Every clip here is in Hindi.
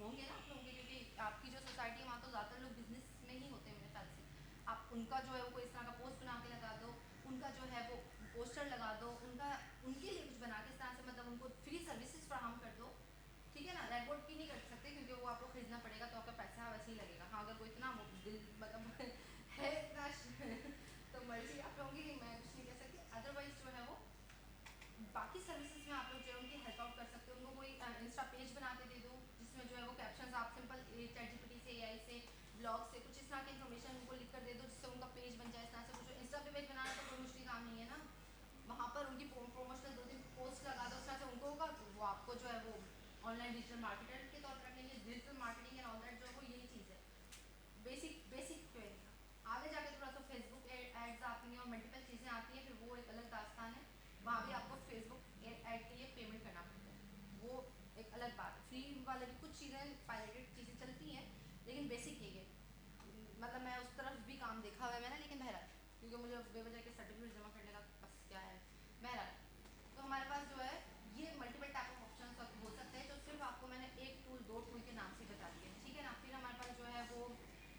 होंगे ना आप लोगों के, क्योंकि आपकी जो सोसाइटी है वहाँ तो ज़्यादातर लोग बिजनेस में ही होते हैं मेरे ख्याल से। आप उनका जो है वो कोई इस तरह का पोस्ट बना के लगा दो, उनका जो है वो पोस्टर लगा दो, उनका उनके लिए कुछ बना के इस तरह से मतलब उनको फ्री सर्विसेज फ्राहम कर दो, ठीक है ना। रेड बोर्ड की नहीं कर सकते क्योंकि वो आपको खरीदना पड़ेगा तो आपका पैसा वैसे ही लगेगा। हाँ अगर कोई इतना दिल मतलब है इतना तो मर्जी आप लोगों की, मैं कुछ नहीं कह सकती। अदरवाइज जो है वो बाकी सर्विसेज में आप लोग जो है उनकी हेल्प आउट कर सकते हो। उनको कोई इंस्टा पेज बना के दे दो जिसमें जो है वो कैप्शंस आप सिंपल चैट जीपीटी से, एआई से, ब्लॉग से कुछ इस तरह की इन्फॉर्मेशन उनको लिख कर दे दो जिससे उनका पेज बन जाए। इस तरह से कुछ इंस्टा पे पेज बनाना तो कोई मुश्किल काम नहीं है ना, वहाँ पर उनकी प्रोमोशनल 2-3 पोस्ट लगा दो, उस तरह से उनको होगा तो वो आपको जो है वो ऑनलाइन डिजिटल मार्केटर के तौर पर रखेंगे। Digital marketing and all that जो है वो यही चीज़ है, बेसिक बेसिक जो है। आगे जाके थोड़ा सा फेसबुक एड्स आती हैं और मल्टीपल चीज़ें आती हैं, फिर वो एक अलग दास्तान है। वहाँ भी आपको फेसबुक ऐड के लिए पेमेंट करना पड़ता है, वो एक अलग बात है। फ्री वाले भी कुछ चीज़ें पायरेटेड चीज़ें चलती हैं, लेकिन बेसिक यही है। मतलब मैं उस तरफ भी काम देखा हुआ है मैंने, लेकिन बहरहाल क्योंकि मुझे बेवजह के सर्टिफिकेट जमा करने का बस क्या है। बहरहाल तो हमारे पास जो है ये मल्टीपल टाइप ऑफ ऑप्शन हो सकते हैं, जो सिर्फ आपको मैंने एक टूल, दो टूल के नाम से बता दिए, ठीक है ना। फिर हमारे पास जो है वो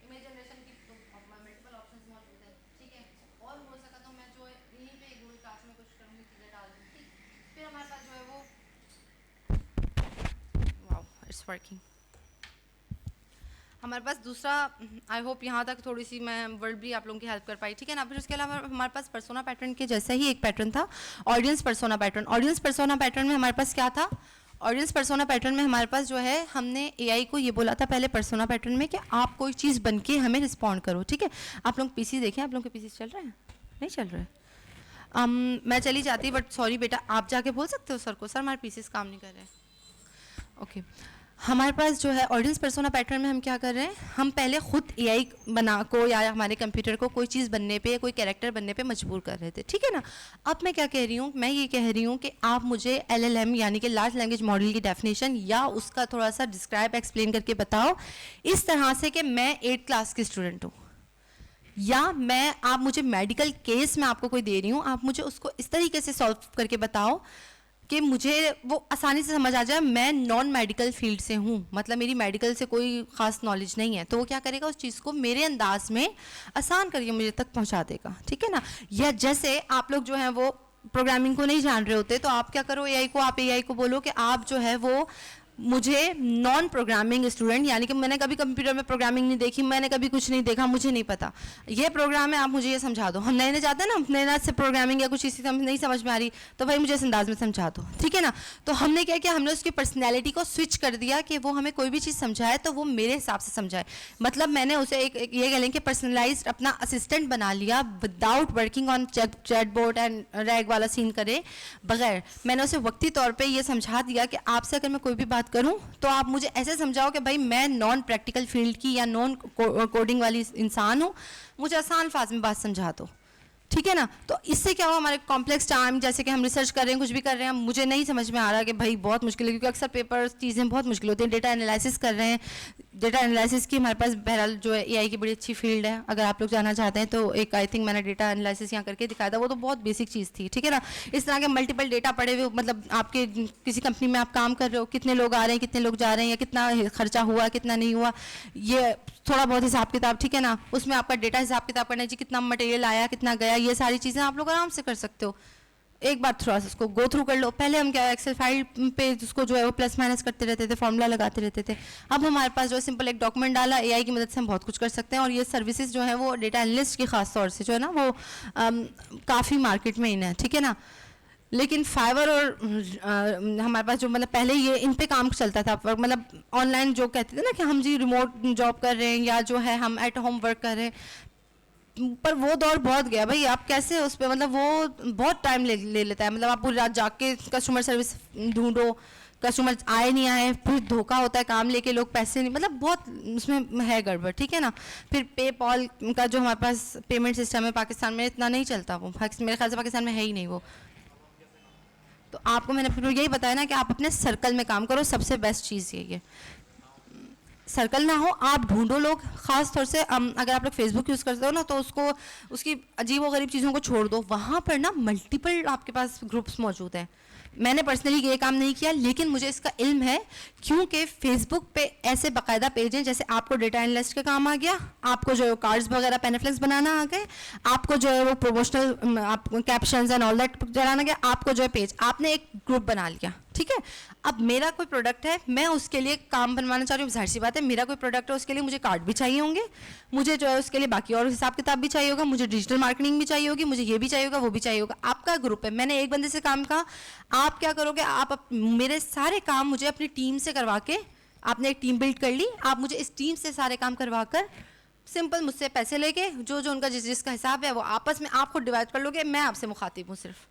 इमेज जनरेशन की तो मल्टीपल ऑप्शंस मौजूद है, ठीक है। और हो सका तो मैं जो है यहीं पे गूगल क्लास में कुछ करूँगी, चीज़ें डाल दूँ, ठीक। फिर हमारे पास जो है वो वाओ इट्स वर्किंग। हमारे पास दूसरा, आई होप यहाँ तक थोड़ी सी मैं वर्बली आप लोगों की हेल्प कर पाई, ठीक है ना। फिर उसके अलावा हमारे पास पर्सोना पैटर्न के जैसा ही एक पैटर्न था, audience persona pattern. Audience persona pattern में हमारे पास क्या था, ऑडियंस पर्सोना पैटर्न में हमारे पास जो है हमने एआई को ये बोला था पहले पर्सोना पैटर्न में कि आप कोई चीज़ बन के हमें रिस्पॉन्ड करो, ठीक है। आप लोग पीसी देखें, आप लोग के पीसी चल रहे हैं, नहीं चल रहे? मैं चली जाती बट सॉरी बेटा, आप जाके बोल सकते हो सर को, सर हमारे पीसीस काम नहीं कर रहे। ओके हमारे पास जो है ऑडियंस पर्सोना पैटर्न में हम क्या कर रहे हैं, हम पहले खुद एआई बना को या हमारे कंप्यूटर को कोई चीज़ बनने पे, कोई कैरेक्टर बनने पे मजबूर कर रहे थे, ठीक है ना। अब मैं क्या कह रही हूँ, मैं ये कह रही हूँ कि आप मुझे एलएलएम यानी कि लार्ज लैंग्वेज मॉडल की डेफिनेशन या उसका थोड़ा सा डिस्क्राइब एक्सप्लेन करके बताओ इस तरह से कि मैं 8th क्लास की स्टूडेंट हूँ, या मैं, आप मुझे मेडिकल केस में आपको कोई दे रही हूँ, आप मुझे उसको इस तरीके से सॉल्व करके बताओ कि मुझे वो आसानी से समझ आ जाए। मैं नॉन मेडिकल फील्ड से हूँ, मतलब मेरी मेडिकल से कोई ख़ास नॉलेज नहीं है, तो वो क्या करेगा, उस चीज़ को मेरे अंदाज में आसान करके मुझे तक पहुँचा देगा, ठीक है ना। या जैसे आप लोग जो हैं वो प्रोग्रामिंग को नहीं जान रहे होते, तो आप क्या करो एआई को, आप एआई को बोलो कि आप जो है वो मुझे नॉन प्रोग्रामिंग स्टूडेंट, यानी कि मैंने कभी कंप्यूटर में प्रोग्रामिंग नहीं देखी, मैंने कभी कुछ नहीं देखा, मुझे नहीं पता ये प्रोग्राम है, आप मुझे ये समझा दो। हम नए नए जाते हैं ना, नए नए से प्रोग्रामिंग या कुछ इसी नहीं समझ में आ रही, तो भाई मुझे इस अंदाज में समझा दो, ठीक है ना। तो हमने क्या किया, हमने उसकी पर्सनैलिटी को स्विच कर दिया कि वो हमें कोई भी चीज़ समझाए तो वो मेरे हिसाब से समझाए। मतलब मैंने उसे एक ये कह लें कि पर्सनलाइज अपना असिस्टेंट बना लिया without working on chat board and rag वाला सीन करे बगैर। मैंने उसे वक्ती तौर पे ये समझा दिया कि आपसे अगर मैं कोई भी बात करूं तो आप मुझे ऐसे समझाओ कि भाई मैं नॉन प्रैक्टिकल फील्ड की या नॉन कोडिंग वाली इंसान हूं, मुझे आसान अल्फाज में बात समझा दो, ठीक है ना। तो इससे क्या हुआ, हमारे कॉम्प्लेक्स टाइम, जैसे कि हम रिसर्च कर रहे हैं, कुछ भी कर रहे हैं, मुझे नहीं समझ में आ रहा कि भाई बहुत मुश्किल है, क्योंकि अक्सर पेपर चीज़ें बहुत मुश्किल होती हैं। डेटा एनालिसिस कर रहे हैं, डेटा एनालिसिस की हमारे पास बहरहाल जो है एआई की बड़ी अच्छी फील्ड है, अगर आप लोग जानना चाहते हैं तो एक आई थिंक मैंने डेटा एनालिसिस यहाँ करके दिखाया था, वो तो बहुत बेसिक चीज़ थी, ठीक है ना। इस तरह के मल्टीपल डेटा पड़े हुए, मतलब आपके किसी कंपनी में आप काम कर रहे हो, कितने लोग आ रहे हैं, कितने लोग जा रहे हैं, या कितना खर्चा हुआ, कितना नहीं हुआ, ये थोड़ा बहुत हिसाब किताब, ठीक है ना। उसमें आपका डेटा हिसाब किताब करना चाहिए, कितना मटेरियल आया, कितना गया, ये सारी चीज़ें आप लोग आराम से कर सकते हो। एक बार थोड़ा सा उसको गो थ्रू कर लो। पहले हम क्या एक्सेल फाइल पे उसको जो है वो प्लस माइनस करते रहते थे, फॉर्मूला लगाते रहते थे। अब हमारे पास जो है सिंपल एक डॉक्यूमेंट डाला, एआई की मदद से हम बहुत कुछ कर सकते हैं। और ये सर्विसेज जो है वो डेटा एनालिस्ट की खास तौर से जो है ना वो काफ़ी मार्केट में इन है, ठीक है ना। लेकिन फाइवर और हमारे पास जो मतलब पहले ये इन पे काम चलता था, मतलब ऑनलाइन जो कहते थे ना कि हम जी रिमोट जॉब कर रहे हैं या जो है हम एट होम वर्क कर रहे हैं, पर वो दौर बहुत गया भाई। आप कैसे उस पर, मतलब वो बहुत टाइम ले लेता है, मतलब आप पूरी रात जाग के कस्टमर सर्विस ढूंढो, कस्टमर आए नहीं आए, फिर धोखा होता है, काम लेके लोग पैसे नहीं, मतलब बहुत उसमें है गड़बड़, ठीक है ना। फिर पेपॉल का जो हमारे पास पेमेंट सिस्टम है पाकिस्तान में इतना नहीं चलता, वो मेरे ख्याल से पाकिस्तान में है ही नहीं वो। तो आपको मैंने फिर यही बताया ना कि आप अपने सर्कल में काम करो, सबसे बेस्ट चीज़ यही है। सर्कल ना हो, आप ढूंढो लोग, ख़ास तौर से अगर आप लोग फेसबुक यूज़ करते हो ना, तो उसको उसकी अजीब व गरीब चीज़ों को छोड़ दो, वहाँ पर ना मल्टीपल आपके पास ग्रुप्स मौजूद हैं। मैंने पर्सनली ये काम नहीं किया, लेकिन मुझे इसका इल्म है, क्योंकि फेसबुक पे ऐसे बाकायदा पेज हैं, जैसे आपको डेटा एनालिस्ट का काम आ गया, आपको जो है कार्ड्स वगैरह पेनाफ्लेक्स बनाना आ गए, आपको जो है वो प्रोमोशनल आप कैप्शंस एंड ऑल दैट चलाना गया, आपको जो है पेज, आपने एक ग्रुप बना लिया, ठीक है। अब मेरा कोई प्रोडक्ट है, मैं उसके लिए काम बनवाना चाह रही हूँ, जाहिर सी बात है, मेरा कोई प्रोडक्ट है, उसके लिए मुझे कार्ड भी चाहिए होंगे, मुझे जो है उसके लिए बाकी और हिसाब किताब भी चाहिए होगा, मुझे डिजिटल मार्केटिंग भी चाहिए होगी, मुझे ये भी चाहिए होगा, वो भी चाहिए होगा। आपका ग्रुप है, मैंने एक बंदे से काम कहा, आप क्या करोगे, आप मेरे सारे काम मुझे अपनी टीम से करवा के, आपने एक टीम बिल्ड कर ली, आप मुझे इस टीम से सारे काम करवा कर सिंपल मुझसे पैसे लेके, जो जो उनका जिसका हिसाब है वो आपस में आपको डिवाइड कर लोगे, मैं आपसे मुखातिब हूँ सिर्फ।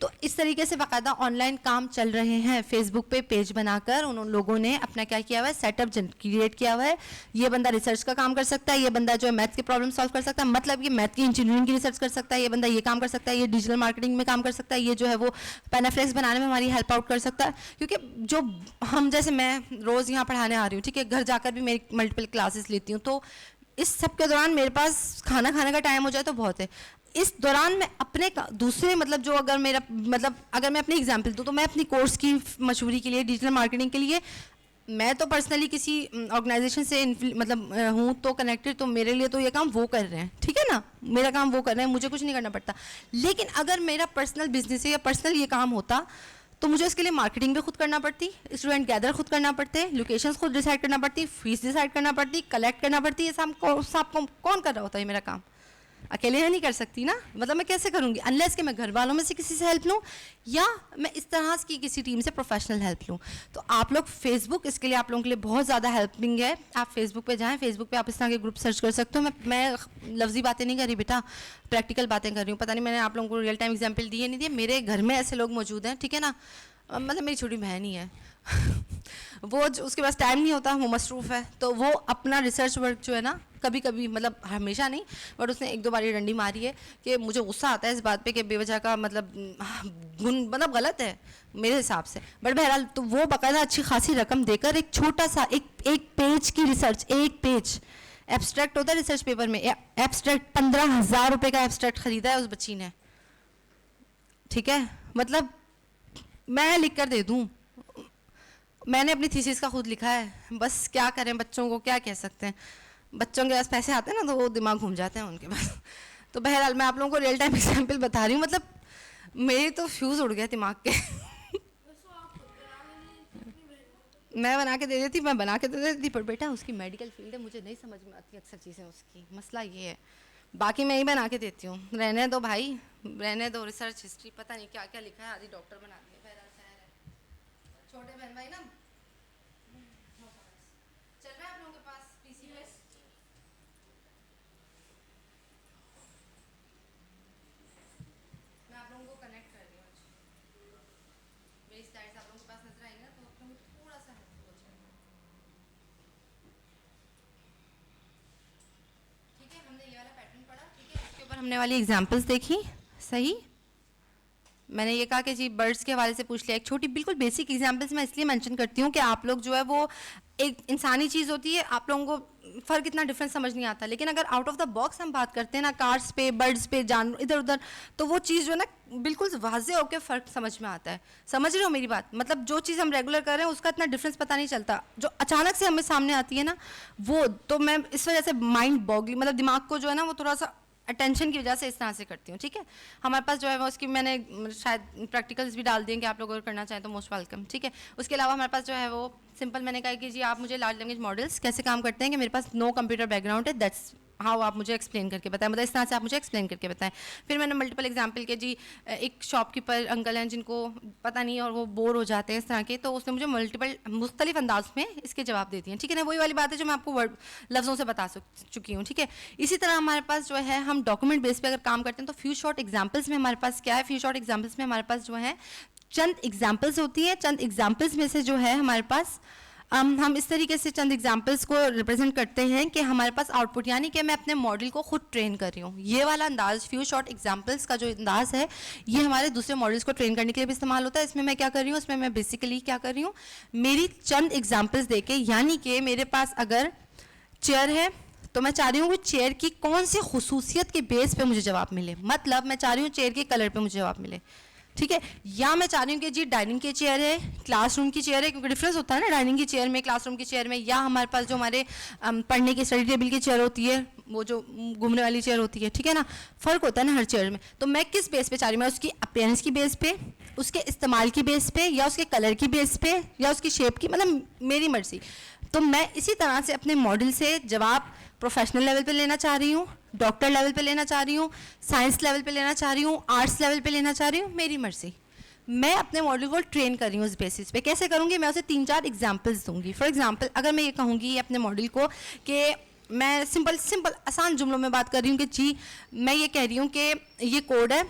तो इस तरीके से बाकायदा ऑनलाइन काम चल रहे हैं। फेसबुक पे पेज बनाकर उन लोगों ने अपना क्या किया हुआ है, सेटअप क्रिएट किया हुआ है। ये बंदा रिसर्च का काम कर सकता है, ये बंदा जो है मैथ की प्रॉब्लम सॉल्व कर सकता है, मतलब ये मैथ की इंजीनियरिंग की रिसर्च कर सकता है, ये बंदा ये काम कर सकता है, ये डिजिटल मार्केटिंग में काम कर सकता है, ये जो है वो पेनाफ्लेक्स बनाने में हमारी हेल्प आउट कर सकता है। क्योंकि जो हम जैसे मैं रोज़ यहाँ पढ़ाने आ रही हूँ, ठीक है, घर जाकर भी मेरी मल्टीपल क्लासेस लेती हूँ, तो इस सब के दौरान मेरे पास खाना खाने का टाइम हो जाए तो बहुत है। इस दौरान मैं अपने दूसरे मतलब जो अगर मेरा मतलब अगर मैं अपनी एग्जांपल दूँ, तो मैं अपनी कोर्स की मशहूरी के लिए, डिजिटल मार्केटिंग के लिए, मैं तो पर्सनली किसी ऑर्गेनाइजेशन से मतलब हूँ तो कनेक्टेड, तो मेरे लिए तो ये काम वो कर रहे हैं, ठीक है ना, मेरा काम वो कर रहे हैं, मुझे कुछ नहीं करना पड़ता। लेकिन अगर मेरा पर्सनल बिजनेस है या पर्सनल ये काम होता, तो मुझे इसके लिए मार्केटिंग भी खुद करना पड़ती, स्टूडेंट गैदर खुद करना पड़ते, लोकेशंस खुद डिसाइड करना पड़ती, फीस डिसाइड करना पड़ती, कलेक्ट करना पड़ती, ये सब कौन कर रहा होता है मेरा काम? अकेले नहीं कर सकती ना, मतलब मैं कैसे करूँगी, अनलेस कि मैं घर वालों में से किसी से हेल्प लूँ या मैं इस तरह की किसी टीम से प्रोफेशनल हेल्प लूँ। तो आप लोग फेसबुक इसके लिए आप लोगों के लिए बहुत ज़्यादा हेल्पिंग है। आप फेसबुक पे जाएं, फेसबुक पे आप इस तरह के ग्रुप सर्च कर सकते हो। मैं लफ्जी बातें नहीं कर रही बेटा, प्रैक्टिकल बातें कर रही हूँ। पता नहीं मैंने आप लोगों को रियल टाइम एग्जाम्पल दिए नहीं दिए, मेरे घर में ऐसे लोग मौजूद हैं, ठीक है ना, मतलब मेरी छोटी बहन ही है वो उसके पास टाइम नहीं होता, वो मसरूफ़ है, तो वो अपना रिसर्च वर्क जो है ना, कभी कभी मतलब हमेशा नहीं, बट उसने एक दो बार ये डंडी मारी है कि मुझे गुस्सा आता है इस बात पे कि बेवजह का मतलब गुण मतलब गलत है मेरे हिसाब से, बट बहरहाल तो वो बाकायदा अच्छी खासी रकम देकर एक छोटा सा एक पेज की रिसर्च, एक पेज एब्स्ट्रैक्ट होता है रिसर्च पेपर में, एब्स्ट्रैक्ट 15,000 रुपये का एब्स्ट्रैक्ट ख़रीदा है उस बच्ची ने, ठीक है, मतलब मैं लिख कर दे दूँ, मैंने अपनी थीसिस का खुद लिखा है, बस क्या करें, बच्चों को क्या कह सकते हैं, बच्चों के पास पैसे आते हैं ना तो वो दिमाग घूम जाते हैं उनके पास तो बहरहाल मैं आप लोगों को रियल टाइम एग्जांपल बता रही हूँ, मतलब मेरे तो फ्यूज़ उड़ गए दिमाग के मैं बना के दे देती, मैं बना के दे देती, पर बेटा उसकी मेडिकल फील्ड है, मुझे नहीं समझ में आती अक्सर चीज़ें उसकी, मसला ये है। बाकी मैं ही बना के देती हूँ, रहने दो भाई, रहने दो, रिसर्च हिस्ट्री पता नहीं क्या क्या लिखा है, आदि डॉक्टर बना दिए, छोटे बहन भाई ना चल रहा है आप लोगों के पास पीसीएस, मैं आप लोगों को कनेक्ट कर रही हूँ, मेरी स्लाइड्स आप लोगों के पास नजर आएंगी ना, तो आप लोगों को थोड़ा सा हेल्प हो जाएगा, ठीक है। हमने ये वाला पैटर्न पढ़ा, ठीक है, इसके ऊपर हमने वाली एग्जांपल्स देखी, सही। मैंने ये कहा कि जी बर्ड्स के हवाले से पूछ लिया, एक छोटी बिल्कुल बेसिक एग्जांपल्स मैं इसलिए मेंशन करती हूँ कि आप लोग जो है वो एक इंसानी चीज़ होती है, आप लोगों को फ़र्क इतना डिफरेंस समझ नहीं आता, लेकिन अगर आउट ऑफ द बॉक्स हम बात करते हैं ना, कार्स पे, बर्ड्स पे, जानवर इधर उधर, तो वो चीज़ जो है ना बिल्कुल वाजे होकर फ़र्क समझ में आता है। समझ रहे हो मेरी बात, मतलब जो चीज़ हम रेगुलर कर रहे हैं उसका इतना डिफरेंस पता नहीं चलता, जो अचानक से हमें सामने आती है ना वो, तो मैं इस वजह से माइंड बॉगली मतलब दिमाग को जो है ना वो थोड़ा सा अटेंशन की वजह से इस तरह से करती हूँ, ठीक है। हमारे पास जो है वो उसकी मैंने शायद प्रैक्टिकल्स भी डाल दिए कि आप लोग अगर करना चाहें तो मोस्ट वेलकम, ठीक है। उसके अलावा हमारे पास जो है वो सिंपल मैंने कहा कि जी आप मुझे लार्ज लैंग्वेज मॉडल्स कैसे काम करते हैं, कि मेरे पास नो कंप्यूटर बैकग्राउंड है, दैट्स हाउ आप मुझे एक्सप्लेन करके बताएं, मतलब इस तरह से आप मुझे एक्सप्लेन करके बताएं। फिर मैंने मल्टीपल एग्जांपल के जी एक शॉपकीपर अंकल हैं जिनको पता नहीं और वो बोर हो जाते हैं इस तरह के, तो उसने मुझे मल्टीपल मुख्तलिफ अंदाज में इसके जवाब दे दिए, ठीक है ना। वही वाली बात है जो मैं आपको वर्ड लफ्ज़ों से बता चुकी हूँ, ठीक है। इसी तरह हमारे पास जो है हम डॉक्यूमेंट बेस पे अगर काम करते हैं तो फ्यू शॉर्ट एग्जाम्पल्स में हमारे पास क्या है, फ्यू शॉर्ट एग्जाम्पल्स में हमारे पास जो है चंद एग्जाम्पल्स होती हैं, चंद एग्जाम्पल्स में से जो है हमारे पास हम इस तरीके से चंद एग्जांपल्स को रिप्रेजेंट करते हैं कि हमारे पास आउटपुट, यानी कि मैं अपने मॉडल को खुद ट्रेन कर रही हूँ। ये वाला अंदाज, फ्यू शॉर्ट एग्जांपल्स का जो अंदाज है, ये हमारे दूसरे मॉडल्स को ट्रेन करने के लिए भी इस्तेमाल होता है। इसमें मैं क्या कर रही हूँ, इसमें मैं बेसिकली क्या कर रही हूँ, मेरी चंद एग्जाम्पल्स देके, यानी कि मेरे पास अगर चेयर है तो मैं चाह रही हूँ कि चेयर की कौन सी खुसूसियत के बेस पे मुझे जवाब मिले, मतलब मैं चाह रही हूँ चेयर के कलर पे मुझे जवाब मिले, ठीक है। या मैं चाह रही हूँ कि जी डाइनिंग की चेयर है, क्लासरूम की चेयर है, क्योंकि डिफरेंस होता है ना डाइनिंग की चेयर में, क्लासरूम की चेयर में, या हमारे पास जो हमारे पढ़ने की स्टडी टेबल की चेयर होती है, वो जो घूमने वाली चेयर होती है, ठीक है ना, फ़र्क होता है ना हर चेयर में। तो मैं किस बेस पे चाह रही हूँ, मैं उसकी अपीयरेंस की बेस पे, उसके इस्तेमाल की बेस पे, या उसके कलर की बेस पे, या उसकी शेप की, मतलब मेरी मर्जी। तो मैं इसी तरह से अपने मॉडल से जवाब प्रोफेशनल लेवल पे लेना चाह रही हूँ, डॉक्टर लेवल पे लेना चाह रही हूँ, साइंस लेवल पे लेना चाह रही हूँ, आर्ट्स लेवल पे लेना चाह रही हूँ, मेरी मर्जी। मैं अपने मॉडल को ट्रेन कर रही हूँ उस बेसिस पे। कैसे करूँगी, मैं उसे 3-4 एग्जांपल्स दूंगी। फॉर एग्जांपल अगर मैं ये कहूँगी अपने मॉडल को कि मैं सिंपल आसान जुमलों में बात कर रही हूँ कि जी मैं ये कह रही हूँ कि ये कोड है,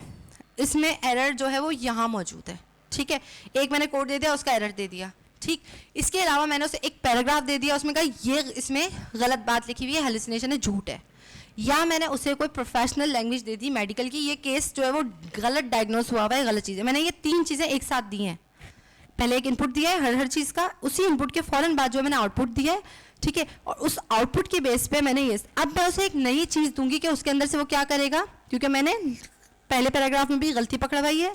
इसमें एरर जो है वो यहाँ मौजूद है, ठीक है। एक मैंने कोड दे दिया, उसका एरर दे दिया, ठीक। इसके अलावा मैंने उसे एक पैराग्राफ दे दिया, उसमें कहा ये इसमें गलत बात लिखी हुई है, हेलुसिनेशन है, झूठ है। या मैंने उसे कोई प्रोफेशनल लैंग्वेज दे दी मेडिकल की, ये केस जो है वो गलत डायग्नोस हुआ है, गलत चीज़ है। मैंने ये 3 चीज़ें एक साथ दी हैं। पहले एक इनपुट दिया है हर चीज़ का, उसी इनपुट के फ़ौरन बाद जो मैंने आउटपुट दिया है, ठीक है। और उस आउटपुट के बेस पे मैंने ये, अब मैं उसे एक नई चीज़ दूंगी कि उसके अंदर से वो क्या करेगा, क्योंकि मैंने पहले पैराग्राफ में भी गलती पकड़वाई है,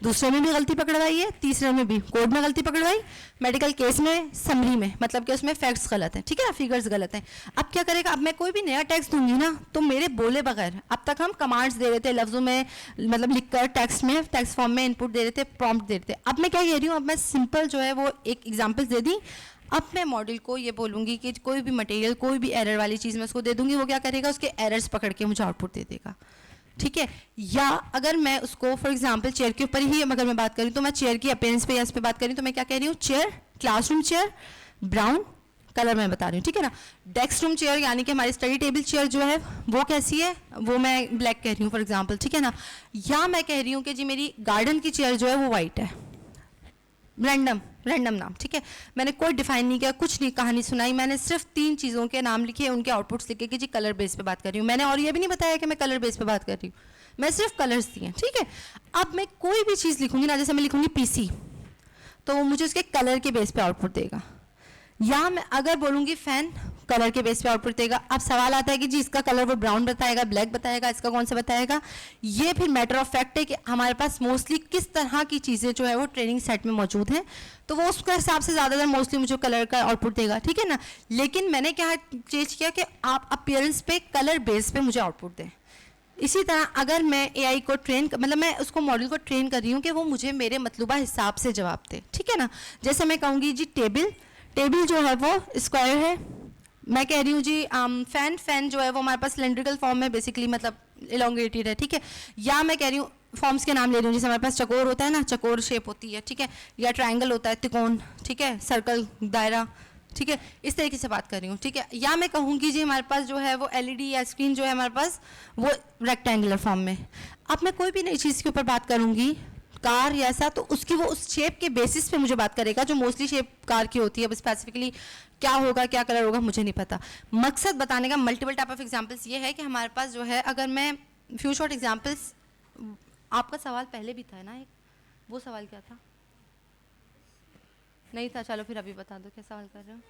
दूसरे में भी गलती पकड़वाई है, तीसरे में भी कोड में गलती पकड़वाई, मेडिकल केस में समरी में, मतलब कि उसमें फैक्ट्स गलत हैं, ठीक है ना, फिगर्स गलत हैं। अब क्या करेगा, अब मैं कोई भी नया टेक्स्ट दूंगी ना तो मेरे बोले बगैर, अब तक हम कमांड्स दे रहे थे लफ्ज़ों में, मतलब लिखकर टेक्स्ट में, टेक्स्ट फॉर्म में इनपुट दे रहे थे, प्रॉम्प्ट दे रहे थे। अब मैं क्या कह रही हूँ, अब मैं सिंपल जो है वो एक एग्जाम्पल्स दे दी। अब मैं मॉडल को ये बोलूँगी कि कोई भी मटेरियल, कोई भी एरर वाली चीज़ मैं उसको दे दूँगी, वो क्या करेगा, उसके एरर्स पकड़ के मुझे आउटपुट दे देगा, ठीक है। या अगर मैं उसको फॉर एग्जांपल चेयर के ऊपर ही अगर मैं बात करूँ तो मैं चेयर की अपीयरेंस पे या इस पे बात करूँ तो मैं क्या कह रही हूँ, chair, classroom chair, brown colour मैं बता रही हूँ, ठीक है ना। डेस्क रूम चेयर यानी कि हमारी स्टडी टेबल चेयर जो है वो कैसी है, वो मैं ब्लैक कह रही हूँ फॉर एग्जाम्पल, ठीक है ना। या मैं कह रही हूँ कि जी मेरी गार्डन की चेयर जो है वो वाइट है, रैंडम नाम, ठीक है। मैंने कोई डिफाइन नहीं किया, कुछ नहीं कहानी सुनाई, मैंने सिर्फ 3 चीज़ों के नाम लिखे, उनके आउटपुट्स लिखे कि जी कलर बेस पे बात कर रही हूँ मैंने, और ये भी नहीं बताया कि मैं कलर बेस पे बात कर रही हूँ, मैं सिर्फ कलर्स दिए, ठीक है। अब मैं कोई भी चीज़ लिखूंगी ना, जैसे मैं लिखूंगी पीसी, तो वो मुझे उसके कलर के बेस पे आउटपुट देगा। या मैं अगर बोलूँगी फैन, कलर के बेस पे आउटपुट देगा। अब सवाल आता है कि जी इसका कलर वो ब्राउन बताएगा, ब्लैक बताएगा, इसका कौन सा बताएगा। ये फिर मैटर ऑफ फैक्ट है कि हमारे पास मोस्टली किस तरह की चीज़ें जो है वो ट्रेनिंग सेट में मौजूद हैं, तो वो उसके हिसाब से ज़्यादातर मोस्टली मुझे कलर का आउटपुट देगा, ठीक है ना। लेकिन मैंने क्या चेंज किया कि आप अपीयरेंस पे, कलर बेस पे मुझे आउटपुट दें। इसी तरह अगर मैं एआई को ट्रेन, मतलब मैं उसको मॉडल को ट्रेन कर रही हूँ कि वो मुझे मेरे मतलूबा हिसाब से जवाब दे, ठीक है ना। जैसे मैं कहूँगी जी टेबल जो है वो स्क्वायर है, मैं कह रही हूँ जी फैन जो है वो हमारे पास सिलेंड्रिकल फॉर्म में बेसिकली, मतलब इलोंगेटेड है, ठीक है। या मैं कह रही हूँ फॉर्म्स के नाम ले रही हूँ, जैसे हमारे पास चकोर होता है ना, चकोर शेप होती है, ठीक है। या ट्रायंगल होता है, त्रिकोण, ठीक है, सर्कल, दायरा, ठीक है, इस तरीके से बात कर रही हूँ, ठीक है। या मैं कहूँगी जी हमारे पास जो है वो एलईडी या स्क्रीन जो है हमारे पास वो रेक्टेंगुलर फॉर्म में। अब मैं कोई भी नई चीज़ के ऊपर बात करूँगी, कार या ऐसा, तो उसकी वो उस शेप के बेसिस पे मुझे बात करेगा, जो मोस्टली शेप कार की होती है। अब स्पेसिफिकली क्या होगा, क्या कलर होगा, मुझे नहीं पता। मकसद बताने का मल्टीपल टाइप ऑफ एग्जांपल्स ये है कि हमारे पास जो है, अगर मैं फ्यू शॉर्ट एग्जांपल्स, आपका सवाल पहले भी था ना एक, वो सवाल क्या था? नहीं था, चलो फिर अभी बता दो क्या सवाल कर रहे हो।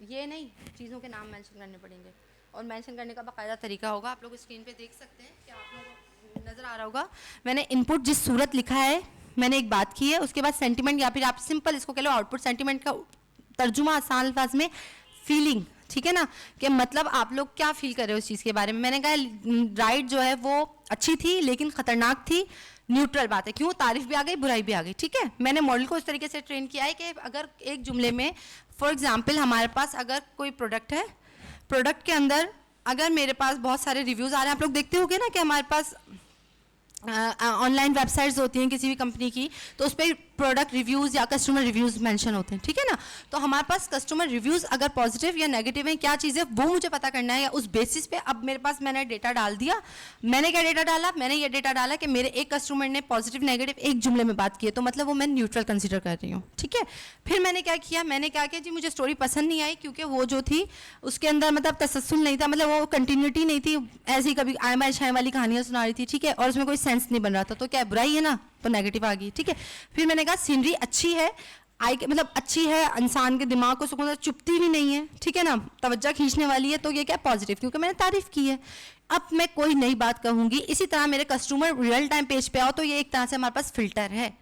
ये नहीं, चीज़ों के नाम मेंशन करने पड़ेंगे और मेंशन करने का बाकायदा तरीका होगा। आप लोग स्क्रीन पे देख सकते हैं, क्या आप लोगों को नज़र आ रहा होगा। मैंने इनपुट जिस सूरत लिखा है, मैंने एक बात की है, उसके बाद सेंटिमेंट, या फिर आप सिंपल इसको कह लो आउटपुट। सेंटिमेंट का तर्जुमा आसान अल्फाज में फीलिंग, ठीक है ना, कि मतलब आप लोग क्या फील कर रहे हो उस चीज़ के बारे में। मैंने कहा राइड जो है वो अच्छी थी लेकिन ख़तरनाक थी, न्यूट्रल बात है, क्यों, तारीफ भी आ गई, बुराई भी आ गई, ठीक है। मैंने मॉडल को इस तरीके से ट्रेन किया है कि अगर एक जुमले में फॉर एग्जांपल हमारे पास अगर कोई प्रोडक्ट है, प्रोडक्ट के अंदर अगर मेरे पास बहुत सारे रिव्यूज़ आ रहे हैं, आप लोग देखते होंगे ना कि हमारे पास ऑनलाइन वेबसाइट्स होती हैं किसी भी कंपनी की, तो उस पर प्रोडक्ट रिव्यूज़ या कस्टमर रिव्यूज़ मेंशन होते हैं, ठीक है ना। तो हमारे पास कस्टमर रिव्यूज़ अगर पॉजिटिव या नेगेटिव है, क्या चीज़ है वो मुझे पता करना है, या उस बेसिस पे अब मेरे पास मैंने डेटा डाल दिया। मैंने क्या डेटा डाला, मैंने ये डेटा डाला कि मेरे एक कस्टमर ने पॉजिटिव नेगेटिव एक जुमले में बात की है, तो मतलब वो मैं न्यूट्रल कंसिडर कर रही हूँ, ठीक है। फिर मैंने क्या किया, मैंने क्या किया जी, मुझे स्टोरी पसंद नहीं आई क्योंकि वो जो थी उसके अंदर मतलब तसलसल नहीं था, मतलब वो कंटिन्यूटी नहीं थी, ऐसी कभी आय माय शाय वाली कहानियाँ सुना रही थी, ठीक है, और उसमें कोई सेंस नहीं बन रहा था, तो क्या बुराई है ना, तो नेगेटिव आ गई, ठीक है। फिर मैंने कहा सीनरी अच्छी है, आई मतलब अच्छी है, इंसान के दिमाग को सुकून, चुपती भी नहीं है, ठीक है ना, तवज्जो खींचने वाली है, तो ये क्या पॉजिटिव, क्योंकि मैंने तारीफ की है। अब मैं कोई नई बात कहूँगी। इसी तरह मेरे कस्टमर रियल टाइम पेज पे आओ, तो ये एक तरह से हमारे पास फिल्टर है।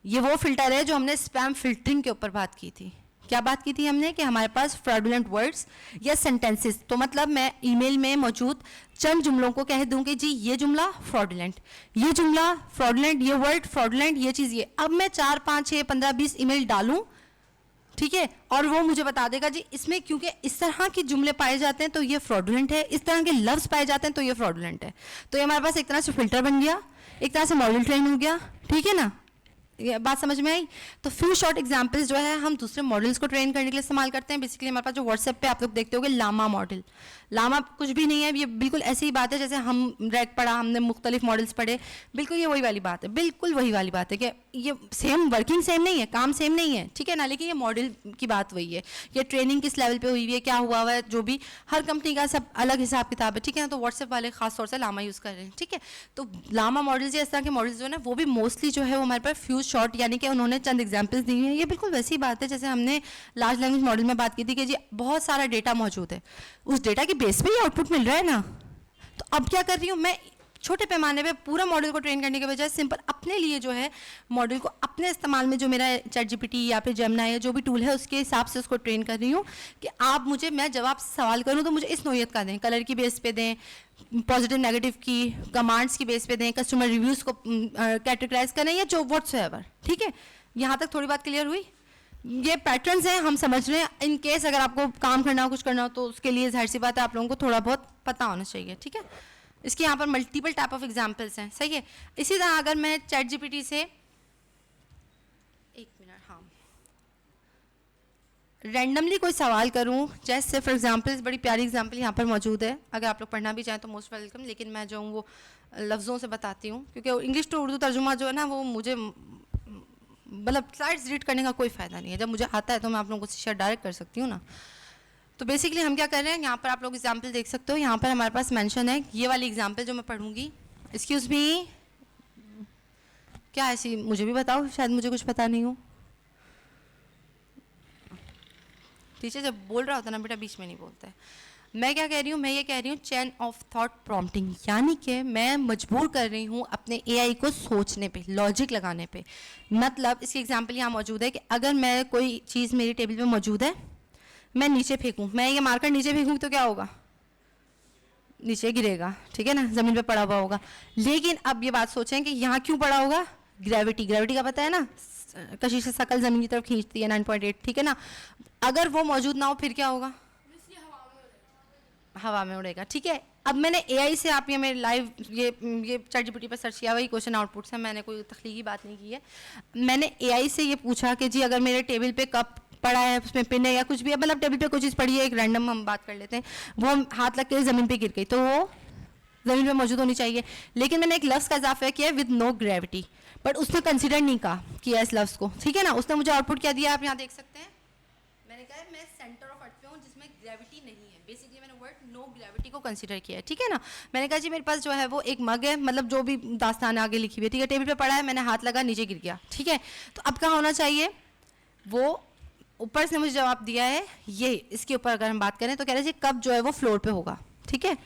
ये वो फिल्टर है जो हमने स्पैम फिल्टरिंग के ऊपर बात की थी। क्या बात की थी हमने कि हमारे पास फ्रॉडुलेंट वर्ड्स या सेंटेंसेस, तो मतलब मैं ईमेल में मौजूद चंद जुमलों को कह दूं कि जी ये जुमला फ्रॉडुलेंट, ये जुमला फ्रॉडुलेंट, ये वर्ड फ्रॉडुलेंट, ये चीज़ ये। अब मैं 4, 5, 6, 15, 20 ईमेल डालूं, ठीक है, और वो मुझे बता देगा जी इसमें क्योंकि इस तरह के जुमले पाए जाते हैं तो ये फ्रॉडुलेंट है, इस तरह के लफ्ज़ पाए जाते हैं तो ये फ्रॉडुलेंट है। तो ये हमारे पास एक तरह से फिल्टर बन गया, एक तरह से मॉडल ट्रेन हो गया, ठीक है ना। ये बात समझ में आई। तो फ्यू शॉर्ट एग्जांपल्स जो है हम दूसरे मॉडल्स को ट्रेन करने के लिए इस्तेमाल करते हैं। बेसिकली हमारे पास जो व्हाट्सएप पे आप लोग देखते होंगे लामा मॉडल, लामा कुछ भी नहीं है, ये बिल्कुल ऐसी ही बात है जैसे हम रैक पढ़ा, हमने मुख्तलिफ मॉडल्स पढ़े, बिल्कुल ये वही वाली बात है, बिल्कुल वही वाली बात है कि ये सेम वर्किंग सेम नहीं है, काम सेम नहीं है, ठीक है ना, लेकिन ये मॉडल की बात वही है। ये ट्रेनिंग किस लेवल पे हुई हुई है, क्या हुआ हुआ है, जो भी हर कंपनी का सब अलग हिसाब किताब है, ठीक है ना। तो व्हाट्सएप वाले खास तौर से लामा यूज़ कर रहे हैं, ठीक है। तो लामा मॉडल्स या इस तरह के मॉडल्स जो है ना वो भी मोस्टली जो है वो हमारे पास फ्यू शॉर्ट, यानी कि उन्होंने चंद एग्जाम्पल्स दी हैं। ये बिल्कुल वैसी बात है जैसे हमने लार्ज लैंग्वेज मॉडल में बात की थी कि जी बहुत सारा डेटा मौजूद है, उस डेटा के बेस पे ही आउटपुट मिल रहा है ना। तो अब क्या कर रही हूँ मैं, छोटे पैमाने पे पूरा मॉडल को ट्रेन करने के बजाय सिंपल अपने लिए जो है मॉडल को अपने इस्तेमाल में, जो मेरा चैट जीपीटी या फिर जेमिनी या जो भी टूल है उसके हिसाब से उसको ट्रेन कर रही हूँ कि आप मुझे, मैं जब आप सवाल करूँ तो मुझे इस नोयत का दें, कलर की बेस पे दें, पॉजिटिव नेगेटिव की कमांड्स की बेस पे दें, कस्टमर रिव्यूज़ को कैटेगराइज करें या जो व्हाट्सएवर, ठीक है। यहाँ तक थोड़ी बात क्लियर हुई। ये पैटर्न्स हैं, हम समझ रहे हैं। इन केस अगर आपको काम करना हो, कुछ करना हो, तो उसके लिए जाहिर सी बात है आप लोगों को थोड़ा बहुत पता होना चाहिए, ठीक है। इसके यहाँ पर मल्टीपल टाइप ऑफ एग्जाम्पल्स हैं, सही है। इसी तरह अगर मैं चैट जीपीटी से एक मिनट, हाँ, रैंडमली कोई सवाल करूँ, जैसे फॉर एग्जाम्पल, बड़ी प्यारी एग्जाम्पल यहाँ पर मौजूद है, अगर आप लोग पढ़ना भी चाहें तो मोस्ट वेलकम, लेकिन मैं जो हूँ वो लफ्ज़ों से बताती हूँ क्योंकि इंग्लिश टू उर्दू तर्जुमा जो है ना वो मुझे मतलब स्लाइड्स रीड करने का कोई फ़ायदा नहीं है। जब मुझे आता है तो मैं आप लोगों को शेयर डायरेक्ट कर सकती हूँ ना। तो बेसिकली हम क्या कर रहे हैं, यहाँ पर आप लोग एग्जाम्पल देख सकते हो, यहाँ पर हमारे पास मेंशन है ये वाली एग्जाम्पल जो मैं पढ़ूंगी। एक्सक्यूज़ मी, क्या ऐसी, मुझे भी बताओ, शायद मुझे कुछ पता नहीं हो। टीचर जब बोल रहा होता है ना बेटा बीच में नहीं बोलता है। मैं क्या कह रही हूँ, मैं ये कह रही हूँ चेन ऑफ थॉट प्रॉम्प्टिंग, यानी कि मैं मजबूर कर रही हूँ अपने एआई को सोचने पे, लॉजिक लगाने पे। मतलब इसकी एग्जांपल यहाँ मौजूद है कि अगर मैं कोई चीज़ मेरी टेबल पे मौजूद है, मैं नीचे फेंकूँ, मैं ये मारकर नीचे फेंकूँ तो क्या होगा, नीचे गिरेगा, ठीक है ना, ज़मीन पे पड़ा हुआ होगा। लेकिन अब ये बात सोचें कि यहाँ क्यों पड़ा होगा, ग्रेविटी, ग्रेविटी का पता है ना, कशिश से शकल ज़मीन की तरफ खींचती है 9.8, ठीक है ना। अगर वो मौजूद ना हो फिर क्या होगा, हवा में उड़ेगा, ठीक है। अब मैंने एआई से, आप ये मेरे लाइव ये चैट जीपीटी पर सर्च किया, वही क्वेश्चन आउटपुट से, मैंने कोई तख्लीकी बात नहीं की है। मैंने एआई से ये पूछा कि जी अगर मेरे टेबल पे कप पड़ा है, उसमें पिन है या कुछ भी है, मतलब टेबल पे कोई चीज़ पड़ी है, एक रैंडम हम बात कर लेते हैं, वो हाथ लग के ज़मीन पे गिर गई, तो वो ज़मीन पे मौजूद होनी चाहिए। लेकिन मैंने एक लफ्ज़ का इजाफा किया विद नो ग्रेविटी, बट उसने कंसिडर नहीं कहा किया इस लफ्ज़ को, ठीक है ना। उसने मुझे आउटपुट क्या दिया, आप यहाँ देख सकते हैं। मैंने कहा मैं सेंटर ऑफ अर्थ पे हूँ जिसमें ग्रेविटी नहीं है, बेसिकली मैंने वर्ड नो ग्रेविटी को कंसीडर किया है, ठीक है ना। मैंने कहा जी मेरे पास जो है वो एक मग है, मतलब जो भी दास्तान आगे लिखी हुई है, ठीक है, टेबल पे पड़ा है, मैंने हाथ लगा, नीचे गिर गया, ठीक है। तो अब क्या होना चाहिए, वो ऊपर से मुझे जवाब दिया है ये, इसके ऊपर अगर हम बात करें तो कह रहे जी कब जो है वो फ्लोर पे होगा, ठीक है,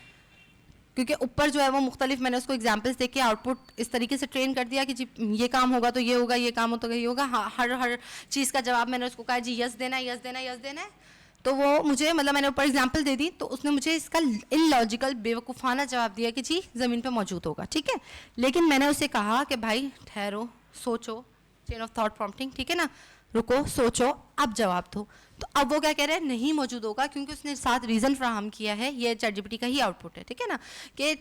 क्योंकि ऊपर जो है वो मुख्तलिफ, मैंने उसको एग्जाम्पल्स देके आउटपुट इस तरीके से ट्रेन कर दिया कि जी ये काम होगा तो ये होगा, ये काम हो तो ये होगा। हर चीज़ का जवाब मैंने उसको कहा जी यस देना है, यस देना है, यस देना है। तो वो मुझे, मतलब मैंने ऊपर एग्जाम्पल दे दी तो उसने मुझे इसका इलॉजिकल बेवकूफ़ाना जवाब दिया कि जी ज़मीन पे मौजूद होगा, ठीक है। लेकिन मैंने उसे कहा कि भाई ठहरो, सोचो, चेन ऑफ थॉट प्रॉम्प्टिंग, ठीक है ना, रुको, सोचो, अब जवाब दो। तो अब वो क्या कह रहे हैं, नहीं मौजूद होगा, क्योंकि उसने साथ रीज़न फ्राहम किया है, ये चैट जीपीटी का ही आउटपुट है, ठीक है ना, कि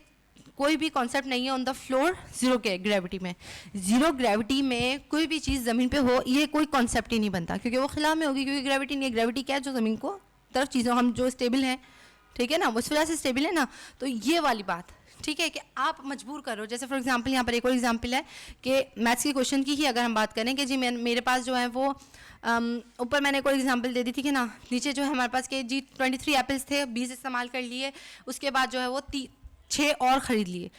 कोई भी कॉन्सेप्ट नहीं है ऑन द फ्लोर जीरो के ग्रेविटी में। जीरो ग्रेविटी में कोई भी चीज़ ज़मीन पे हो ये कोई कॉन्सेप्ट ही नहीं बनता, क्योंकि वो खिला में होगी, क्योंकि ग्रेविटी नहीं है। ग्रेविटी क्या है, जो ज़मीन को तरफ चीज़ों हम जो स्टेबल हैं, ठीक है ना, उस वजह से स्टेबल है ना। तो ये वाली बात ठीक है कि आप मजबूर करो। जैसे फॉर एग्जांपल यहाँ पर एक और एग्जांपल है कि मैथ्स के क्वेश्चन की ही अगर हम बात करें कि जी मेरे पास जो है वो ऊपर मैंने कोई एग्जांपल दे दी थी कि ना, नीचे जो है हमारे पास के जी 23 एप्पल्स थे, 20 इस्तेमाल कर लिए, उसके बाद जो है वो 6 और ख़रीद लिए।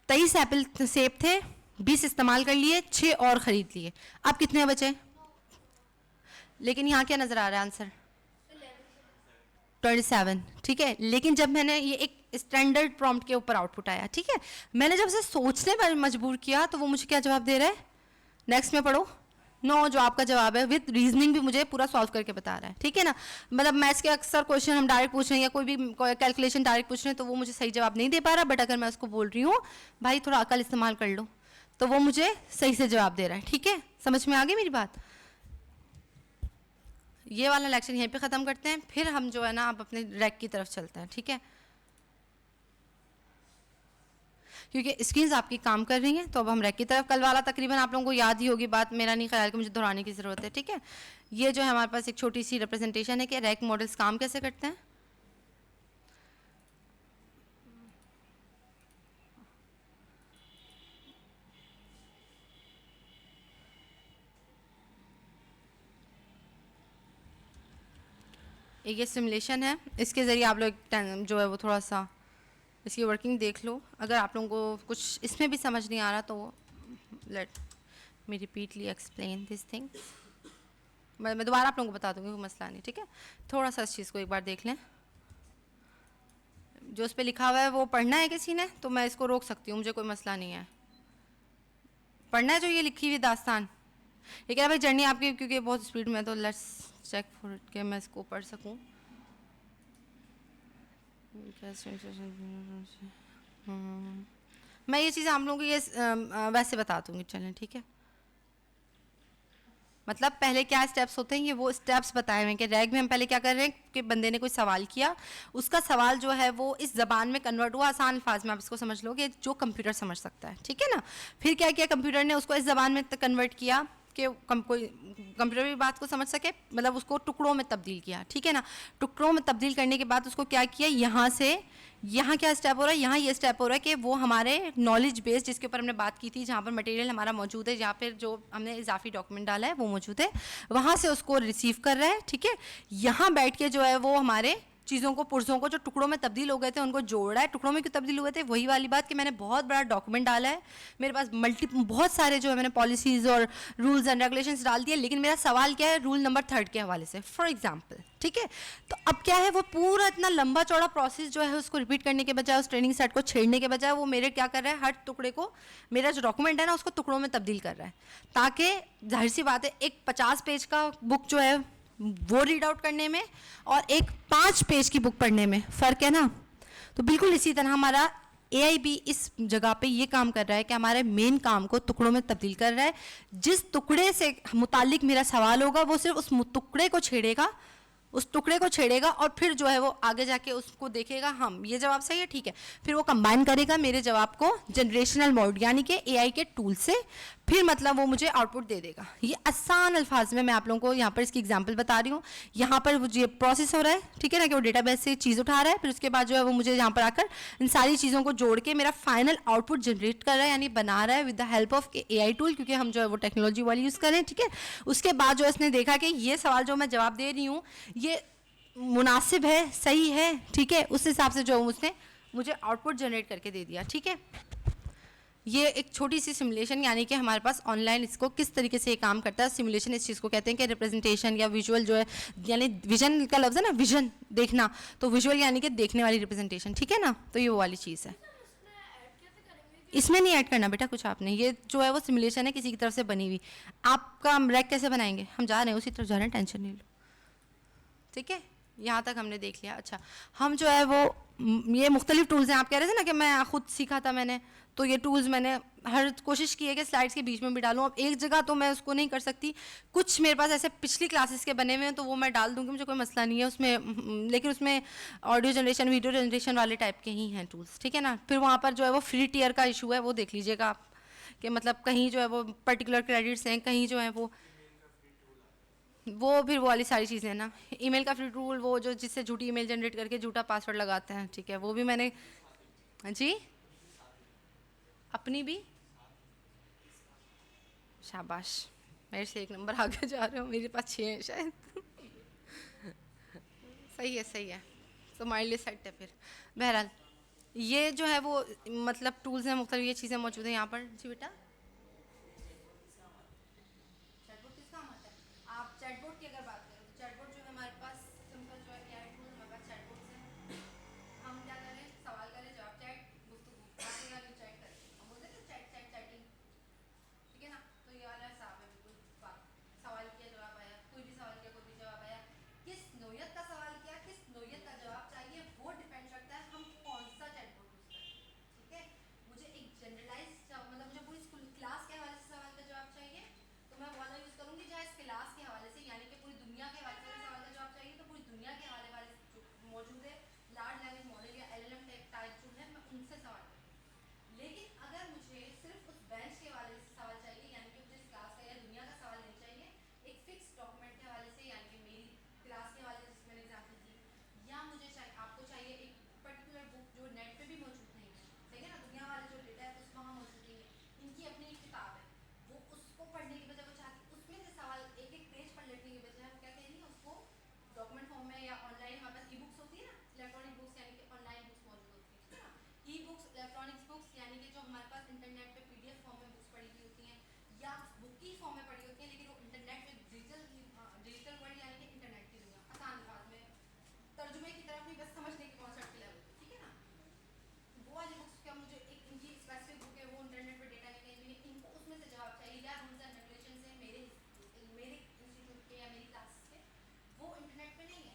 23 एप्पल सेब थे, 20 इस्तेमाल कर लिए, 6 और ख़रीद लिए। अब कितने बचे? लेकिन यहाँ क्या नज़र आ रहा है आंसर? 27, ठीक है। लेकिन जब मैंने ये एक स्टैंडर्ड प्रॉम्प्ट के ऊपर आउटपुट आया, ठीक है, मैंने जब उसे सोचने पर मजबूर किया तो वो मुझे क्या जवाब दे रहा है? नेक्स्ट में पढ़ो। नो, जो आपका जवाब है विद रीजनिंग भी मुझे पूरा सॉल्व करके बता रहा है, ठीक है ना। मतलब मैथ्स के अक्सर क्वेश्चन हम डायरेक्ट पूछ रहे हैं या कोई भी कैलकुलेशन डायरेक्ट पूछ रहे हैं तो वो मुझे सही जवाब नहीं दे पा रहा, बट अगर मैं उसको बोल रही हूँ भाई थोड़ा अकल इस्तेमाल कर लो, तो वो मुझे सही से जवाब दे रहा है, ठीक है। समझ में आ गई मेरी बात? ये वाला लेक्चर यहीं पे ख़त्म करते हैं, फिर हम जो है ना अब अपने रैक की तरफ चलते हैं, ठीक है। क्योंकि स्क्रीन्स आपकी काम कर रही हैं, तो अब हम रैक की तरफ। कल वाला तकरीबन आप लोगों को याद ही होगी बात, मेरा नहीं ख्याल कि मुझे दोहराने की ज़रूरत है, ठीक है। ये जो है हमारे पास एक छोटी सी रिप्रेजेंटेशन है कि रैक मॉडल्स काम कैसे करते हैं। एक ये सिमुलेशन है, इसके ज़रिए आप लोग जो है वो थोड़ा सा इसकी वर्किंग देख लो। अगर आप लोगों को कुछ इसमें भी समझ नहीं आ रहा तो let me repeatedly explain this thing. मैं दोबारा आप लोगों को बता दूंगी, कोई मसला नहीं, ठीक है। थोड़ा सा इस चीज़ को एक बार देख लें। जो उस पर लिखा हुआ है वो पढ़ना है किसी ने तो मैं इसको रोक सकती हूँ, मुझे कोई मसला नहीं है। पढ़ना है जो ये लिखी हुई दास्तान। ये क्या भाई जर्नी आपकी, क्योंकि बहुत स्पीड में, तो लेट्स चेक फॉर इट कि मैं इसको पढ़ सकूँ। मैं ये चीज़ आप लोगों को ये वैसे बता दूंगी, चलें, ठीक है। मतलब पहले क्या स्टेप्स होते हैं ये वो स्टेप्स बताए हुए हैं कि रैग में हम पहले क्या कर रहे हैं कि बंदे ने कोई सवाल किया, उसका सवाल जो है वो इस ज़बान में कन्वर्ट हुआ, आसान अल्फाज में आप इसको समझ लो कि जो कंप्यूटर समझ सकता है, ठीक है ना। फिर क्या किया कंप्यूटर ने, उसको इस ज़बान में कन्वर्ट किया कि कोई कंप्यूटर भी बात को समझ सके, मतलब उसको टुकड़ों में तब्दील किया, ठीक है ना। टुकड़ों में तब्दील करने के बाद उसको क्या किया, यहाँ से यहाँ क्या स्टेप हो रहा है, यहाँ ये स्टेप हो रहा है कि वो हमारे नॉलेज बेस जिसके ऊपर हमने बात की थी, जहाँ पर मटेरियल हमारा मौजूद है, जहाँ पर जो हमने इजाफी डॉक्यूमेंट डाला है वो मौजूद है, वहाँ से उसको रिसीव कर रहा है, ठीक है। यहाँ बैठ के जो है वो हमारे चीज़ों को, पुर्जों को जो टुकड़ों में तब्दील हो गए थे उनको जोड़ रहा है। टुकड़ों में क्यों तब्दील हुए थे, वही वाली बात कि मैंने बहुत बड़ा डॉक्यूमेंट डाला है, मेरे पास बहुत सारे जो है मैंने पॉलिसीज़ और रूल्स एंड रेगुलेशंस डाल दिए, लेकिन मेरा सवाल क्या है, रूल नंबर 3 के हवाले से फॉर एग्जांपल, ठीक है। तो अब क्या है, वो पूरा इतना लंबा चौड़ा प्रोसेस जो है उसको रिपीट करने के बजाय, उस ट्रेनिंग सेट को छेड़ने के बजाय, वो मेरे क्या कर रहा है, हर टुकड़े को, मेरा जो डॉक्यूमेंट है ना उसको टुकड़ों में तब्दील कर रहा है, ताकि जाहिर सी बात है एक 50 पेज का बुक जो है वो रीड आउट करने में और एक 5 पेज की बुक पढ़ने में फ़र्क है ना। तो बिल्कुल इसी तरह हमारा AI भी इस जगह पे ये काम कर रहा है कि हमारे मेन काम को टुकड़ों में तब्दील कर रहा है। जिस टुकड़े से मुतालिक मेरा सवाल होगा वो सिर्फ उस टुकड़े को छेड़ेगा, उस टुकड़े को छेड़ेगा और फिर जो है वो आगे जाके उसको देखेगा, हम ये जवाब सही है, ठीक है, फिर वो कंबाइन करेगा मेरे जवाब को जनरेशनल मोड यानी कि AI के टूल से, फिर मतलब वो मुझे आउटपुट दे देगा। ये आसान अल्फाज में मैं आप लोगों को यहाँ पर इसकी एग्जांपल बता रही हूँ। यहाँ पर ये प्रोसेस हो रहा है, ठीक है ना, कि वो डेटाबेस से चीज़ उठा रहा है, फिर उसके बाद जो है वो मुझे यहाँ पर आकर इन सारी चीज़ों को जोड़ के मेरा फाइनल आउटपुट जनरेट कर रहा है, यानी बना रहा है with the help of AI tool, क्योंकि हम जो है वो टेक्नोलॉजी वाली यूज़ कर रहे हैं, ठीक है। उसके बाद जो इसने देखा कि ये सवाल जो मैं जवाब दे रही हूँ ये मुनासिब है, सही है, ठीक है, उस हिसाब से जो उसने मुझे आउटपुट जनरेट करके दे दिया, ठीक है। ये एक छोटी सी सिमुलेशन, यानी कि हमारे पास ऑनलाइन इसको किस तरीके से ये काम करता है। सिमुलेशन इस चीज़ को कहते हैं कि रिप्रेजेंटेशन या विजुअल जो है, यानी विजन का लफ्ज़ है ना, विजन देखना, तो विजुअल यानी कि देखने वाली रिप्रेजेंटेशन, ठीक है ना। तो ये वो वाली चीज़ है। इसमें नहीं ऐड करना बेटा कुछ आपने, ये जो है वो सिमुलेशन है किसी की तरफ से बनी हुई। आपका रैक कैसे बनाएंगे, हम जा रहे हैं उसी तरफ जा रहे हैं, टेंशन नहीं लो, ठीक है। यहाँ तक हमने देख लिया। अच्छा, हम जो है वो ये मुख्तलिफ टूल्स हैं। आप कह रहे थे ना कि मैं खुद सीखा था मैंने, तो ये टूल्स मैंने हर कोशिश की है कि स्लाइड्स के बीच में भी डालूं। अब एक जगह तो मैं उसको नहीं कर सकती, कुछ मेरे पास ऐसे पिछली क्लासेस के बने हुए हैं तो वो मैं डाल दूँगी, मुझे कोई मसला नहीं है उसमें, लेकिन उसमें ऑडियो जनरेशन वीडियो जनरेशन वाले टाइप के ही हैं टूल्स, ठीक है ना। फिर वहाँ पर जो है वो फ्री टियर का इशू है, वो देख लीजिएगा आप कि मतलब कहीं जो है वो पर्टिकुलर क्रेडिट्स हैं, कहीं जो है वो फिर वो वाली सारी चीज़ें ना। ईमेल का फ्री टूल वो जो जिससे झूठी ईमेल जनरेट करके झूठा पासवर्ड लगाते हैं, ठीक है, वो भी मैंने। जी, अपनी भी, शाबाश, मेरे से एक नंबर आगे जा रहे हो, मेरे पास 6 हैं शायद। सही है सही है, तो माइंड लिए सेट है फिर। बहरहाल ये जो है वो मतलब टूल्स हैं मुख्तलिफ, ये चीज़ें मौजूद हैं यहाँ पर। जी बेटा, चैटबॉट किस काम आता है? आप चैटबॉट की अगर बात करें तो चैटबॉट जो है हमारे पास सिंपल जो है एआई टूल, हमारे पास चैटबॉट है। हम क्या करें, सवाल करें, जवाब चैट, गुफ्तगू बातें करें, चैट करें, हम बोलते हैं चैट चैट चैटिंग, ठीक है ना। तो ये वाला हिसाब है बिल्कुल। बात, सवाल किया जवाब आया, कोई भी सवाल किया कोई भी जवाब आया। किस नौयत का सवाल किया, किस नौयत का जवाब चाहिए, वो डिपेंड करता है हम कौन सा चैटबॉट यूज़ करें, ठीक है। मुझे एक जनरलाइज मतलब मुझे पूरी स्कूल क्लास के हवाले से सवाल का जवाब चाहिए तो मैं वो वाला यूज़ करूँगी। जहाँ इस क्लास के हवाले से यानी कि पूरी दुनिया के हवाले से सवाल का जवाब चाहिए तो पूरी दुनिया के हवाले वाले जो मौजूद है लार्ज लैंग्वेज मॉडल या एलएलएम टाइप जो है, मैं उनसे सवाल करूँगी। लेकिन अगर मुझे सिर्फ उस बेंच के हवाले से सवाल चाहिए, यानी कि मुझे इस क्लास का या दुनिया का सवाल नहीं चाहिए, एक फिक्स डॉक्यूमेंट के हवाले से, यानी कि मेरी क्लास के हवाले से जिसमें मैंने एग्जाम्पल दी, या मुझे चाहिए, आपको चाहिए एक पर्टिकुलर बुक जो नेट पे भी मौजूद नहीं है, ठीक है ना, दुनिया वाले जो डेटा है उस वहाँ मौजूद नहीं है, इनकी अपनी एक किताब है, वो उसको पढ़ने की बजाय वो चाहती उसमें से सवाल एक एक पेज पढ़ लेने की बजाय वो क्या कह रही है उसको डॉक्यूमेंट फॉर्म में या ऑनलाइन, हमारे पास ई बुक्स होती है ना, इलेक्ट्रॉनिक बुक्स यानी कि ऑनलाइन बुक्स मौजूद होती है, ठीक है ना। ई बुक्स, इलेक्ट्रॉनिक्स बुक्स यानी कि जो हमारे पास इंटरनेट पे पीडीएफ फॉर्म में बुक्स पढ़ी हुई होती हैं या बुक की फॉर्म में पढ़ी होती हैं, लेकिन वो इंटरनेट में डिजिटल वर्ल्ड यानी कि इंटरनेट की दुनिया, आसान अल्फाज में तर्जुमे की तरफ नहीं, बस समझने की कॉन्सेप्ट के लेवल, ठीक है ना। वो वाली बुक्स का मुझे एक इनकी स्पेसिफिक बुक है, वो इंटरनेट पे डेटा कहीं भी नहीं, इनको उसमें से जवाब चाहिए या रूल्स एंड रेगुलेशन से मेरे इंस्टीट्यूट के या मेरी क्लासेस के, वो इंटरनेट पे नहीं है।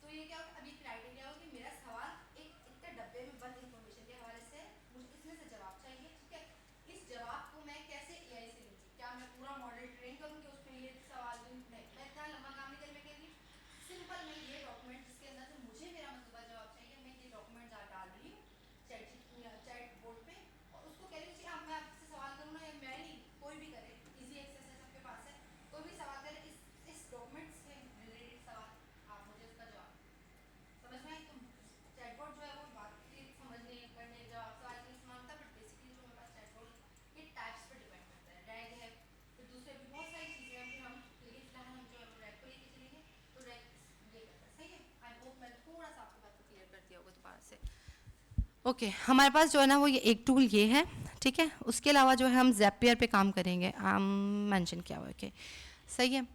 तो ये क्या होगा, अभी क्राइटेरिया हो कि मेरा सवाल एक इतने डब्बे में बंद इंफॉर्मेशन के हवाले से, मुझे इसमें से जवाब चाहिए, ठीक है। इस जवाब को मैं कैसे एआई से लूँगी, क्या मैं पूरा मॉडल ट्रेन करूँगी उस पर ये सवाल दूँ? नहीं, मैं इतना लंबा काम नहीं करूँ, मैं कह रही हूँ सिंपल, मैं ये डॉक्यूमेंट जिसके अंदर से मुझे मेरा मतलूबा जवाब चाहिए, मैं ये डॉक्यूमेंट डाल रही हूँ चैट बोर्ड पे, और उसको कह रही हूँ अब मैं आपसे सवाल करूँ ना, या मैं नहीं, कोई भी करे, इजी एक्सेस है सबके पास है, कोई भी सवाल करे इस डॉक्यूमेंट से रिलेटेड सवाल, आप मुझे उसका जवाब समझ में आई। तो चैटबॉट जो है वो बातचीत समझने करने जवाब सवाल के इस्तेमाल होता है, बट बेसिकली जो हमारे पास चैटबॉट ये टाइप्स पर डिपेंड करता है, रैग है, फिर दूसरे भी बहुत सारी चीज़ें हैं, फिर हम लेकिन फिलहाल हम जो है वो रैग को लेके चलेंगे, तो रैग ये करता है, सही है। आई होप मैंने थोड़ा सा आपकी बात को क्लियर कर दिया होगा दोबारा से। ओके हमारे पास जो है ना वो ये एक टूल ये है, ठीक है। उसके अलावा जो है हम ज़ैपियर पे काम करेंगे, मेंशन किया हुआ है, ओके सही है।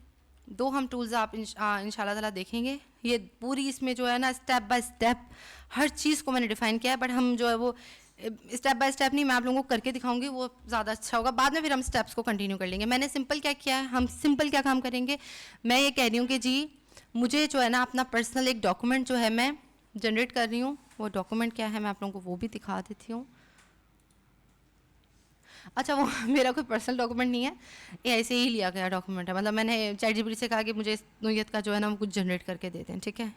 दो हम टूल्स आप इंशाल्लाह ताला देखेंगे। ये पूरी इसमें जो है ना स्टेप बाय स्टेप हर चीज़ को मैंने डिफ़ाइन किया है, बट हम जो है वो स्टेप बाय स्टेप नहीं, मैं आप लोगों को करके दिखाऊंगी, वो ज़्यादा अच्छा होगा। बाद में फिर हम स्टेप्स को कंटिन्यू कर लेंगे। मैंने सिंपल क्या किया है, हम सिंपल क्या काम करेंगे, मैं ये कह रही हूँ कि जी मुझे जो है ना अपना पर्सनल एक डॉक्यूमेंट जो है मैं जनरेट कर रही हूँ। वो डॉक्यूमेंट क्या है मैं आप लोगों को वो भी दिखा देती हूँ। अच्छा वो मेरा कोई पर्सनल डॉक्यूमेंट नहीं है, ये ऐसे ही लिया गया डॉक्यूमेंट है, मतलब मैंने ChatGPT से कहा कि मुझे इस नोयत का जो है ना वो कुछ जनरेट करके दे दें, ठीक है।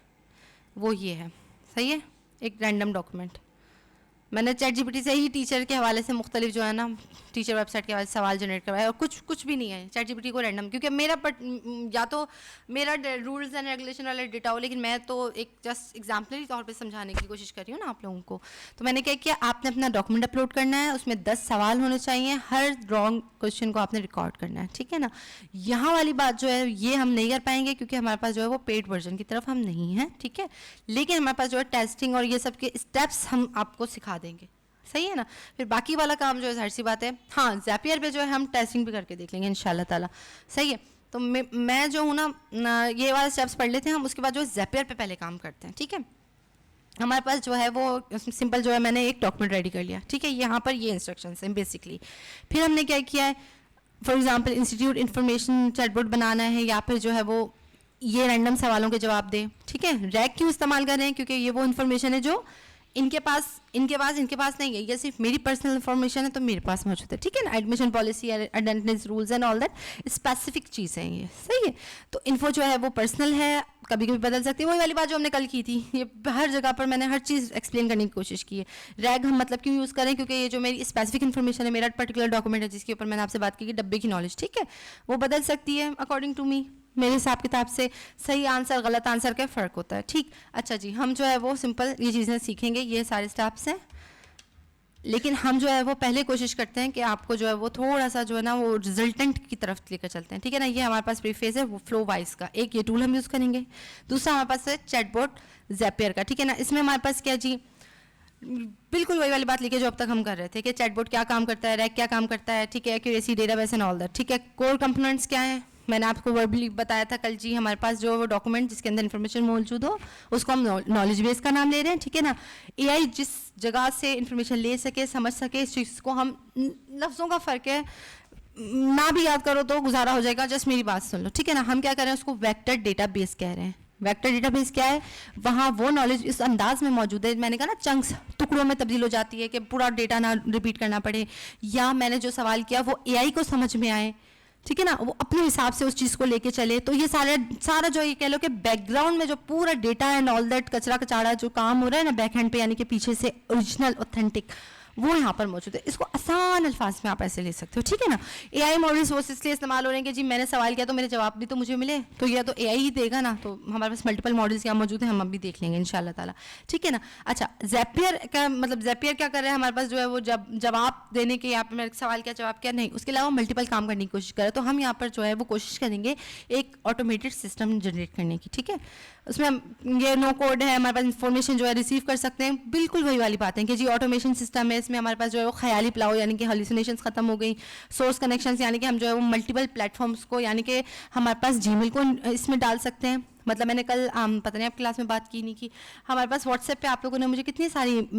वो ये है, सही है, एक रैंडम डॉक्यूमेंट। मैंने ChatGPT से ही टीचर के हवाले से मुख्तलिफ जो है ना टीचर वेबसाइट के हवाले से सवाल जनरेट करवाया, और कुछ भी नहीं है ChatGPT को रैंडम, क्योंकि मेरा या तो मेरा रूल्स एंड रेगुलेशन वाला डेटा हो, लेकिन मैं तो एक जस्ट एग्जाम्पलरी तौर पे समझाने की कोशिश कर रही हूँ ना आप लोगों को। तो मैंने क्या किया, आपने अपना डॉक्यूमेंट अपलोड करना है, उसमें 10 सवाल होने चाहिए, हर रॉन्ग क्वेश्चन को आपने रिकॉर्ड करना है, ठीक है ना। यहाँ वाली बात जो है ये हम नहीं कर पाएंगे क्योंकि हमारे पास जो है वो पेड वर्जन की तरफ हम नहीं हैं, ठीक है। लेकिन हमारे पास जो है टेस्टिंग और ये सब के स्टेप्स हम आपको सिखा देंगे, सही है ना। फिर बाकी वाला काम जो है जाहिर सी बात है, हाँ ज़ैपियर पे जो है हम टेस्टिंग भी करके देख लेंगे इंशाल्लाह ताला, सही है। तो मैं जो हूँ ना ये वाले स्टेप्स पढ़ लेते हैं हम, उसके बाद जो है ज़ैपियर पे पहले काम करते हैं, ठीक है। हमारे पास जो है वो सिंपल जो है मैंने एक डॉक्यूमेंट रेडी कर लिया, ठीक है। यहाँ पर ये इंस्ट्रक्शंस हैं बेसिकली। फिर हमने क्या किया है, for example institute information chatbot बनाना है, या फिर जो है वो ये रैंडम सवालों के जवाब दे, ठीक है। रैग क्यों इस्तेमाल कर रहे हैं, क्योंकि ये वो इन्फॉर्मेशन है जो इनके पास नहीं है, ये सिर्फ मेरी पर्सनल इन्फॉर्मेशन है तो मेरे पास मौजूद है, ठीक है ना। Admission policy, attendance rules and all that specific चीज़ें हैं ये, सही है। तो इन्फो जो है वो पर्सनल है, कभी कभी बदल सकती है, वही वाली बात जो हमने कल की थी। ये हर जगह पर मैंने हर चीज़ एक्सप्लेन करने की कोशिश की है। रैग हम मतलब क्यों यूज़ करें, क्योंकि ये जो मेरी स्पेसिफिक इन्फॉर्मेशन है, मेरा पर्टिकुलर डॉक्यूमेंट है जिसके ऊपर मैंने आपसे बात की कि डब्बे की नॉलेज, ठीक है, वो बदल सकती है अकॉर्डिंग टू मी, मेरे हिसाब किताब से। सही आंसर गलत आंसर का फ़र्क होता है, ठीक। अच्छा जी, हम जो है वो सिंपल ये चीज़ें सीखेंगे, ये सारे स्टेप्स हैं। लेकिन हम जो है वो पहले कोशिश करते हैं कि आपको जो है वो थोड़ा सा जो है ना वो रिजल्टेंट की तरफ लेकर चलते हैं, ठीक है ना। ये हमारे पास प्रीफेस है वो फ्लो वाइज का, एक ये टूल हम यूज़ करेंगे। दूसरा हमारे पास है चैटबॉट ज़ैपियर का, ठीक है ना। इसमें हमारे पास क्या जी, बिल्कुल वही वाली बात लेके जो अब तक हम कर रहे थे कि चैटबॉट क्या काम करता है, रैक क्या काम करता है, ठीक है, accuracy, database and all that, ठीक है। कोर कंपोनेंट्स क्या है, मैंने आपको वर्बली बताया था कल जी। हमारे पास जो वो डॉक्यूमेंट जिसके अंदर इन्फॉर्मेशन मौजूद हो उसको हम नॉलेज बेस का नाम ले रहे हैं, ठीक है ना। एआई जिस जगह से इन्फॉर्मेशन ले सके, समझ सके, इस चीज़ को हम, लफ्ज़ों का फ़र्क है, ना भी याद करो तो गुजारा हो जाएगा, जस्ट मेरी बात सुन लो, ठीक है ना। हम क्या कर रहे हैं, उसको वेक्टर डेटाबेस कह रहे हैं। वेक्टर डेटाबेस क्या है, वहाँ वो नॉलेज इस अंदाज में मौजूद है, मैंने कहा ना चंक्स, टुकड़ों में तब्दील हो जाती है कि पूरा डेटा ना रिपीट करना पड़े, या मैंने जो सवाल किया वो एआई को समझ में आए, ठीक है ना, वो अपने हिसाब से उस चीज़ को लेके चले। तो ये सारा जो ये कह लो कि बैकग्राउंड में जो पूरा डेटा एंड ऑल दैट कचरा कचाड़ा जो काम हो रहा है ना बैक हैंड पे, यानी कि पीछे से ओरिजिनल ऑथेंटिक, वो यहाँ पर मौजूद है। इसको आसान अल्फाज में आप ऐसे ले सकते हो, ठीक है ना। एआई मॉडल्स वो इसलिए इस्तेमाल हो रहे हैं कि जी मैंने सवाल किया तो मेरे जवाब भी तो मुझे मिले, तो यह तो एआई ही देगा ना। तो हमारे पास मल्टीपल मॉडल्स यहाँ मौजूद हैं, हम अभी देख लेंगे इंशाल्लाह ताला, ठीक है ना। अच्छा, ज़ैपियर का मतलब ज़ैपियर क्या कर रहा है, हमारे पास जो है वो जवाब देने के, यहाँ पर मेरे सवाल क्या जवाब क्या नहीं, उसके अलावा मल्टीपल काम करने की कोशिश करें। तो हम यहाँ पर जो है वो कोशिश करेंगे एक ऑटोमेटेड सिस्टम जनरेट करने की, ठीक है। उसमें ये नो कोड है, हमारे पास इन्फॉर्मेशन जो है रिसीव कर सकते हैं, बिल्कुल वही वाली बात है कि जी ऑटोमेशन सिस्टम है। इसमें हमारे पास जो है वो ख्याली प्लाव यानी कि हॉल्यूसिनेशंस खत्म हो गई, सोर्स कनेक्शंस यानी कि हम जो है वो मल्टीपल प्लेटफॉर्म्स को, यानी कि हमारे पास जीमेल को इसमें डाल सकते हैं। मतलब मैंने कल पता नहीं आप क्लास में बात की नहीं की, हमारे पास व्हाट्सएप पे आप लोगों ने मुझे कितनी सारी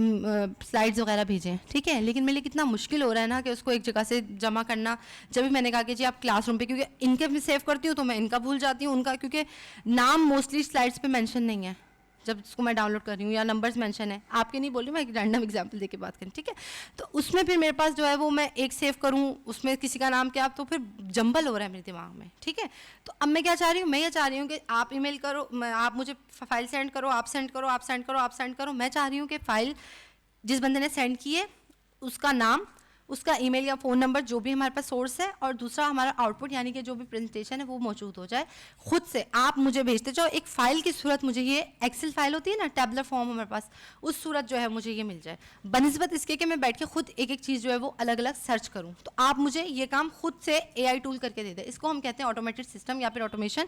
स्लाइड्स वगैरह भेजे हैं, ठीक है। लेकिन मेरे लिए कितना मुश्किल हो रहा है ना कि उसको एक जगह से जमा करना। जब भी मैंने कहा कि जी आप क्लासरूम पे, क्योंकि इनके भी सेव करती हूँ तो मैं इनका भूल जाती हूँ, उनका क्योंकि नाम मोस्टली स्लाइड्स पे मेंशन नहीं है जब इसको मैं डाउनलोड कर रही हूँ, या नंबर्स मेंशन है, आपके नहीं बोल रही, मैं एक रैंडम एग्जांपल देके बात करें, ठीक है। तो उसमें फिर मेरे पास जो है वो मैं एक सेव करूँ, उसमें किसी का नाम क्या, तो फिर जंबल हो रहा है मेरे दिमाग में, ठीक है। तो अब मैं क्या चाह रही हूँ, मैं ये चाह रही हूँ कि आप ईमेल करो, आप मुझे फाइल सेंड करो, आप सेंड करो, आप सेंड करो, आप सेंड करो। मैं चाह रही हूँ कि फाइल जिस बंदे ने सेंड की है उसका नाम, उसका ईमेल या फ़ोन नंबर जो भी हमारे पास सोर्स है, और दूसरा हमारा आउटपुट यानी कि जो भी प्रेजेंटेशन है वो मौजूद हो जाए। खुद से आप मुझे भेजते जाओ एक फ़ाइल की सूरत, मुझे ये एक्सेल फाइल होती है ना, टैबलर फॉर्म हमारे पास, उस सूरत जो है मुझे ये मिल जाए, बनस्बत इसके कि मैं बैठ के खुद एक एक चीज़ जो है वो अलग अलग सर्च करूँ। तो आप मुझे ये काम खुद से एआई टूल करके दे दें। इसको हम कहते हैं ऑटोमेटेड सिस्टम या फिर ऑटोमेशन,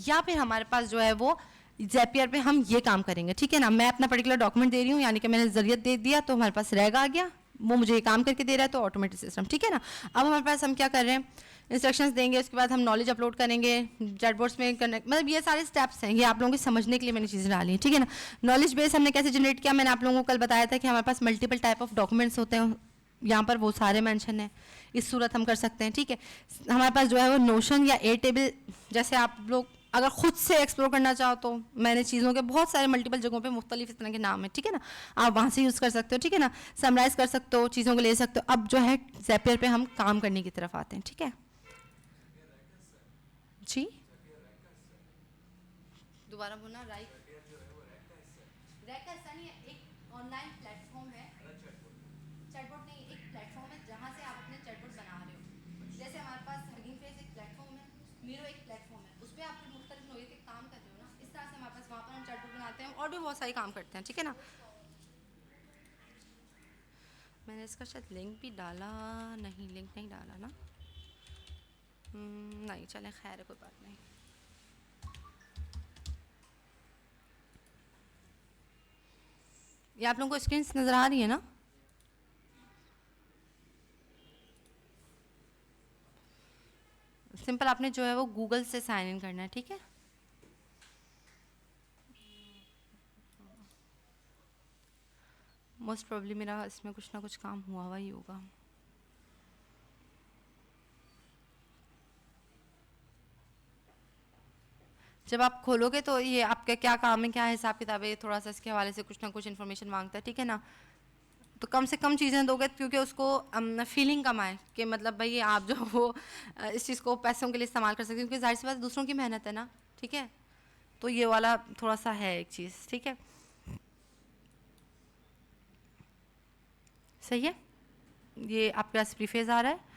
या फिर हमारे पास जो है वो ज़ैपियर पे हम ये काम करेंगे, ठीक है ना। मैं अपना पर्टिकुलर डॉक्यूमेंट दे रही हूँ, यानी कि मैंने ज़रियत दे दिया तो हमारे पास रैग आ गया, वो मुझे ये काम करके दे रहा है, तो ऑटोमेटिक सिस्टम, ठीक है ना। अब हमारे पास हम क्या कर रहे हैं, इंस्ट्रक्शंस देंगे, उसके बाद हम नॉलेज अपलोड करेंगे चैटबॉट्स में कनेक्ट, मतलब ये सारे स्टेप्स हैं, ये आप लोगों को समझने के लिए मैंने चीज़ें डाली हैं, ठीक है ना। नॉलेज बेस हमने कैसे जनरेट किया, मैंने आप लोगों को कल बताया था कि हमारे पास मल्टीपल टाइप ऑफ डॉक्यूमेंट्स होते हैं, यहाँ पर वो सारे मेंशन है, इस सूरत हम कर सकते हैं, ठीक है। हमारे पास जो है वो नोशन या ए टेबल, जैसे आप लोग अगर खुद से एक्सप्लोर करना चाहो तो मैंने चीज़ों के बहुत सारे मल्टीपल जगहों पे मुख्तलिफ इस तरह के नाम है, ठीक है ना, आप वहाँ से यूज़ कर सकते हो, ठीक है ना। समराइज़ कर सकते हो, चीज़ों को ले सकते हो। अब जो है ज़ैपियर पे हम काम करने की तरफ आते हैं, ठीक है जी। दोबारा बोलना, राइट, रैक का हिस्सा नहीं है, एक ऑनलाइन प्लेटफॉर्म है, चैटबॉट नहीं, एक प्लेटफॉर्म है जहाँ से आप अपने चैटबॉट बना रहे हो। जैसे हमारे पास हगिंग फेस एक प्लेटफॉर्म है, मीरो एक प्लेटफॉर्म है, उस पर आप मुख्तलिफ नोए के काम कर रहे हो ना, इस तरह से हमारे पास वहाँ पर हम चैटबॉट बनाते हैं और भी बहुत सारे काम करते हैं, ठीक है ना। मैंने इसका शायद लिंक भी डाला, नहीं लिंक नहीं डाला ना, नहीं चले खैर है, कोई बात नहीं। ये आप लोगों को स्क्रीन नज़र आ रही है ना। सिंपल आपने जो है वो गूगल से साइन इन करना है, ठीक है। मोस्ट प्रॉब्ली मेरा इसमें कुछ ना कुछ काम हुआ ही होगा। जब आप खोलोगे तो ये आपका क्या काम है, क्या हिसाब किताब है, थोड़ा सा इसके हवाले से कुछ ना कुछ इन्फॉर्मेशन मांगता है, ठीक है ना। तो कम से कम चीज़ें दोगे क्योंकि उसको फीलिंग कम आए कि मतलब भाई आप जो वो इस चीज़ को पैसों के लिए इस्तेमाल कर सकते हैं, क्योंकि जाहिर सी बात दूसरों की मेहनत है ना, ठीक है। तो ये वाला थोड़ा सा है एक चीज़, ठीक है, सही है। ये आपके पास प्रीफेज आ रहा है।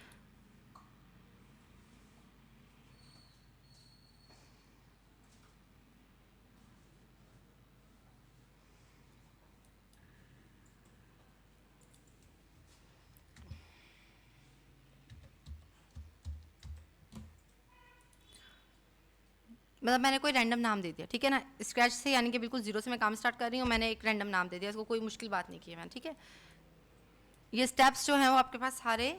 मतलब मैंने कोई रैंडम नाम दे दिया, ठीक है ना, स्क्रैच से, यानी कि बिल्कुल जीरो से मैं काम स्टार्ट कर रही हूँ, मैंने एक रैंडम नाम दे दिया, इसको कोई मुश्किल बात नहीं की है मैंने, ठीक है। ये स्टेप्स जो हैं वो आपके पास सारे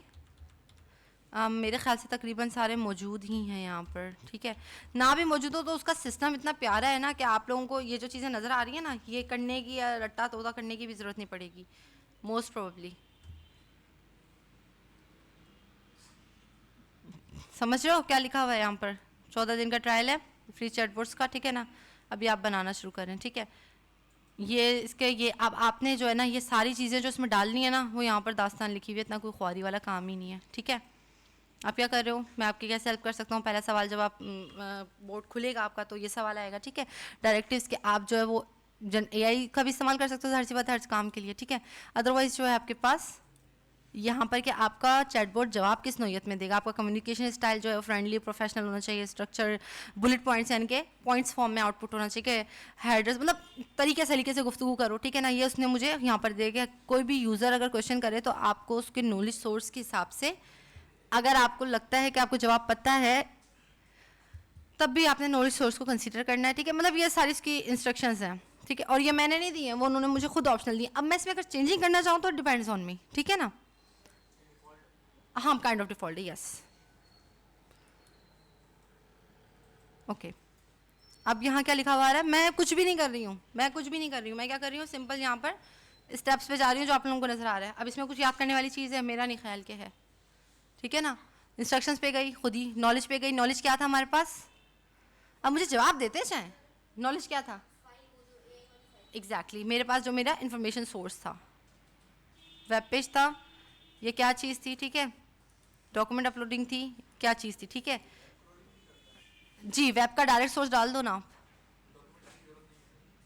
मेरे ख्याल से तकरीबन सारे मौजूद ही हैं यहाँ पर, ठीक है। ना भी मौजूद हो तो उसका सिस्टम इतना प्यारा है ना कि आप लोगों को ये जो चीज़ें नज़र आ रही हैं ना, ये करने की या रट्टा तोड़ा करने की भी ज़रूरत नहीं पड़ेगी मोस्ट प्रोबेबली। समझ रहे हो क्या लिखा हुआ है यहाँ पर? 14 दिन का ट्रायल है फ्री चैटबॉट्स का, ठीक है ना। अभी आप बनाना शुरू करें, ठीक है। ये इसके ये अब आपने जो है ना ये सारी चीज़ें जो इसमें डालनी है ना वो यहाँ पर दास्तान लिखी हुई है, इतना कोई ख्वारी वाला काम ही नहीं है, ठीक है। आप क्या कर रहे हो, मैं आपकी कैसे हेल्प कर सकता हूँ? पहला सवाल जब आप बोर्ड खुलेगा आपका तो ये सवाल आएगा, ठीक है। डायरेक्टिव्स के आप जो है वो एआई का भी इस्तेमाल कर सकते हो, हर सी बात हर काम के लिए, ठीक है। अदरवाइज जो है आपके पास यहाँ पर कि आपका चैटबॉट जवाब किस नौयत में देगा, आपका कम्युनिकेशन स्टाइल जो है फ्रेंडली प्रोफेशनल होना चाहिए, स्ट्रक्चर बुलेट पॉइंट्स यानी कि पॉइंट्स फॉर्म में आउटपुट होना चाहिए, हेडर्स मतलब तरीके सलीके से गुफ्तगू करो, ठीक है ना। ये उसने मुझे यहाँ पर दे के कोई भी यूज़र अगर क्वेश्चन करे तो आपको उसके नॉलेज सोर्स के हिसाब से, अगर आपको लगता है कि आपको जवाब पता है तब भी आपने नॉलेज सोर्स को कंसीडर करना है, ठीक है। मतलब ये सारी इसकी इंस्ट्रक्शंस हैं, ठीक है। और ये मैंने नहीं दी है, वो उन्होंने मुझे खुद ऑप्शनल दी। अब मैं इसमें अगर चेंजिंग करना चाहूँ तो डिपेंड्स ऑन मी, ठीक है ना। हाँ काइंड ऑफ डिफॉल्ट है, यस। ओके अब यहाँ क्या लिखा हुआ आ रहा है? मैं कुछ भी नहीं कर रही हूँ, मैं कुछ भी नहीं कर रही हूँ, मैं क्या कर रही हूँ, सिंपल यहाँ पर स्टेप्स पे जा रही हूँ जो आप लोगों को नजर आ रहा है। अब इसमें कुछ याद करने वाली चीज़ है मेरा नहीं ख्याल के है, ठीक है ना। इंस्ट्रक्शंस पे गई खुद ही, नॉलेज पे गई, नॉलेज क्या था हमारे पास? अब मुझे जवाब देते चाहे नॉलेज क्या था एग्जैक्टली मेरे पास, जो मेरा इंफॉर्मेशन सोर्स था, वेब पेज था, ये क्या चीज़ थी, ठीक है। डॉक्यूमेंट अपलोडिंग थी, क्या चीज़ थी, ठीक है जी। वेब का डायरेक्ट सोर्स डाल दो ना आप,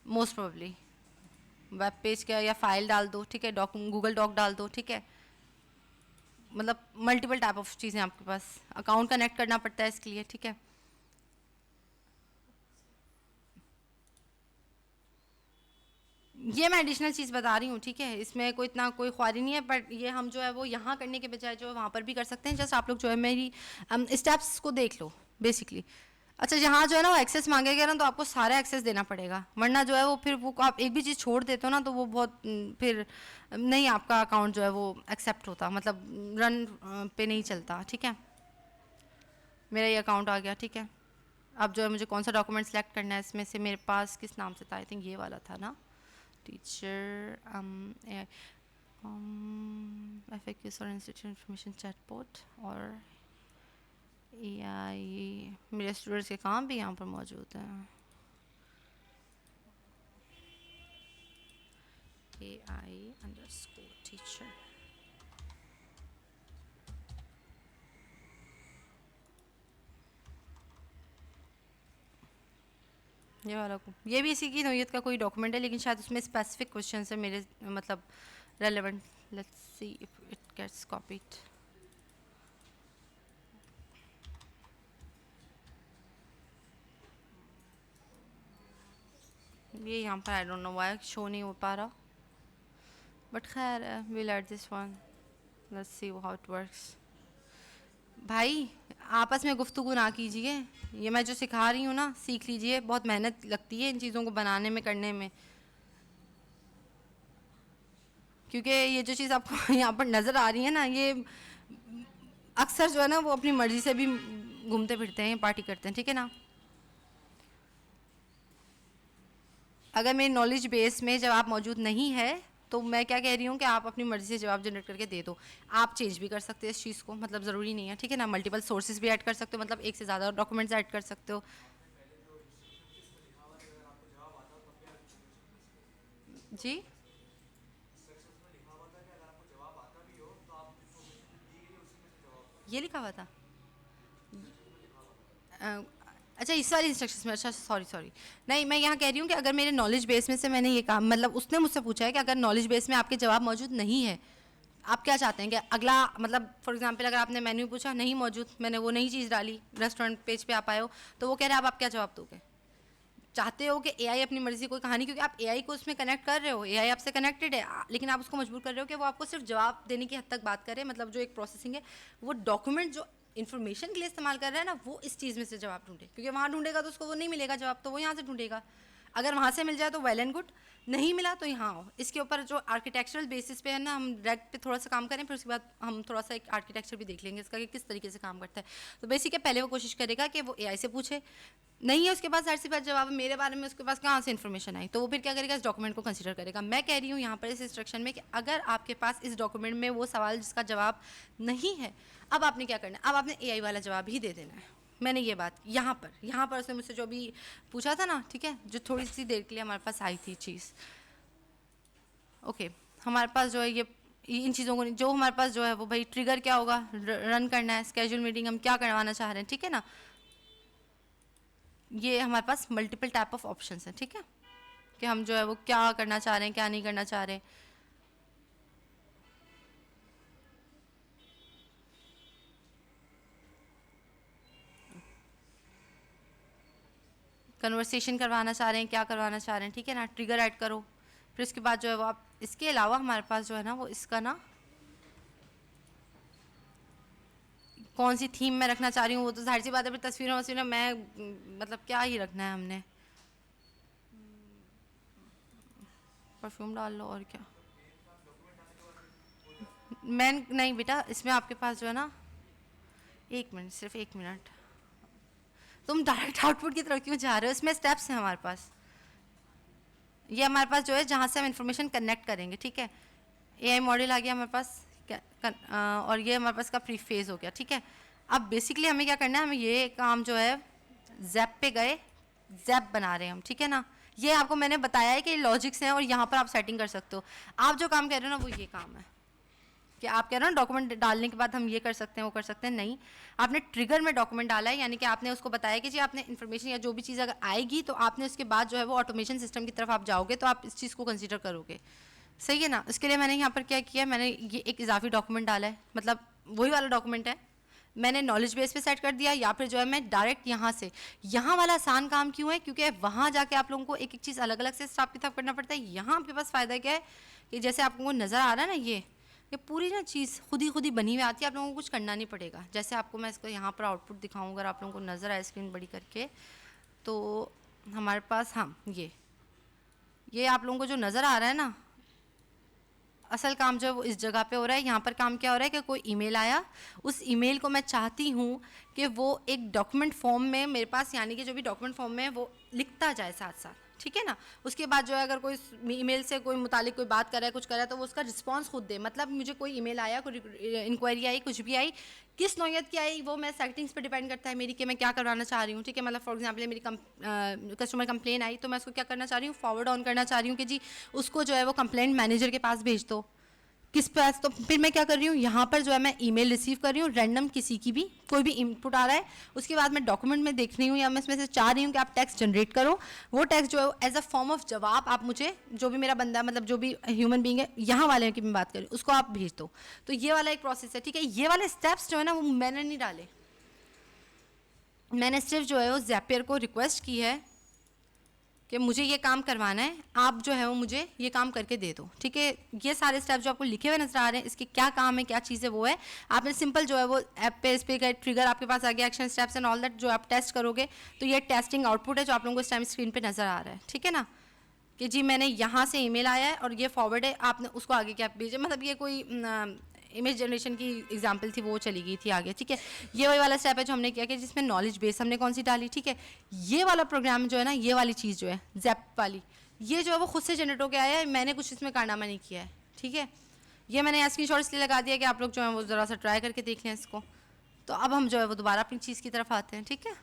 मोस्ट प्रोबेबली वेब पेज का या फाइल डाल दो, ठीक है। गूगल डॉक डाल दो, ठीक है। मतलब मल्टीपल टाइप ऑफ चीज़ें आपके पास, अकाउंट कनेक्ट करना पड़ता है इसके लिए, ठीक है। ये मैं एडिशनल चीज़ बता रही हूँ, ठीक है। इसमें कोई इतना कोई ख्वारी नहीं है, बट ये हम जो है वो यहाँ करने के बजाय जो है वहाँ पर भी कर सकते हैं। जस्ट आप लोग जो है मेरी स्टेप्स को देख लो बेसिकली। अच्छा यहाँ जो है ना वो एक्सेस मांगेगा ना तो आपको सारा एक्सेस देना पड़ेगा, वरना जो है वो फिर वो आप एक भी चीज़ छोड़ देते हो ना तो वो बहुत फिर नहीं आपका अकाउंट जो है वो एक्सेप्ट होता, मतलब रन पे नहीं चलता, ठीक है। मेरा ये अकाउंट आ गया, ठीक है। अब जो है मुझे कौन सा डॉक्यूमेंट सेलेक्ट करना है इसमें से, मेरे पास किस नाम से था, आई थिंक ये वाला था ना, टीचर FAQs और इंस्टीट्यूट इंफॉर्मेशन चैटबॉट और AI। मेरे स्टूडेंट्स के काम भी यहाँ पर मौजूद हैं। AI_teacher ये वाला को, ये भी इसी की नौयत का कोई डॉक्यूमेंट है लेकिन शायद उसमें स्पेसिफिक क्वेश्चन है मेरे मतलब relevant. Let's see if it gets copied. ये यहाँ पर I don't know why show नहीं हो पा रहा, बट खैर will add this one, let's see how it works. भाई आपस में गुफ्तगू ना कीजिए, ये मैं जो सिखा रही हूँ ना सीख लीजिए, बहुत मेहनत लगती है इन चीज़ों को बनाने में करने में, क्योंकि ये जो चीज़ आपको यहाँ पर नज़र आ रही है ना ये अक्सर जो है ना वो अपनी मर्ज़ी से भी घूमते फिरते हैं, पार्टी करते हैं, ठीक है ना। अगर मेरी नॉलेज बेस में जब आप मौजूद नहीं है तो मैं क्या कह रही हूँ कि आप अपनी मर्ज़ी से जवाब जनरेट करके दे दो। आप चेंज भी कर सकते हो इस चीज़ को, मतलब ज़रूरी नहीं है, ठीक है ना। मल्टीपल सोर्सेज भी ऐड कर सकते हो, मतलब एक से ज़्यादा डॉक्यूमेंट्स ऐड कर सकते हो। जी ये लिखा हुआ था। अ, अच्छा इस वाली इंस्ट्रक्शंस में, अच्छा सॉरी सॉरी, नहीं मैं यहाँ कह रही हूँ कि अगर मेरे नॉलेज बेस में से मैंने ये काम, मतलब उसने मुझसे पूछा है कि अगर नॉलेज बेस में आपके जवाब मौजूद नहीं है, आप क्या चाहते हैं कि अगला, मतलब फॉर एग्जांपल अगर आपने मेन्यू पूछा नहीं मौजूद, मैंने वो नई चीज़ डाली, रेस्टोरेंट पेज पे आप आए हो, तो वो कह रहे हैं आप क्या जवाब दोगे? चाहते हो कि एआई अपनी मर्जी कोई कहानी, क्योंकि आप एआई को उसमें कनेक्ट कर रहे हो, एआई आपसे कनेक्टेड है, लेकिन आप उसको मजबूर कर रहे हो कि वो आपको सिर्फ जवाब देने की हद तक बात करे, मतलब जो एक प्रोसेसिंग है, वो डॉक्यूमेंट जो इन्फॉर्मेशन के लिए इस्तेमाल कर रहा है ना, वो इस चीज़ में से जवाब ढूंढे, क्योंकि वहाँ ढूंढेगा तो उसको वो नहीं मिलेगा जवाब, तो वो यहाँ से ढूंढेगा। अगर वहाँ से मिल जाए तो वेल एंड गुड, नहीं मिला तो यहाँ आओ। इसके ऊपर जो आर्किटेक्चरल बेसिस पे है ना, हम रेड पे थोड़ा सा काम करें, फिर उसके बाद हम थोड़ा सा एक आर्किटेक्चर भी देख लेंगे इसका कि किस तरीके से काम करता है। तो बेसिक है, पहले वो कोशिश करेगा कि वो एआई से पूछे, नहीं है उसके पास ज़ाहिर सी बात जवाब है, मेरे बारे में उसके पास कहाँ से इन्फॉर्मेशन आई, तो वो फिर क्या करेगा, इस डॉक्यूमेंट को कंसीडर करेगा। मैं कह रही हूँ यहाँ पर इस इंस्ट्रक्शन में कि अगर आपके पास इस डॉक्यूमेंट में वो सवाल जिसका जवाब नहीं है, अब आपने क्या करना है, अब आपने एआई वाला जवाब ही दे देना है। मैंने ये बात यहाँ पर उसने मुझसे जो भी पूछा था ना, ठीक है, जो थोड़ी सी देर के लिए हमारे पास आई थी चीज़, ओके, हमारे पास जो है ये इन चीज़ों को, जो हमारे पास जो है वो भाई ट्रिगर क्या होगा, रन करना है स्केड्यूल मीटिंग, हम क्या करवाना चाह रहे हैं, ठीक है ना। ये हमारे पास मल्टीपल टाइप ऑफ ऑप्शंस हैं, ठीक है, कि हम जो है वो क्या करना चाह रहे हैं, क्या नहीं करना चाह रहे। कन्वर्सेशन करवाना चाह रहे हैं, क्या करवाना चाह रहे हैं, ठीक है ना, ट्रिगर ऐड करो। फिर उसके बाद जो है वो आप, इसके अलावा हमारे पास जो है ना वो इसका ना कौन सी थीम मैं रखना चाह रही हूँ, वो तो जाहिर सी बात है, फिर तस्वीरों वस्वीरों मैं मतलब क्या ही रखना है हमने, परफ्यूम डाल लो और क्या। मैं नहीं बेटा, इसमें आपके पास जो है ना, एक मिनट, सिर्फ एक मिनट, तुम डायरेक्ट आउटपुट की तरफ क्यों जा रहे हो, इसमें स्टेप्स हैं हमारे पास। ये हमारे पास जो है जहाँ से हम इंफॉर्मेशन कनेक्ट करेंगे, ठीक है, एआई मॉडल आ गया हमारे पास, और ये हमारे पास का प्री फेज हो गया, ठीक है। अब बेसिकली हमें क्या करना है, हमें ये काम जो है जैप पे गए, जैप बना रहे हैं हम, ठीक है ना। ये आपको मैंने बताया है कि लॉजिक्स हैं और यहाँ पर आप सेटिंग कर सकते हो। आप जो काम कह रहे हो ना वो ये काम है कि आप कह रहे हो ना डॉक्यूमेंट डालने के बाद हम ये कर सकते हैं वो कर सकते हैं, नहीं, आपने ट्रिगर में डॉक्यूमेंट डाला है, यानी कि आपने उसको बताया कि जी आपने इन्फॉर्मेशन या जो भी चीज़ अगर आएगी तो आपने उसके बाद जो है वो ऑटोमेशन सिस्टम की तरफ आप जाओगे, तो आप इस चीज़ को कंसीडर करोगे, सही है ना। उसके लिए मैंने यहाँ पर क्या किया, मैंने ये एक इजाफी डॉक्यूमेंट डाला है, मतलब वही वाला डॉक्यूमेंट है, मैंने नॉलेज बेस पे सेट कर दिया, या फिर जो है मैं डायरेक्ट यहाँ से, यहाँ वाला आसान काम क्यों है, क्योंकि वहाँ जाके आप लोगों को एक एक चीज़ अलग अलग से हिसाब किताब करना पड़ता है। यहाँ आपके पास फ़ायदा क्या है कि जैसे आप लोगों को नज़र आ रहा है ना, ये पूरी ना चीज़ खुद ही बनी हुई आती है, आप लोगों को कुछ करना नहीं पड़ेगा। जैसे आपको मैं इसको यहाँ पर आउटपुट दिखाऊँ, अगर आप लोगों को नज़र आए स्क्रीन बड़ी करके, तो हमारे पास, हाँ ये आप लोगों को जो नज़र आ रहा है ना, असल काम जो है वो इस जगह पे हो रहा है। यहाँ पर काम क्या हो रहा है कि कोई ईमेल आया, उस ईमेल को मैं चाहती हूँ कि वो एक डॉक्यूमेंट फॉर्म में मेरे पास, यानी कि जो भी डॉक्यूमेंट फॉर्म में है वो लिखता जाए साथ साथ, ठीक है ना। उसके बाद जो है अगर कोई ईमेल से कोई मुतालिक कोई बात कर रहा है, कुछ कर रहा है, तो वो उसका रिस्पांस खुद दे, मतलब मुझे कोई ईमेल आया, कोई इंक्वायरी आई, कुछ भी आई, किस नौयत की आई, वो मैं सेटिंग्स पे डिपेंड करता है मेरी कि मैं क्या करवाना चाह रही हूँ, ठीक है। मतलब फॉर एग्जांपल मेरी कस्टमर कंप्लेन आई, तो मैं उसको क्या करना चाह रही हूँ, फॉरवर्ड ऑन करना चाह रही हूँ कि जी उसको जो है वो कंप्लेंट मैनेजर के पास भेज दो, किस पास। तो फिर मैं क्या कर रही हूँ, यहाँ पर जो है मैं ईमेल रिसीव कर रही हूँ, रैंडम किसी की भी कोई भी इनपुट आ रहा है, उसके बाद मैं डॉक्यूमेंट में देख रही हूँ, या मैं इसमें से चाह रही हूँ कि आप टेक्स्ट जनरेट करो, वो टेक्स्ट जो है एज अ फॉर्म ऑफ जवाब आप मुझे, जो भी मेरा बंदा, मतलब जो भी ह्यूमन बींग है यहाँ वाले की मैं बात करूँ, उसको आप भेज दो। तो ये वाला एक प्रोसेस है, ठीक है। ये वाले स्टेप्स जो है ना वो मैंने नहीं डाले, मैंने सिर्फ जो है वो ज़ैपियर को रिक्वेस्ट की है कि मुझे ये काम करवाना है, आप जो है वो मुझे ये काम करके दे दो, ठीक है। ये सारे स्टेप जो आपको लिखे हुए नजर आ रहे हैं, इसके क्या काम है, क्या चीज़ है, वो है आपने सिंपल जो है वो ऐप पे इस पे गए, ट्रिगर आपके पास आ गया, action steps and all that, जो आप टेस्ट करोगे तो ये टेस्टिंग आउटपुट है जो आप लोगों को इस टाइम स्क्रीन पर नज़र आ रहा है, ठीक है ना। कि जी मैंने यहाँ से ईमेल आया है और ये फॉरवर्ड है, आपने उसको आगे क्या भेजे, मतलब ये कोई इमेज जनरेशन की एग्जांपल थी, वो चली गई थी आगे, ठीक है। ये वही वाला स्टेप है जो हमने किया कि जिसमें नॉलेज बेस हमने कौन सी डाली, ठीक है। ये वाला प्रोग्राम जो है ना, ये वाली चीज़ जो है जैप वाली, ये जो है वो खुद से जनरेट होकर आया है, मैंने कुछ इसमें कारनामा नहीं किया है, ठीक है। ये मैंने स्क्रीन शॉट इसलिए लगा दिया कि आप लोग जो है वो ज़रा सा ट्राई करके देख लें इसको। तो अब हम जो है वो दोबारा अपनी चीज़ की तरफ आते हैं, ठीक है।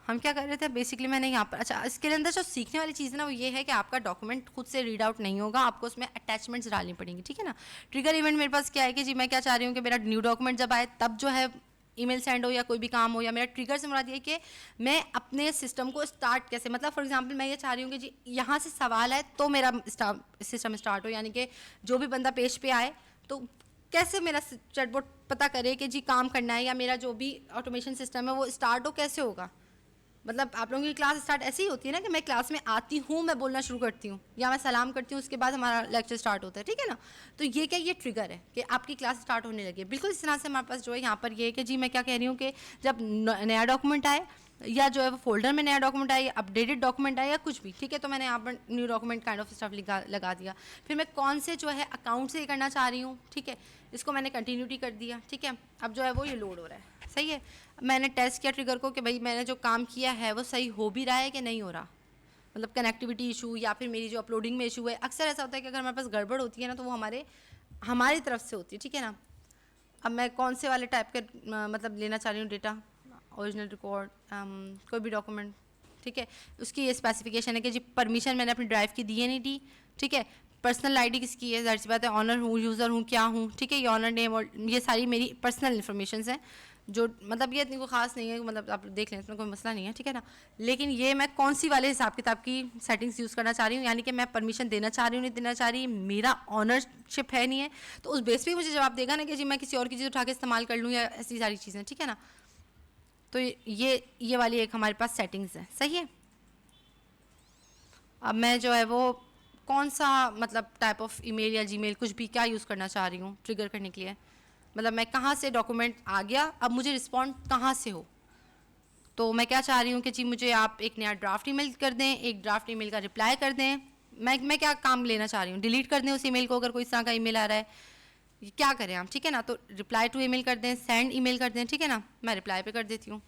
हम क्या कर रहे थे बेसिकली, मैंने यहाँ पर, अच्छा इसके अंदर जो सीखने वाली चीज़ है ना वो ये है कि आपका डॉक्यूमेंट खुद से रीड आउट नहीं होगा, आपको उसमें अटैचमेंट्स डालनी पड़ेंगी, ठीक है ना। ट्रिगर इवेंट मेरे पास क्या है कि जी मैं क्या चाह रही हूँ कि मेरा न्यू डॉक्यूमेंट जब आए तब जो है ईमेल सेंड हो या कोई भी काम हो, या मेरा ट्रिगर से मुराद ये कि मैं अपने सिस्टम को स्टार्ट कैसे, मतलब फॉर एग्जांपल मैं ये चाह रही हूँ कि जी यहाँ से सवाल है तो मेरा सिस्टम स्टार्ट हो, यानी कि जो भी बंदा पेज पे आए तो कैसे मेरा चैटबॉट पता करे कि जी काम करना है, या मेरा जो भी ऑटोमेशन सिस्टम है वो स्टार्ट हो, कैसे होगा। मतलब आप लोगों की क्लास स्टार्ट ऐसी ही होती है ना कि मैं क्लास में आती हूँ, मैं बोलना शुरू करती हूँ या मैं सलाम करती हूँ, उसके बाद हमारा लेक्चर स्टार्ट होता है, ठीक है ना। तो ये क्या, ये ट्रिगर है कि आपकी क्लास स्टार्ट होने लगी है। बिल्कुल इस तरह से हमारे पास जो है यहाँ पर ये है कि जी मैं क्या कह रही हूँ कि जब नया डॉक्यूमेंट आए या जो है वो फोल्डर में नया डॉक्यूमेंट आया, अपडेटेड डॉक्यूमेंट आया या कुछ भी, ठीक है, तो मैंने यहाँ पर new document kind of stuff लगा दिया। फिर मैं कौन से जो है अकाउंट से ये करना चाह रही हूँ, ठीक है, इसको मैंने कंटिन्यूटी कर दिया, ठीक है। अब जो है वो ये लोड हो रहा है, सही है। मैंने टेस्ट किया ट्रिगर को कि भाई मैंने जो काम किया है वो सही हो भी रहा है कि नहीं हो रहा, मतलब कनेक्टिविटी इशू या फिर मेरी जो अपलोडिंग में इशू है। अक्सर ऐसा होता है कि अगर हमारे पास गड़बड़ होती है ना तो वो हमारी तरफ से होती है, ठीक है ना। अब मैं कौन से वाले टाइप के मतलब लेना चाह रही हूँ डेटा, ओरिजिनल रिकॉर्ड, कोई भी डॉक्यूमेंट, ठीक है, उसकी ये स्पेसिफिकेशन है कि जी परमिशन मैंने अपनी ड्राइव की दी है नहीं दी, ठीक है। पर्सनल आईडी किसकी है, जाहिर सी बात है ऑनर हूँ, यूज़र हूँ, क्या हूँ, ठीक है, ये ऑनर नेम और ये सारी मेरी पर्सनल इन्फॉर्मेशन हैं, जो मतलब ये इतनी कोई ख़ास नहीं है, मतलब आप देख लें, इसमें कोई मसला नहीं है, ठीक है ना। लेकिन ये मैं कौन सी वाले हिसाब किताब की सेटिंग्स यूज़ करना चाह रही हूँ, यानी कि मैं परमिशन देना चाह रही हूँ नहीं देना चाह रही, मेरा ऑनरशिप है नहीं है, तो उस बेस पे मुझे जवाब देगा ना कि जी मैं किसी और की चीज़ उठा के इस्तेमाल कर लूँ या ऐसी सारी चीज़ें, ठीक है ना। तो ये वाली एक हमारे पास सेटिंग्स है, सही है। अब मैं जो है वो कौन सा मतलब टाइप ऑफ ईमेल या जीमेल कुछ भी क्या यूज़ करना चाह रही हूँ ट्रिगर करने के लिए, मतलब मैं कहाँ से डॉक्यूमेंट आ गया, अब मुझे रिस्पॉन्ड कहाँ से हो। तो मैं क्या चाह रही हूँ कि जी मुझे आप एक नया ड्राफ्ट ईमेल कर दें, एक ड्राफ्ट ईमेल का रिप्लाई कर दें। मैं क्या काम लेना चाह रही हूँ, डिलीट कर दें उस ईमेल को अगर कोई इस तरह का ईमेल आ रहा है, क्या करें हम, ठीक है ना। तो रिप्लाई टू ईमेल कर दें, सेंड ईमेल कर दें, ठीक है ना, मैं रिप्लाई पे कर देती हूँ।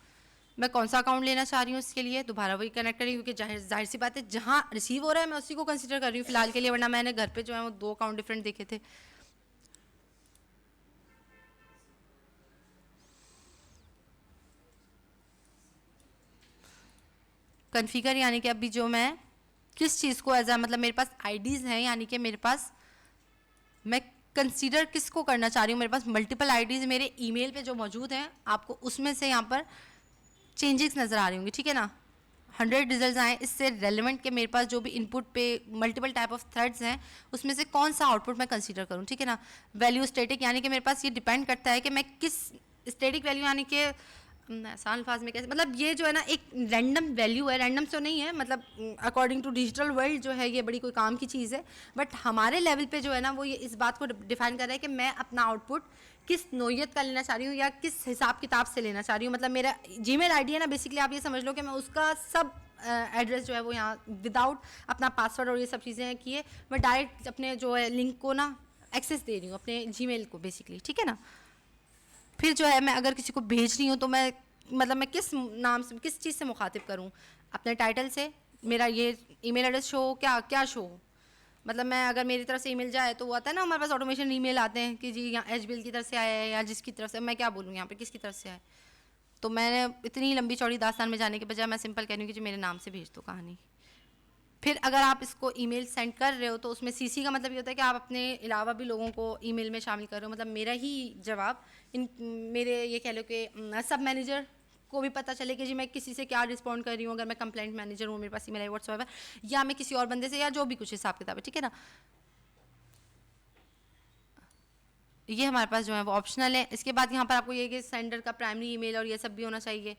मैं कौन सा अकाउंट लेना चाह रही हूँ इसके लिए, दोबारा वही कनेक्ट करेंगे क्योंकि जाहिर सी बात है जहाँ रिसीव हो रहा है मैं उसी को कंसिडर कर रही हूँ फिलहाल के लिए, वरना मैंने घर पे जो है वो 2 अकाउंट डिफरेंट देखे थे। कन्फिगर यानी कि अभी जो मैं किस चीज़ को एज मतलब मेरे पास आईडीज़ हैं, यानी कि मेरे पास मैं कंसीडर किसको करना चाह रही हूँ, मेरे पास मल्टीपल आईडीज़ मेरे ईमेल पे जो मौजूद हैं, आपको उसमें से यहाँ पर चेंजेस नज़र आ रही होंगी, ठीक है ना। 100 रिजल्ट आए, इससे रेलिवेंट के मेरे पास जो भी इनपुट पे मल्टीपल टाइप ऑफ थ्रेड्स हैं उसमें से कौन सा आउटपुट मैं कंसीडर करूँ, ठीक है ना। वैल्यू स्टैटिक यानी कि मेरे पास ये डिपेंड करता है कि मैं किस स्टैटिक वैल्यू, यानी कि आसान अल्फाज में कैसे, मतलब ये जो है ना एक रैंडम वैल्यू है, रैंडम तो नहीं है, मतलब अकॉर्डिंग टू डिजिटल वर्ल्ड जो है ये बड़ी कोई काम की चीज़ है, बट हमारे लेवल पे जो है ना वो ये इस बात को डिफाइन कर रहा है कि मैं अपना आउटपुट किस नोयत का लेना चाह रही हूँ या किस हिसाब किताब से लेना चाह रही हूँ। मतलब मेरा जीमेल आईडी है ना, बेसिकली आप ये समझ लो कि मैं उसका सब एड्रेस जो है वो यहाँ विदाउट अपना पासवर्ड और ये सब चीज़ें किए मैं डायरेक्ट अपने जो है लिंक को ना एक्सेस दे रही हूँ अपने जीमेल को बेसिकली, ठीक है ना। फिर जो है मैं अगर किसी को भेज रही हूँ तो मैं मतलब मैं किस नाम से किस चीज़ से मुखातिब करूँ, अपने टाइटल से मेरा ये ईमेल एड्रेस शो हो, क्या शो हो, मतलब मैं अगर मेरी तरफ से ईमेल जाए तो वो आता है ना हमारे पास ऑटोमेशन ईमेल आते हैं कि जी यहाँ एचबीएल की तरफ से आया है या जिसकी तरफ से, मैं क्या बोलूँ यहाँ पे किसकी तरफ से आए। तो मैंने इतनी लंबी चौड़ी दास्तान में जाने के बजाय मैं सिंपल कह रही हूँ कि जी मेरे नाम से भेज दो कहानी। फिर अगर आप इसको ईमेल सेंड कर रहे हो तो उसमें सीसी का मतलब ये होता है कि आप अपने अलावा भी लोगों को ईमेल में शामिल कर रहे हो, मतलब मेरा ही जवाब मेरे ये कह लो कि सब मैनेजर को भी पता चले कि जी मैं किसी से क्या रिस्पॉन्ड कर रही हूँ, अगर मैं कंप्लेंट मैनेजर हूँ मेरे पास ईमेल है व्हाट्सएवर, या मैं किसी और बंदे से या जो भी कुछ हिसाब किताब है, ठीक है ना। ये हमारे पास जो है वो ऑप्शनल है। इसके बाद यहाँ पर आपको ये कि सेंडर का प्राइमरी ईमेल और ये सब भी होना चाहिए,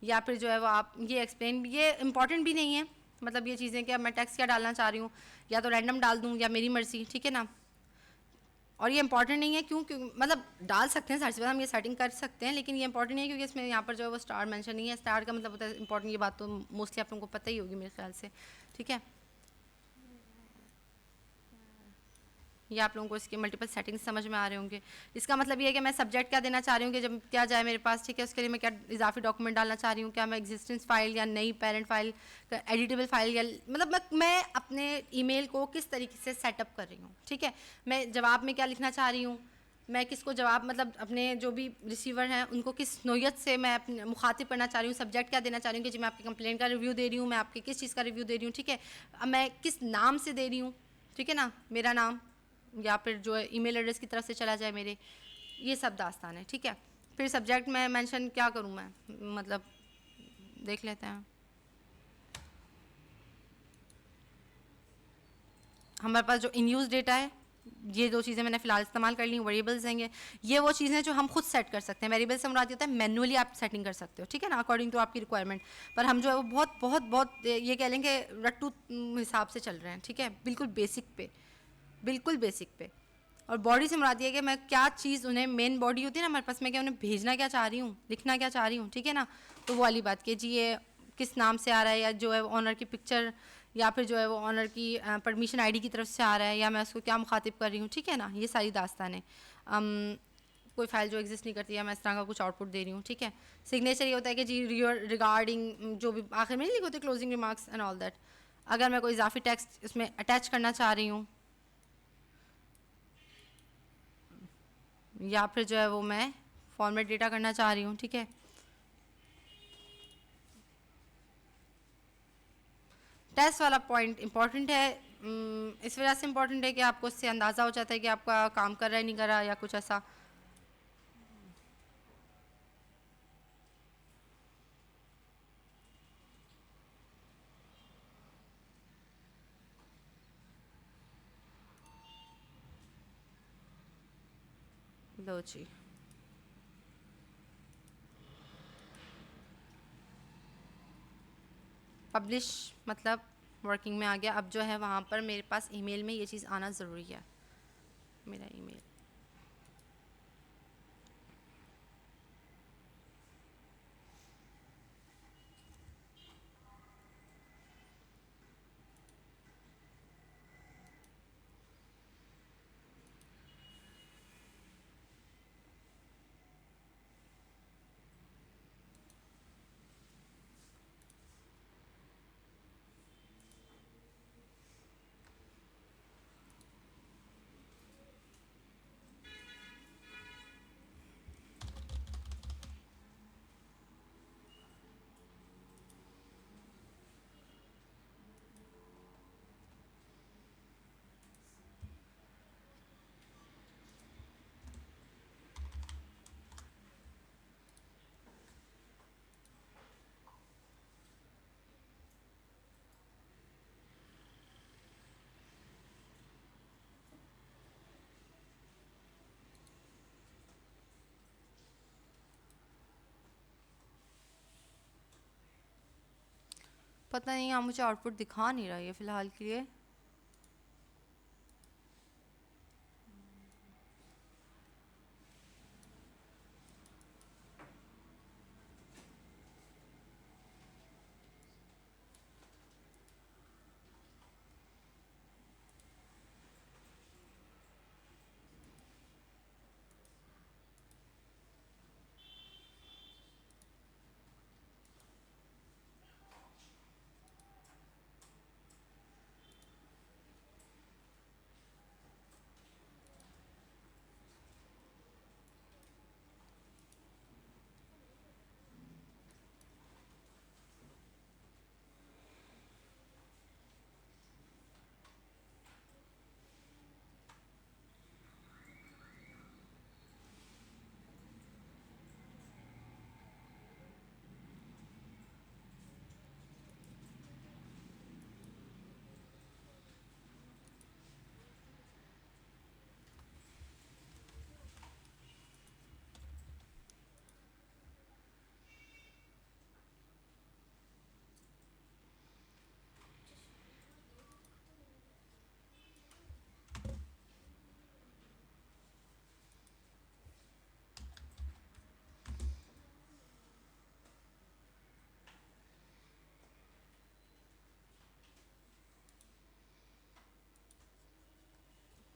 या फिर जो है वो आप ये एक्सप्लेन, ये इंपॉर्टेंट भी नहीं है, मतलब ये चीज़ें कि अब मैं टेक्स्ट क्या डालना चाह रही हूँ, या तो रैंडम डाल दूँ या मेरी मर्जी, ठीक है ना। और ये इंपॉर्टेंट नहीं है क्यों मतलब डाल सकते हैं सारी चीज़ें हम ये सेटिंग कर सकते हैं, लेकिन ये इंपॉर्टेंट नहीं है क्योंकि इसमें यहाँ पर जो है वो स्टार मेंशन नहीं है। स्टार का मतलब होता है इंपॉर्टेंट, ये बात तो मोस्टली आप लोगों को पता ही होगी मेरे ख्याल से, ठीक है। ये आप लोगों को इसके मल्टीपल सेटिंग्स समझ में आ रहे होंगे। इसका मतलब ये है कि मैं सब्जेक्ट क्या देना चाह रही हूँ कि जब क्या जाए मेरे पास, ठीक है, उसके लिए मैं क्या इजाफी डॉक्यूमेंट डालना चाह रही हूँ, क्या मैं एग्जिस्टेंस फाइल या नई पेरेंट फाइल, एडिटेबल फाइल, या मतलब मैं अपने ईमेल को किस तरीके से सेटअप कर रही हूँ, ठीक है। मैं जवाब में क्या लिखना चाह रही हूँ, मैं किसको जवाब मतलब अपने जो भी रिसीवर हैं उनको किस नोयत से मैं अपने मुखातिब करना चाह रही हूँ, सब्जेक्ट क्या देना चाह रही हूँ कि जी मैं आपकी कंप्लेंट का रिव्यू दे रही हूँ, मैं आपकी किस चीज़ का रिव्यू दे रही हूँ, ठीक है। अब मैं किस नाम से दे रही हूँ, ठीक है ना, मेरा नाम या फिर जो है ईमेल एड्रेस की तरफ से चला जाए मेरे, ये सब दास्तान है, ठीक है। फिर सब्जेक्ट में मेंशन क्या करूँ मैं, मतलब देख लेते हैं। हमारे पास जो इन यूज़ डेटा है, ये दो चीज़ें मैंने फ़िलहाल इस्तेमाल कर ली, वेरिएबल्स हैं ये वो चीज़ें जो हम खुद सेट कर सकते हैं। वेरिएबल से मुराद होता है मैनुअली आप सेटिंग कर सकते हो, ठीक है ना, अकॉर्डिंग टू आपकी रिक्वायरमेंट। पर हम जो है वो बहुत बहुत बहुत ये कह लेंगे रट्टू हिसाब से चल रहे हैं, ठीक है, बिल्कुल बेसिक पे, बिल्कुल बेसिक पे। और बॉडी से मुराद ये है कि मैं क्या चीज़ उन्हें, मेन बॉडी होती है ना हमारे पास, मैं क्या उन्हें भेजना क्या चाह रही हूँ, लिखना क्या चाह रही हूँ, ठीक है ना। तो वो वाली बात कि जी ये किस नाम से आ रहा है, या जो है ऑनर की पिक्चर, या फिर जो है वो ऑनर की परमिशन आईडी की तरफ से आ रहा है, या मैं उसको क्या मुखातिब कर रही हूँ, ठीक है ना, ये सारी दास्तान है। कोई फाइल जो एग्जिस्ट नहीं करती है, मैं इस तरह का कुछ आउटपुट दे रही हूँ, ठीक है। सिग्नेचर ये होता है कि जी रिगार्डिंग जो भी आखिर में नहीं लिखे होते closing remarks and all that. अगर मैं कोई इजाफी टेक्स्ट इसमें अटैच करना चाह रही हूँ, या फिर जो है वो मैं फॉर्मेट डेटा करना चाह रही हूँ, ठीक है। टेस्ट वाला पॉइंट इंपॉर्टेंट है, इस वजह से इंपॉर्टेंट है कि आपको इससे अंदाज़ा हो जाता है कि आपका काम कर रहा है नहीं कर रहा, या कुछ ऐसा। लो जी, पब्लिश मतलब वर्किंग में आ गया। अब जो है वहाँ पर मेरे पास ईमेल में ये चीज़ आना ज़रूरी है, मेरा ईमेल। पता नहीं, यहाँ मुझे आउटपुट दिखा नहीं रहा है फ़िलहाल के लिए।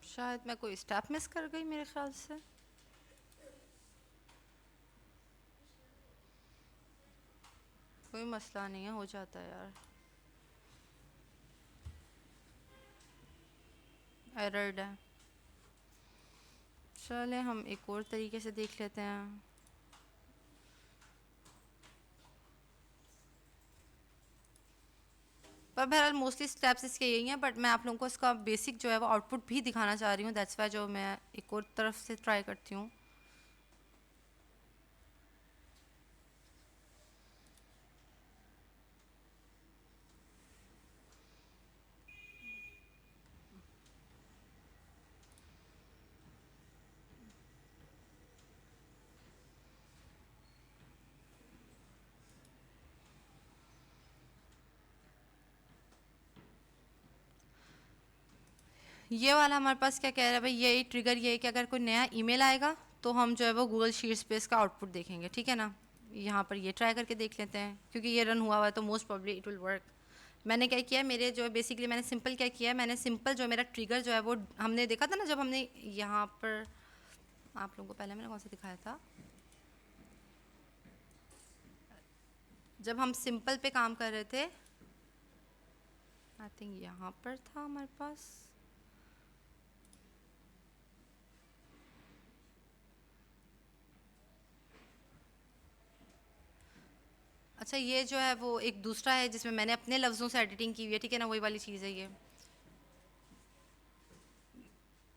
शायद मैं कोई स्टेप मिस कर गई मेरे ख्याल से। कोई मसला नहीं है, हो जाता है यार, एरर्ड है। चले हम एक और तरीके से देख लेते हैं। पर बहरहाल मोस्टली स्टेप्स इसके यही हैं, बट मैं आप लोगों को इसका बेसिक जो है वो आउटपुट भी दिखाना चाह रही हूँ, दैट्स वाई जो मैं एक और तरफ से ट्राई करती हूँ। ये वाला हमारे पास क्या कह रहा है भाई, ये ट्रिगर ये है कि अगर कोई नया ईमेल आएगा तो हम जो है वो गूगल शीट्स पे इसका आउटपुट देखेंगे, ठीक है ना। यहाँ पर ये ट्राई करके देख लेते हैं, क्योंकि ये रन हुआ हुआ है तो most probably it will work. मैंने क्या किया है, मेरे जो है बेसिकली मैंने सिंपल क्या किया है, मैंने सिंपल जो मेरा ट्रिगर जो है वो हमने देखा था ना जब हमने यहाँ पर, आप लोगों को पहले मैंने कौन सा दिखाया था, जब हम सिंपल पे काम कर रहे थे, आई थिंक यहाँ पर था हमारे पास। अच्छा, ये जो है वो एक दूसरा है जिसमें मैंने अपने लफ्ज़ों से एडिटिंग की हुई है, ठीक है ना, वही वाली चीज़ है ये,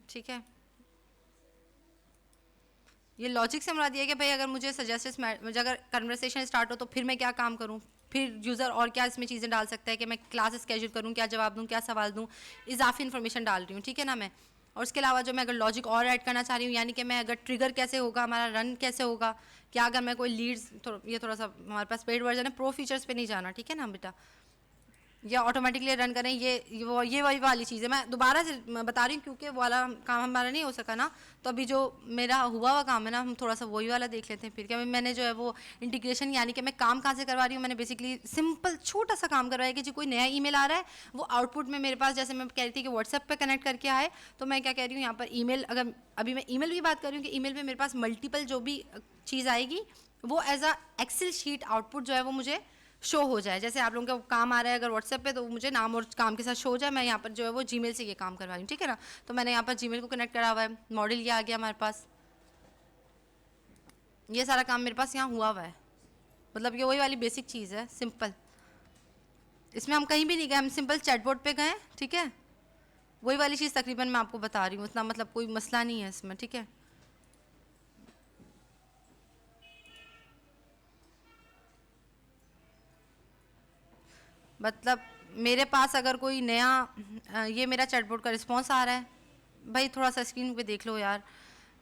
ठीक है। ये लॉजिक से मुराद ये है कि भाई अगर मुझे सजेस्ट अगर कन्वर्सेशन स्टार्ट हो तो फिर मैं क्या काम करूँ, फिर यूज़र और क्या इसमें चीज़ें डाल सकता है कि मैं क्लास स्केड्यूल करूँ, क्या जवाब दूँ, क्या सवाल दूँ, इजाफी इन्फॉर्मेशन डाल रही हूँ, ठीक है ना मैं। और उसके अलावा जो मैं अगर लॉजिक और ऐड करना चाह रही हूँ, यानी कि मैं अगर ट्रिगर कैसे होगा, हमारा रन कैसे होगा, क्या अगर मैं कोई लीड्स, ये थोड़ा सा हमारे पास पेड वर्जन है, प्रो फीचर्स पे नहीं जाना, ठीक है ना बेटा, या ऑटोमेटिकली रन करें, ये वही वाली चीज़ है। मैं दोबारा से बता रही हूँ क्योंकि वो वाला काम हमारा नहीं हो सका ना, तो अभी जो मेरा हुआ हुआ काम है ना, हम थोड़ा सा वही वाला देख लेते हैं फिर। क्या मैंने जो है वो इंटीग्रेशन, यानी कि मैं काम कहाँ से करवा रही हूँ, मैंने बेसिकली सिंपल छोटा सा काम करवाया कि जो कोई नया ईमेल आ रहा है वो आउटपुट में मेरे पास, जैसे मैं कह रही थी कि व्हाट्सएप पर कनेक्ट करके आए, तो मैं क्या कह रही हूँ यहाँ पर ईमेल, अगर अभी मैं ईमेल की बात कर रही हूँ कि ईमेल में मेरे पास मल्टीपल जो भी चीज़ आएगी वो as a excel sheet output जो है वो मुझे शो हो जाए। जैसे आप लोगों का काम आ रहा है अगर व्हाट्सएप पे, तो मुझे नाम और काम के साथ शो हो जाए। मैं यहाँ पर जो है वो जीमेल से ये काम करवा रही हूँ, ठीक है ना। तो मैंने यहाँ पर जीमेल को कनेक्ट करा हुआ है, मॉडल ये आ गया हमारे पास, ये सारा काम मेरे पास यहाँ हुआ हुआ है। मतलब ये वही वाली बेसिक चीज़ है, सिंपल। इसमें हम कहीं भी नहीं गए, हम सिंपल चैटबॉट पे गए, ठीक है। वही वाली चीज़ तकरीबन मैं आपको बता रही हूँ, इतना मतलब कोई मसला नहीं है इसमें, ठीक है। मतलब मेरे पास अगर कोई नया ये मेरा चैटबॉट का रिस्पॉन्स आ रहा है, भाई थोड़ा सा स्क्रीन पे देख लो यार।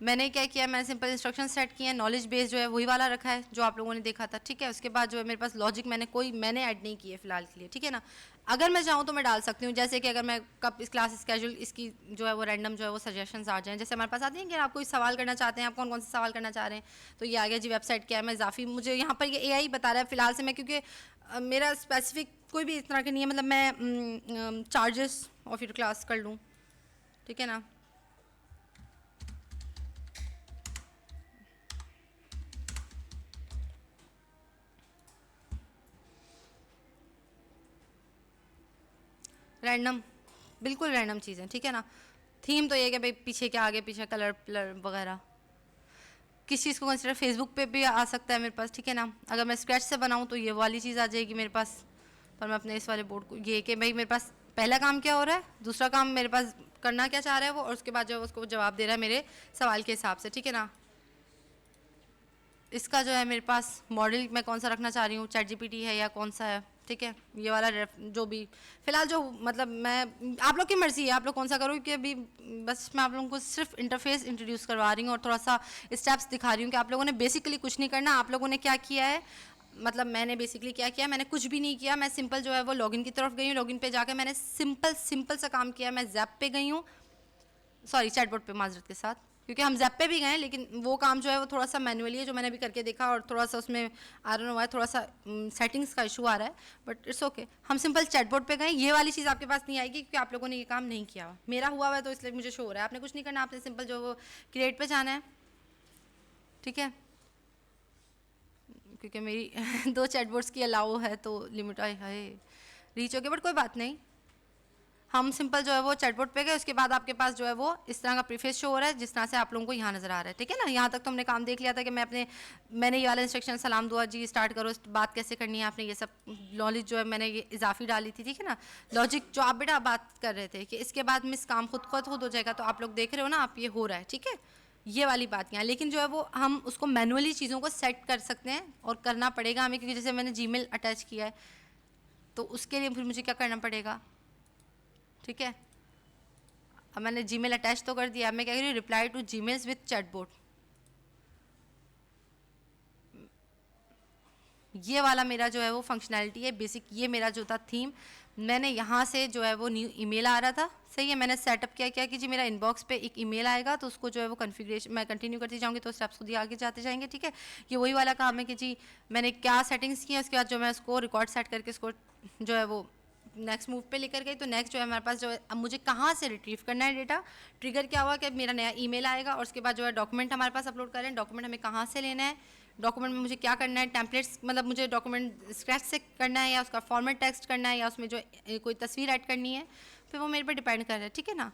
मैंने क्या किया, मैंने सिंपल इंस्ट्रक्शन सेट किए हैं, नॉलेज बेस जो है वही वाला रखा है जो आप लोगों ने देखा था, ठीक है। उसके बाद जो है मेरे पास लॉजिक मैंने ऐड नहीं किए फिलहाल के लिए, ठीक है ना। अगर मैं चाहूँ तो मैं डाल सकती हूँ, जैसे कि अगर मैं कब इस क्लास स्केड्यूल इसकी जो है वो रैंडम जो है वो सजेशंस आ जाएं, जैसे हमारे पास आती हैं कि आप कोई सवाल करना चाहते हैं, आप कौन कौन से सवाल करना चाह रहे हैं, तो ये आ गया जी वेबसाइट क्या है। मैं इजाफी मुझे यहाँ पर ये एआई बता रहा है फिलहाल से, मैं क्योंकि मेरा स्पेसिफिक कोई भी इस तरह की नहीं है, मतलब मैं चार्जेस ऑफ योर क्लास कर लूँ, ठीक है ना। रैंडम, बिल्कुल रैंडम चीज़ें, ठीक है ना। थीम तो ये है कि भाई पीछे क्या, आगे पीछे कलर प्लर वगैरह, किस चीज़ को कंसिडर, फेसबुक पे भी आ सकता है मेरे पास, ठीक है ना। अगर मैं स्क्रैच से बनाऊँ तो ये वाली चीज़ आ जाएगी मेरे पास। पर मैं अपने इस वाले बोर्ड को ये कि भाई मेरे पास पहला काम क्या हो रहा है, दूसरा काम मेरे पास करना क्या चाह रहा है वो, और उसके बाद जो है उसको जवाब दे रहा है मेरे सवाल के हिसाब से, ठीक है ना। इसका जो है मेरे पास मॉडल मैं कौन सा रखना चाह रही हूँ, चैट जीपीटी है या कौन सा है, ठीक है। ये वाला जो भी फिलहाल जो मतलब मैं, आप लोग की मर्ज़ी है आप लोग कौन सा करो, कि अभी बस मैं आप लोगों को सिर्फ इंटरफेस इंट्रोड्यूस करवा रही हूँ और थोड़ा सा स्टेप्स दिखा रही हूँ कि आप लोगों ने बेसिकली कुछ नहीं करना। आप लोगों ने क्या किया है, मतलब मैंने बेसिकली क्या किया, मैंने कुछ भी नहीं किया। मैं सिंपल जो है वो लॉगिन की तरफ गई हूँ, लॉगिन पे जाकर मैंने सिंपल सिंपल सा काम किया। मैं जैप पे गई हूँ, सॉरी चैटबॉट पे, माजरत के साथ, क्योंकि हम जैप पे भी गए लेकिन वो काम जो है वो थोड़ा सा मैनुअली है जो मैंने अभी करके देखा, और थोड़ा सा उसमें आ रहा हुआ है, थोड़ा सा सेटिंग्स का इशू आ रहा है, बट इट्स ओके। हम सिंपल चैटबॉट पे गए, ये वाली चीज़ आपके पास नहीं आएगी क्योंकि आप लोगों ने ये काम नहीं किया हुआ। मेरा हुआ हुआ है तो इसलिए मुझे शो हो रहा है। आपने कुछ नहीं करना, आपने सिंपल जो वो क्रिएट पे जाना है, ठीक है। क्योंकि मेरी दो चैटबॉट्स की अलाउ है तो लिमिट आए है रीच हो गया, बट कोई बात नहीं। हम सिंपल जो है वो चैटबॉट पे गए, उसके बाद आपके पास जो है वो इस तरह का प्रीफेस शो हो रहा है जिस तरह से आप लोगों को यहाँ नज़र आ रहा है, ठीक है ना। यहाँ तक तो हमने काम देख लिया था कि मैंने ये वाला इंस्ट्रक्शन सलाम दुआ जी स्टार्ट करो, बात कैसे करनी है, आपने ये सब नॉलेज जो है मैंने ये इजाफी डाली थी, ठीक है ना। लॉजिक जो आप बेटा बात कर रहे थे कि इसके बाद मिस काम खुद हो जाएगा, तो आप लोग देख रहे हो ना, आप ये हो रहा है, ठीक है, ये वाली बात यहाँ। लेकिन जो है वो हम उसको मैनुअली चीज़ों को सेट कर सकते हैं और करना पड़ेगा हमें, क्योंकि जैसे मैंने जीमेल अटैच किया है तो उसके लिए फिर मुझे क्या करना पड़ेगा, ठीक है। अब मैंने जीमेल अटैच तो कर दिया, अब मैं क्या कह रही हूँ, reply to Gmails with chatbot, ये वाला मेरा जो है वो फंक्शनैलिटी है बेसिक। ये मेरा जो था थीम, मैंने यहाँ से जो है वो न्यू ईमेल आ रहा था, सही है। मैंने सेटअप क्या कि जी मेरा इनबॉक्स पे एक ईमेल आएगा, तो उसको जो है वो कॉन्फ़िगरेशन मैं कंटिन्यू करती जाऊँगी तो स्टेप्स खुद ही आगे जाते जाएंगे, ठीक है। ये वही वाला काम है कि जी मैंने क्या सेटिंग्स की है, उसके बाद जो मैं उसको रिकॉर्ड सेट करके उसको जो है वो नेक्स्ट मूव पे लेकर गई। तो नेक्स्ट जो है हमारे पास जो है, अब मुझे कहाँ से रिट्रीव करना है डेटा, ट्रिगर क्या हुआ कि मेरा नया ईमेल आएगा और उसके बाद जो है डॉक्यूमेंट हमारे पास अपलोड करें, डॉक्यूमेंट हमें कहाँ से लेना है, डॉक्यूमेंट में मुझे क्या करना है, टेम्पलेट्स मतलब मुझे डॉक्यूमेंट स्क्रैच से करना है या उसका फॉर्मेट टेक्स्ट करना है या उसमें जो कोई तस्वीर ऐड करनी है, फिर वो मेरे पर डिपेंड कर रहा है, ठीक है ना।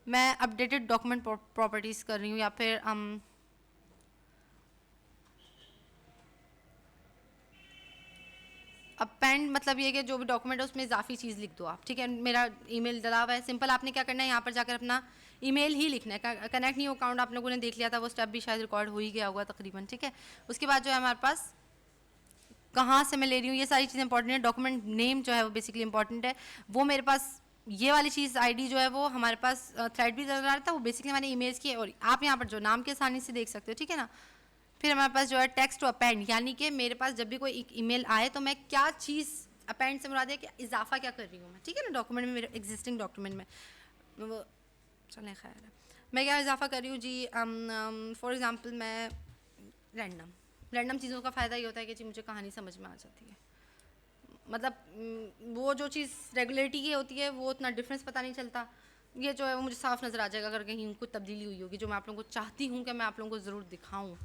मैं अपडेटेड डॉक्यूमेंट प्रॉपर्टीज़ कर रही हूँ या फिर अपेंड मतलब ये कि जो भी डॉक्यूमेंट है उसमें इजाफी चीज़ लिख दो आप, ठीक है। मेरा ईमेल डला हुआ है, सिंपल आपने क्या करना है, यहाँ पर जाकर अपना ईमेल ही लिखना है। कनेक्ट न्यू अकाउंट आप लोगों ने देख लिया था, वो स्टेप भी शायद रिकॉर्ड हो ही गया होगा तकरीबन, ठीक है। उसके बाद जो है हमारे पास कहाँ से मैं ले रही हूँ, ये सारी चीज़ें इंपॉर्टेंट है। डॉक्यूमेंट नेम जो है वो बेसिकली इंपॉर्टेंट है, वो मेरे पास ये वाली चीज़ आईडी जो है वो हमारे पास थ्रेड भी नजर आ रहा था, वो बेसिकली मैंने ईमेल्स की, और आप यहाँ पर जो नाम के आसानी से देख सकते हो, ठीक है ना। फिर हमारे पास जो है टेक्स्ट टू अपेंड, यानी कि मेरे पास जब भी कोई एक ईमेल आए तो मैं क्या चीज़ अपेंड से मुराद है कि इजाफा क्या कर रही हूँ मैं, ठीक है ना, डॉक्यूमेंट में, मेरे एग्जिस्टिंग डॉक्यूमेंट में वो चलें खैर है। मैं क्या इजाफा कर रही हूँ जी, फॉर एग्ज़ाम्पल मैं रैंडम चीज़ों का फ़ायदा ये होता है कि जी मुझे कहानी समझ में आ जाती है, मतलब वो जो चीज़ रेगुलरिटी की होती है वो उतना डिफरेंस पता नहीं चलता, ये जो है वो मुझे साफ नज़र आ जाएगा अगर कहीं कुछ तब्दीली हुई होगी, जो मैं आप लोगों को चाहती हूँ कि मैं आप लोगों को ज़रूर दिखाऊँ,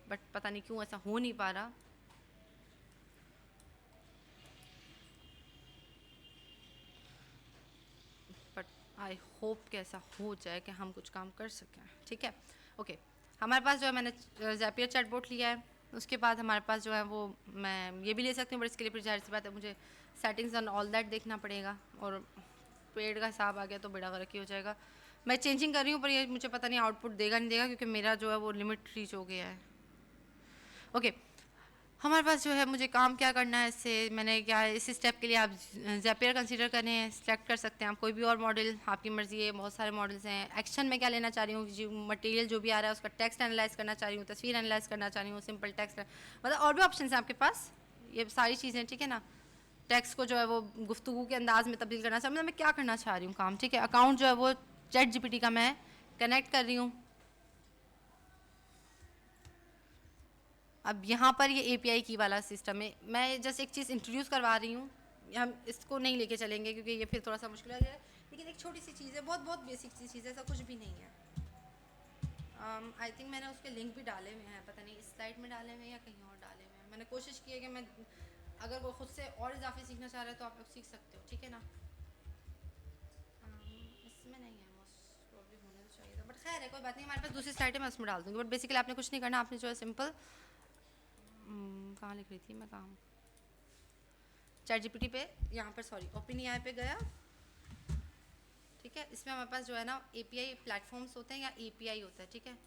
बट पता नहीं क्यों ऐसा हो नहीं पा रहा। बट आई होप कि ऐसा हो जाए कि हम कुछ काम कर सकें, ठीक है। ओके, हमारे पास जो है मैंने ज़ैपियर चैटबॉट लिया है, उसके बाद हमारे पास जो है वो मैं ये भी ले सकती हूँ, बट इसके लिए फिर जाहिर सी बात है मुझे सेटिंग्स एंड ऑल दैट देखना पड़ेगा, और पेड का हिसाब आ गया तो बड़ा गलत ही हो जाएगा। मैं चेंजिंग कर रही हूँ पर ये मुझे पता नहीं आउटपुट देगा नहीं देगा, क्योंकि मेरा जो है वो लिमिट रीच हो गया है। ओके, हमारे पास जो है मुझे काम क्या करना है, इससे मैंने क्या है, इस स्टेप के लिए आप ज़ैपियर कंसीडर करें, सेलेक्ट कर सकते हैं आप कोई भी और मॉडल, आपकी मर्ज़ी है, बहुत सारे मॉडल्स हैं। एक्शन में क्या लेना चाह रही हूँ, जो मटेरियल जो भी आ रहा है उसका टेक्स्ट एनालाइज करना चाह रही हूँ, तस्वीर एनालाइज करना चाह रही हूँ, सिंपल टेक्स्ट, मतलब और भी ऑप्शन हैं आपके पास, ये सारी चीज़ें, ठीक है ना। टेक्स्ट को जो है वो गुफ्तगू के अंदाज में तब्दील करना चाह रही हूँ, मैं क्या करना चाह रही हूँ काम, ठीक है। अकाउंट जो है वो चैट जीपीटी का मैं कनेक्ट कर रही हूँ। अब यहाँ पर ये एपीआई की वाला सिस्टम है, मैं जस्ट एक चीज़ इंट्रोड्यूस करवा रही हूँ, हम इसको नहीं लेके चलेंगे क्योंकि ये फिर थोड़ा सा मुश्किल हो जाए, लेकिन एक छोटी सी चीज़ है, बहुत बहुत बेसिक सी चीज़ है, ऐसा कुछ भी नहीं है। आई थिंक मैंने उसके लिंक भी डाले हुए हैं, पता नहीं इस स्लाइड में डाले हुए हैं या कहीं और डाले हुए हैं। मैंने कोशिश की है कि मैं, अगर वो खुद से और इजाफे सीखना चाह रहे हैं तो आप लोग सीख सकते हो, ठीक है ना। इसमें नहीं है, मोस्ट प्रॉब्ली होने तो चाहिए था, बट खैर है, कोई बात नहीं, हमारे पास दूसरी स्लाइड है, मैं उसमें डाल दूँगी। बट बेसिकली आपने कुछ नहीं करना, आपने जो है सिंपल कहाँ लिख रही थी मैं, कहाँ, चैट जीपीटी पे, यहाँ पर सॉरी ओपन एआई पे गया, ठीक है। इसमें हमारे पास जो है ना एपीआई प्लेटफॉर्म्स होते हैं या एपीआई होता है, ठीक है।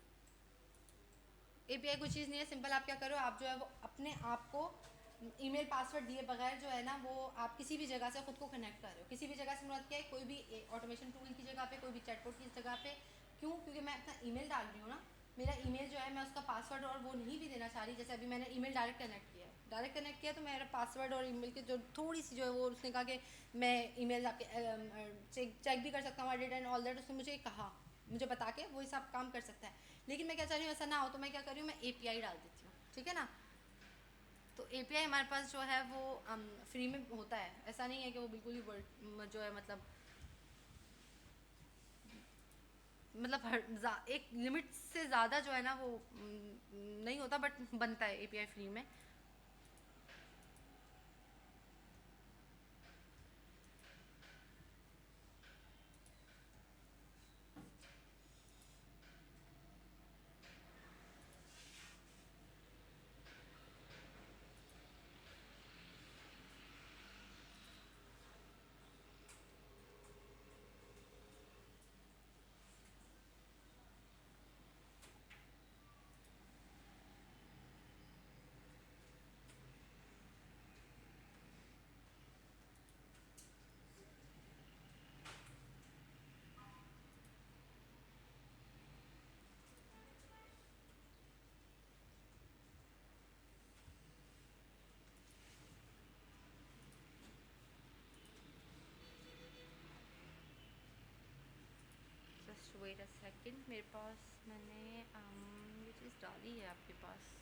एपीआई कोई चीज़ नहीं है, सिंपल आप क्या करो, आप जो है वो अपने आप को ईमेल पासवर्ड दिए बगैर जो है ना वो आप किसी भी जगह से खुद को कनेक्ट कर रहे हो, किसी भी जगह से मुराद क्या है, कोई भी ऑटोमेशन टूल की जगह पे, कोई भी चैटबॉट की जगह पे। क्यों, क्योंकि मैं अपना ईमेल डाल रही हूँ ना, मेरा ईमेल जो है मैं उसका पासवर्ड और वो नहीं भी देना चाह रही, जैसे अभी मैंने ईमेल डायरेक्ट कनेक्ट किया तो मेरा पासवर्ड और ईमेल की जो थोड़ी सी जो है वो उसने कहा कि मैं ईमेल आपके चेक भी कर सकता हूँ एडिट एंड ऑल दैट, उसने मुझे कहा, मुझे बता के वो हिसाब काम कर सकता है। लेकिन मैं क्या चाह रही हूँ ऐसा ना हो, तो मैं क्या कर रही हूँ, मैं एपीआई डाल देती हूँ, ठीक है ना। तो एपीआई हमारे पास जो है वो फ्री में होता है, ऐसा नहीं है कि वो बिल्कुल ही वर्ल्ड जो है मतलब हर एक लिमिट से ज़्यादा जो है ना वो नहीं होता, बट बनता है एपीआई फ्री में। सेकंड, मेरे पास मैंने ये चीज़ डाली है आपके पास।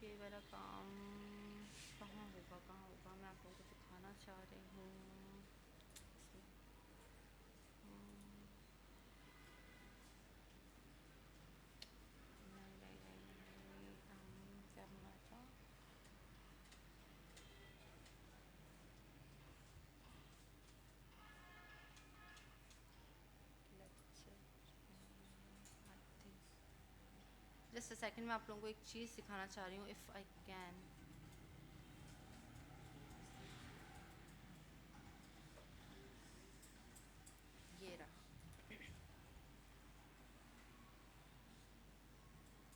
ये वाला काम कहाँ होगा, मैं आप लोगों को दिखाना चाह रही हूँ। क्या बनाया था? जस्ट अ सेकंड, मैं आप लोगों को एक चीज़ सिखाना चाह रही हूँ, इफ़ आई कैन। ये रहा।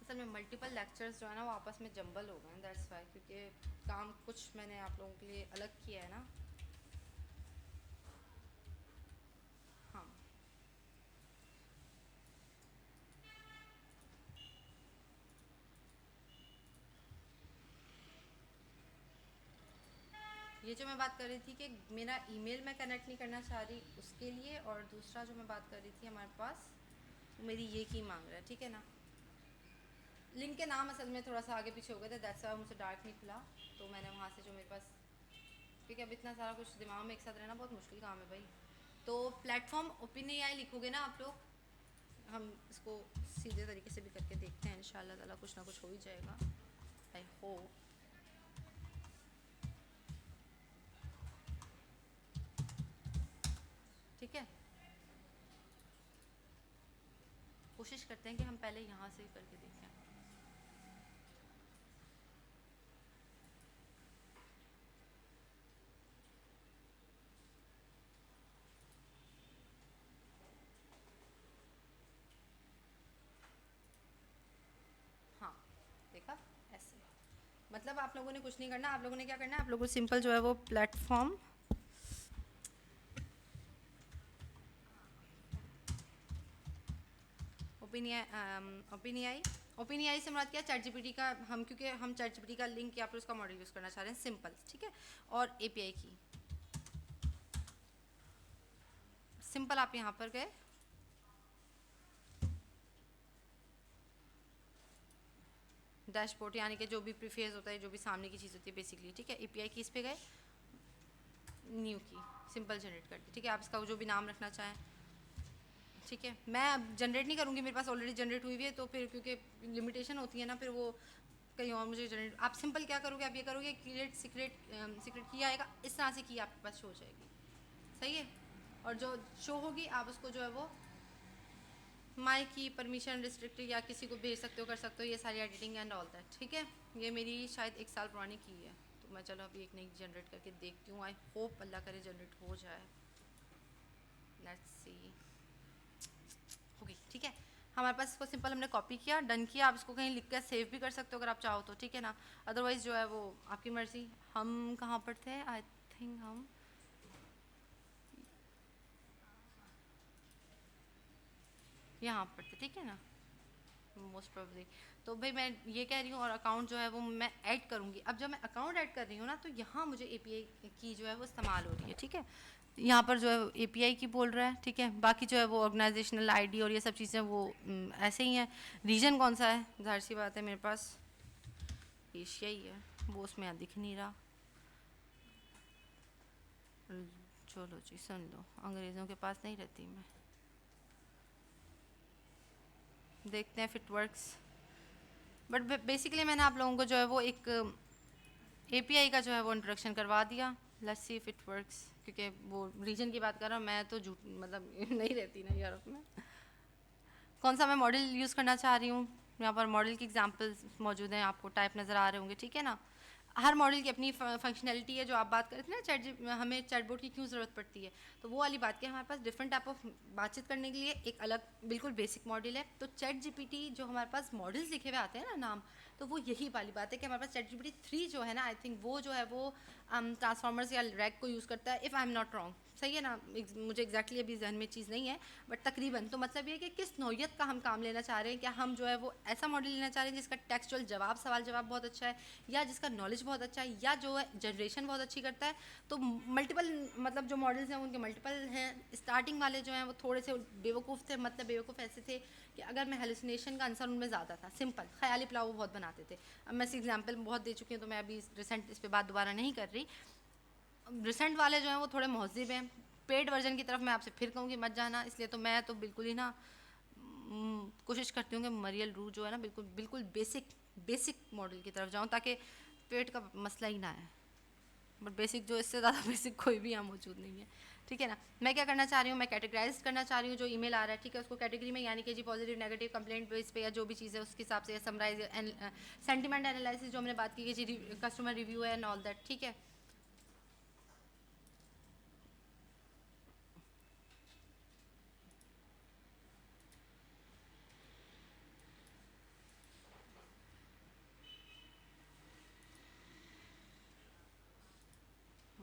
असल में मल्टीपल लेक्चर्स जो है ना वो आपस में जंबल हो गए हैं, दैट्स वाई, क्योंकि काम कुछ मैंने आप लोगों के लिए अलग किया है ना। हाँ, ये जो मैं बात कर रही थी कि मेरा ईमेल मैं कनेक्ट नहीं करना चाह रही उसके लिए, और दूसरा जो मैं बात कर रही थी हमारे पास वो मेरी ये की मांग रहा है, ठीक है ना। लिंक के नाम असल में थोड़ा सा आगे पीछे हो गए थे, दैट्स वाई मुझे डार्क नहीं खुला, तो मैंने वहाँ से जो मेरे पास, क्योंकि अब इतना सारा कुछ दिमाग में एक साथ रहना बहुत मुश्किल काम है भाई। तो प्लेटफॉर्म ओपिनियाई लिखोगे ना आप लोग, हम इसको सीधे तरीके से भी करके देखते हैं, इंशाल्लाह ताला कुछ ना कुछ हो ही जाएगा, आई होप। ठीक है, कोशिश करते हैं कि हम पहले यहाँ से करके देखें। हाँ, देखा, ऐसे मतलब आप लोगों ने कुछ नहीं करना, आप लोगों ने क्या करना है, आप लोगों को सिंपल जो है वो प्लेटफॉर्म ओपिनियाई ओपिनियाई से मुराद क्या, चैट जीपीटी का, हम क्योंकि हम चैट जीपीटी का लिंक या फिर उसका मॉडल यूज़ करना चाह रहे हैं, सिंपल, ठीक है। और एपीआई की सिंपल, आप यहाँ पर गए, डैशबोर्ड यानी कि जो भी प्रीफेस होता है, जो भी सामने की चीज़ होती है बेसिकली, ठीक है। एपीआई की इस पे गए, न्यू की सिंपल जनरेट कर दी, ठीक है। आप इसका जो भी नाम रखना चाहें, ठीक है। मैं अब जनरेट नहीं करूँगी, मेरे पास ऑलरेडी जनरेट हुई हुई है, तो फिर क्योंकि लिमिटेशन होती है ना, फिर वो कहीं और मुझे जनरेट, आप सिंपल क्या करोगे, आप ये करोगे क्रिएट सीक्रेट की आएगा, इस तरह से की आपके पास शो हो जाएगी, सही है। और जो शो होगी आप उसको जो है वो माई की परमिशन रिस्ट्रिक्टेड या किसी को भेज सकते हो, कर सकते हो, ये सारी एडिटिंग एंड ऑल दैट, ठीक है। ये मेरी शायद 1 साल पुरानी की है, तो मैं चलो अभी एक नई जनरेट करके देखती हूँ, आई होप अल्लाह करे जनरेट हो जाए, लेट्स सी। हो गई, ठीक है। हमारे पास इसको सिंपल हमने कॉपी किया, डन किया, आप इसको कहीं लिख कर सेव भी कर सकते हो अगर आप चाहो तो, ठीक है ना। अदरवाइज़ जो है वो आपकी मर्ज़ी। हम कहाँ पर थे, आई थिंक हम यहाँ पर थे, ठीक है ना, मोस्ट प्रोबेबली। तो भाई मैं ये कह रही हूँ, और अकाउंट जो है वो मैं ऐड करूँगी। अब जब मैं अकाउंट ऐड कर रही हूँ ना, तो यहाँ मुझे एपीआई की जो है वो इस्तेमाल हो रही है, ठीक है। यहाँ पर जो है एपीआई की बोल रहा है, ठीक है। बाकी जो है वो ऑर्गेनाइजेशनल आईडी और ये सब चीज़ें वो ऐसे ही हैं। रीजन कौन सा है, जाहिर सी बात है मेरे पास एशिया ही है, वो उसमें दिख नहीं रहा। चलो जी सुन लो, अंग्रेज़ों के पास नहीं रहती मैं, देखते हैं फिट वर्क्स। बट बेसिकली मैंने आप लोगों को जो है वो एक एपीआई का जो है वो इंट्रोडक्शन करवा दिया, let's see if it works. क्योंकि वो रीजन की बात कर रहा हूँ, मैं तो झूठ मतलब नहीं रहती ना यूरोप में। कौन सा मैं मॉडल यूज़ करना चाह रही हूँ, यहाँ पर मॉडल की एग्जांपल्स मौजूद हैं, आपको टाइप नज़र आ रहे होंगे, ठीक है ना। हर मॉडल की अपनी फंक्शनैलिटी है, जो आप बात कर रहे थे ना हमें चैटबॉट की क्यों ज़रूरत पड़ती है, तो वो वाली बात की हमारे पास डिफरेंट टाइप ऑफ बातचीत करने के लिए एक अलग बिल्कुल बेसिक मॉडल है। तो चैट जीपीटी जो हमारे पास मॉडल्स लिखे हुए आते हैं ना नाम, तो वो यही वाली बात है कि हमारे पास ChatGPT 3 जो है ना, आई थिंक वो जो है वो ट्रांसफॉर्मर्स या रैक को यूज़ करता है, if I am not wrong, सही है ना, मुझे एग्जैक्टली अभी जहन में चीज़ नहीं है, बट तकरीबन। तो मतलब ये है कि किस नौयत का हम काम लेना चाह रहे हैं, क्या हम जो है वो ऐसा मॉडल लेना चाह रहे हैं जिसका टेक्सचुअल जवाब, सवाल जवाब बहुत अच्छा है, या जिसका नॉलेज बहुत अच्छा है, या जो है जनरेशन बहुत अच्छी करता है। तो मल्टीपल मतलब जो मॉडल्स हैं उनके मल्टीपल हैं। स्टार्टिंग वाले जो हैं वो थोड़े से बेवकूफ़ थे, मतलब बेवकूफ़ ऐसे थे कि अगर मैं हेलुसिनेशन का आंसर उनमें ज़्यादा था, सिंपल ख्याली पुलाव वो बहुत बनाते थे। अब मैं इस एग्जांपल बहुत दे चुकी हूँ तो मैं अभी रिसेंट इस पर बात दोबारा नहीं कर रही। रिसेंट वाले जो हैं वो थोड़े महज़िब हैं। पेड वर्जन की तरफ मैं आपसे फिर कहूँगी मत जाना, इसलिए तो मैं तो बिल्कुल ही ना कोशिश करती हूँ कि मरियल रू जो है ना बिल्कुल बिल्कुल बेसिक मॉडल की तरफ जाऊँ, ताकि पेट का मसला ही ना है। बट बेसिक जो इससे ज़्यादा बेसिक कोई भी यहाँ मौजूद नहीं है, ठीक है ना। मैं क्या करना चाह रही हूँ, मैं कैटेगराइज करना चाह रही हूँ जो ईमेल आ रहा है, ठीक है, उसको कैटेगरी में, यानी कि जी पॉजिटिव नेगेटिव कंप्लेंट बेस पे या जो भी चीज़ है उसके हिसाब से, समराइज सेंटिमेंट एनालिसिस जो हमने बात की कि जी कस्टमर रिव्यू है एंड ऑल दैट, ठीक है।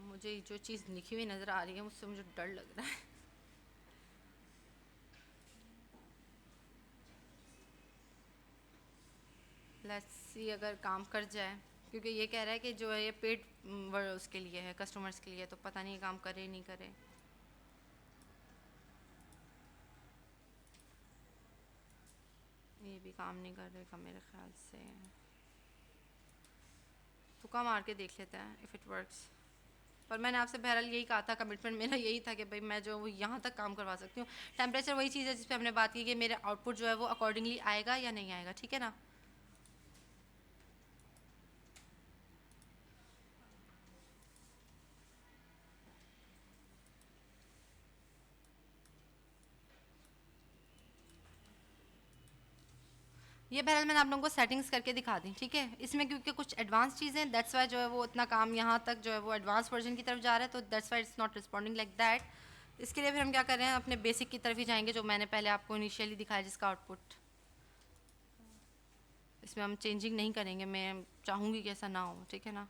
मुझे जो चीज़ लिखी हुई नज़र आ रही है मुझसे मुझे डर लग रहा है। लेट्स सी अगर काम कर जाए, क्योंकि ये कह रहा है कि जो है ये पेड उसके लिए है, कस्टमर्स के लिए, तो पता नहीं ये काम करे नहीं करे। ये भी काम नहीं कर रहेगा मेरे ख्याल से, तुक्का मार के देख लेते हैं इफ़ इट वर्क्स। पर मैंने आपसे बहरहाल यही कहा था, कमिटमेंट मेरा यही था कि भाई मैं जो वो यहाँ तक काम करवा सकती हूँ। टेम्परेचर वही चीज़ है जिस पे हमने बात की कि मेरे आउटपुट जो है वो अकॉर्डिंगली आएगा या नहीं आएगा, ठीक है ना। ये बहरहाल मैंने आप लोगों को सेटिंग्स करके दिखा दी, ठीक है। इसमें क्योंकि कुछ एडवांस चीज़ें, दैट्स वाई जो है वो इतना काम यहाँ तक जो है वो एडवांस वर्जन की तरफ जा रहा है, तो that's why it's not responding like that. इसके लिए फिर हम क्या कर रहे हैं, अपने बेसिक की तरफ ही जाएंगे जो मैंने पहले आपको इनिशियली दिखाया, जिसका आउटपुट इसमें हम चेंजिंग नहीं करेंगे, मैं चाहूँगी कि ऐसा ना हो, ठीक है ना।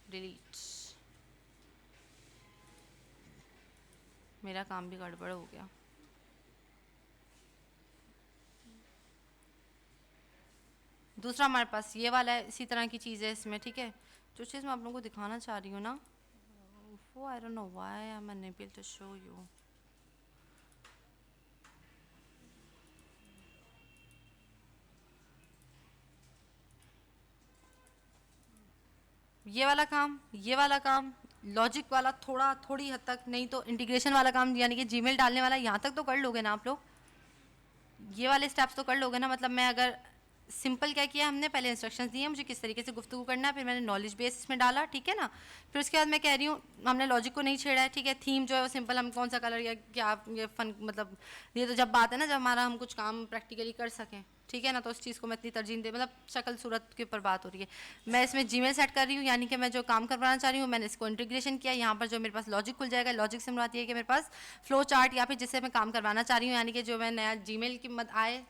डिलीट, मेरा काम भी गड़बड़ हो गया। दूसरा हमारे पास ये वाला है, इसी तरह की चीज़ है इसमें, ठीक है। जो चीज़ मैं आप लोगों को दिखाना चाह रही हूँ ना, वो I don't know why I am unable to show you. ये वाला काम लॉजिक वाला थोड़ी हद तक, नहीं तो इंटीग्रेशन वाला काम यानी कि जीमेल डालने वाला, यहाँ तक तो कर लोगे ना आप लोग, ये वाले स्टेप्स तो कर लोगे ना। मतलब मैं अगर सिंपल क्या किया, हमने पहले इंस्ट्रक्शंस दिए मुझे किस तरीके से गुफ्तगू करना है, फिर मैंने नॉलेज बेस इसमें डाला, ठीक है ना। फिर उसके बाद मैं कह रही हूँ हमने लॉजिक को नहीं छेड़ा है, ठीक है। थीम जो है वो सिंपल, हम कौन सा कलर या क्या ये फन, मतलब ये तो जब बात है ना जब हमारा हम कुछ काम प्रैक्टिकली कर सकें, ठीक है ना, तो उस चीज़ को मैं इतनी तरजीह दे, मतलब शक्ल सूरत के ऊपर बात हो रही है। मैं इसमें जीमेल सेट कर रही हूँ, यानी कि मैं जो काम करवाना चाह रही हूँ मैंने इसको इंटीग्रेशन किया। यहाँ पर जो मेरे पास लॉजिक खुल जाएगा, लॉजिक से मुराद ये है कि मेरे पास फ्लो चार्ट या फिर जिससे मैं काम करवाना चाह रही हूँ, यानी कि जो मैं नया जीमेल की मद आए,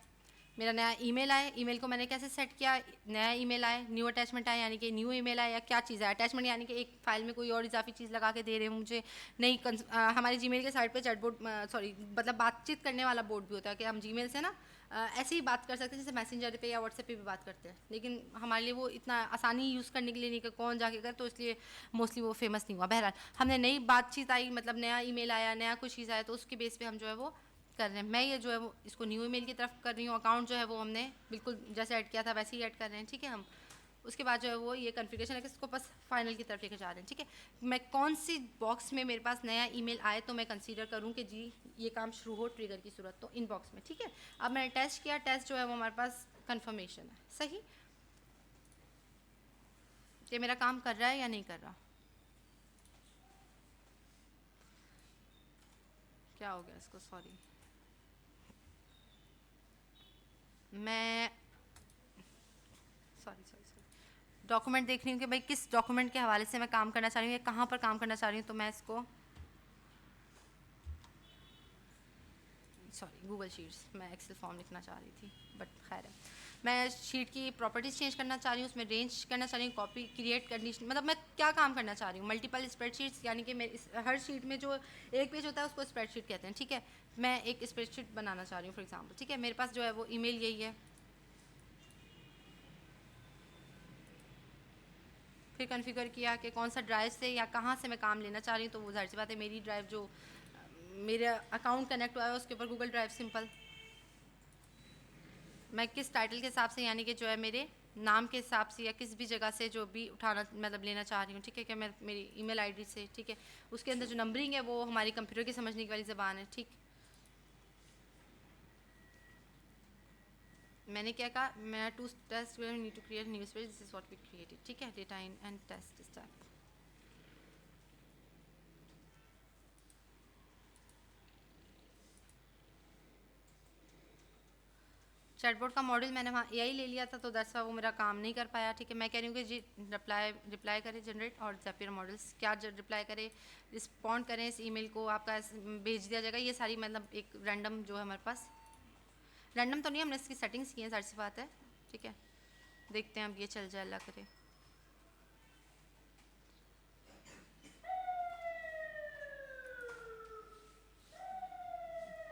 मेरा नया ईमेल आए, ईमेल को मैंने कैसे सेट किया, नया ईमेल आए, न्यू अटैचमेंट आए, यानी कि न्यू ईमेल आए, या क्या चीज़ है अटैचमेंट, यानी कि एक फाइल में कोई और इजाफी चीज़ लगा के दे रहे हो मुझे। नई हमारे जीमेल के साइड पे चैट बोर्ड, सॉरी मतलब बातचीत करने वाला बोर्ड भी होता है कि हम जीमेल से ना ऐसे ही बात कर सकते हैं जैसे मैसेंजर पे या व्हाट्सएप पे भी बात करते हैं, लेकिन हमारे लिए वो इतना आसानी यूज़ करने के लिए नहीं कि कौन जाके कर, तो इसलिए मोस्टली वो फेमस नहीं हुआ। बहरहाल हमने नई बातचीत आई, मतलब नया ईमेल आया, नया कुछ चीज़ आया, तो उसके बेस पे हम जो है वो कर रहे हैं। मैं ये जो है वो इसको न्यू ईमेल की तरफ कर रही हूँ। अकाउंट जो है वो हमने बिल्कुल जैसे ऐड किया था वैसे ही ऐड कर रहे हैं, ठीक है। हम उसके बाद जो है वो ये कन्फिग्रेशन है कि इसको बस फाइनल की तरफ लेकर जा रहे हैं, ठीक है। मैं कौन सी बॉक्स में मेरे पास नया ईमेल आए तो मैं कंसीडर करूँ कि जी ये काम शुरू हो ट्रिगर की सूरत, तो इन बॉक्स में, ठीक है। अब मैंने टेस्ट किया, टेस्ट जो है वो हमारे पास कन्फर्मेशन है, सही कि मेरा काम कर रहा है या नहीं कर रहा। क्या हो गया इसको, सॉरी मैं सॉरी सॉरी सॉरी डॉक्यूमेंट देख रही हूँ कि भाई किस डॉक्यूमेंट के हवाले से मैं काम करना चाह रही हूँ या कहाँ पर काम करना चाह रही हूँ, तो मैं इसको सॉरी गूगल शीट्स, मैं एक्सेल फॉर्म लिखना चाह रही थी, बट खैर है। मैं शीट की प्रॉपर्टीज़ चेंज करना चाह रही हूँ, उसमें रेंज करना चाह रही हूँ, कॉपी क्रिएट करनी, मतलब मैं क्या काम करना चाह रही हूँ, मल्टीपल स्प्रेडशीट्स, यानी कि हर शीट में जो एक पेज होता है उसको स्प्रेडशीट कहते हैं, ठीक है। मैं एक स्प्रेडशीट बनाना चाह रही हूँ फॉर एग्जांपल, ठीक है। मेरे पास जो है वो ईमेल यही है, फिर कॉन्फ़िगर किया कि कौन सा ड्राइव से या कहाँ से मैं काम लेना चाह रही हूँ, तो वो जाहिर सी बात है मेरी ड्राइव जो मेरा अकाउंट कनेक्ट हुआ है उसके ऊपर गूगल ड्राइव, सिंपल। मैं किस टाइटल के हिसाब से, यानी कि जो है मेरे नाम के हिसाब से या किस भी जगह से जो भी उठाना मतलब लेना चाह रही हूँ, ठीक है, कि मैं मेरी ईमेल आईडी से, ठीक है। उसके अंदर जो नंबरिंग है वो हमारी कंप्यूटर की समझने की वाली ज़बान है, ठीक। मैंने क्या कहा, मैं to test need to create news page, this is what we created, ठीक है, data in and test style. Chatbot का मॉडल मैंने वहाँ एआई ले लिया था, तो दरअसल वो मेरा काम नहीं कर पाया, ठीक है। मैं कह रही हूँ कि जी रिप्लाई करे जनरेट, और ज़ेपियर मॉडल्स क्या रिप्लाई करे, रिस्पॉन्ड करें इस ईमेल को, आपका भेज दिया जाएगा। ये सारी मतलब एक रैंडम जो है हमारे पास, रैंडम तो नहीं, हमने इसकी सेटिंग्स की हैं, सारी सी बात है, ठीक है। देखते हैं अब ये चल जाए, अल्लाह करे।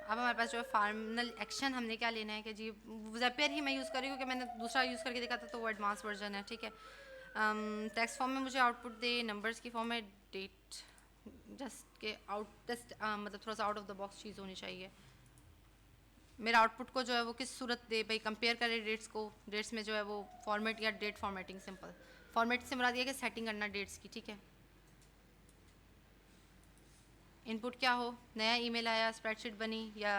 अब हमारे पास जो है फाइनल एक्शन हमने क्या लेना है कि जी ज़ेपियर ही मैं यूज़ कर रही हूँ, क्योंकि मैंने दूसरा यूज़ करके देखा था तो वो एडवांस वर्जन है, ठीक है। टेक्स्ट फॉर्म में मुझे आउटपुट दे, नंबर्स की फॉर्म में डेट, जस्ट के मतलब थोड़ा सा आउट ऑफ द बॉक्स चीज़ होनी चाहिए। मेरा आउटपुट को जो है वो किस सूरत दे भाई, कंपेयर करे डेट्स को, डेट्स में जो है वो फॉर्मेट या डेट फॉर्मेटिंग, सिंपल। फॉर्मेट से मुराद ये कि सेटिंग करना डेट्स की, ठीक है। इनपुट क्या हो, नया ईमेल आया, स्प्रेडशीट बनी, या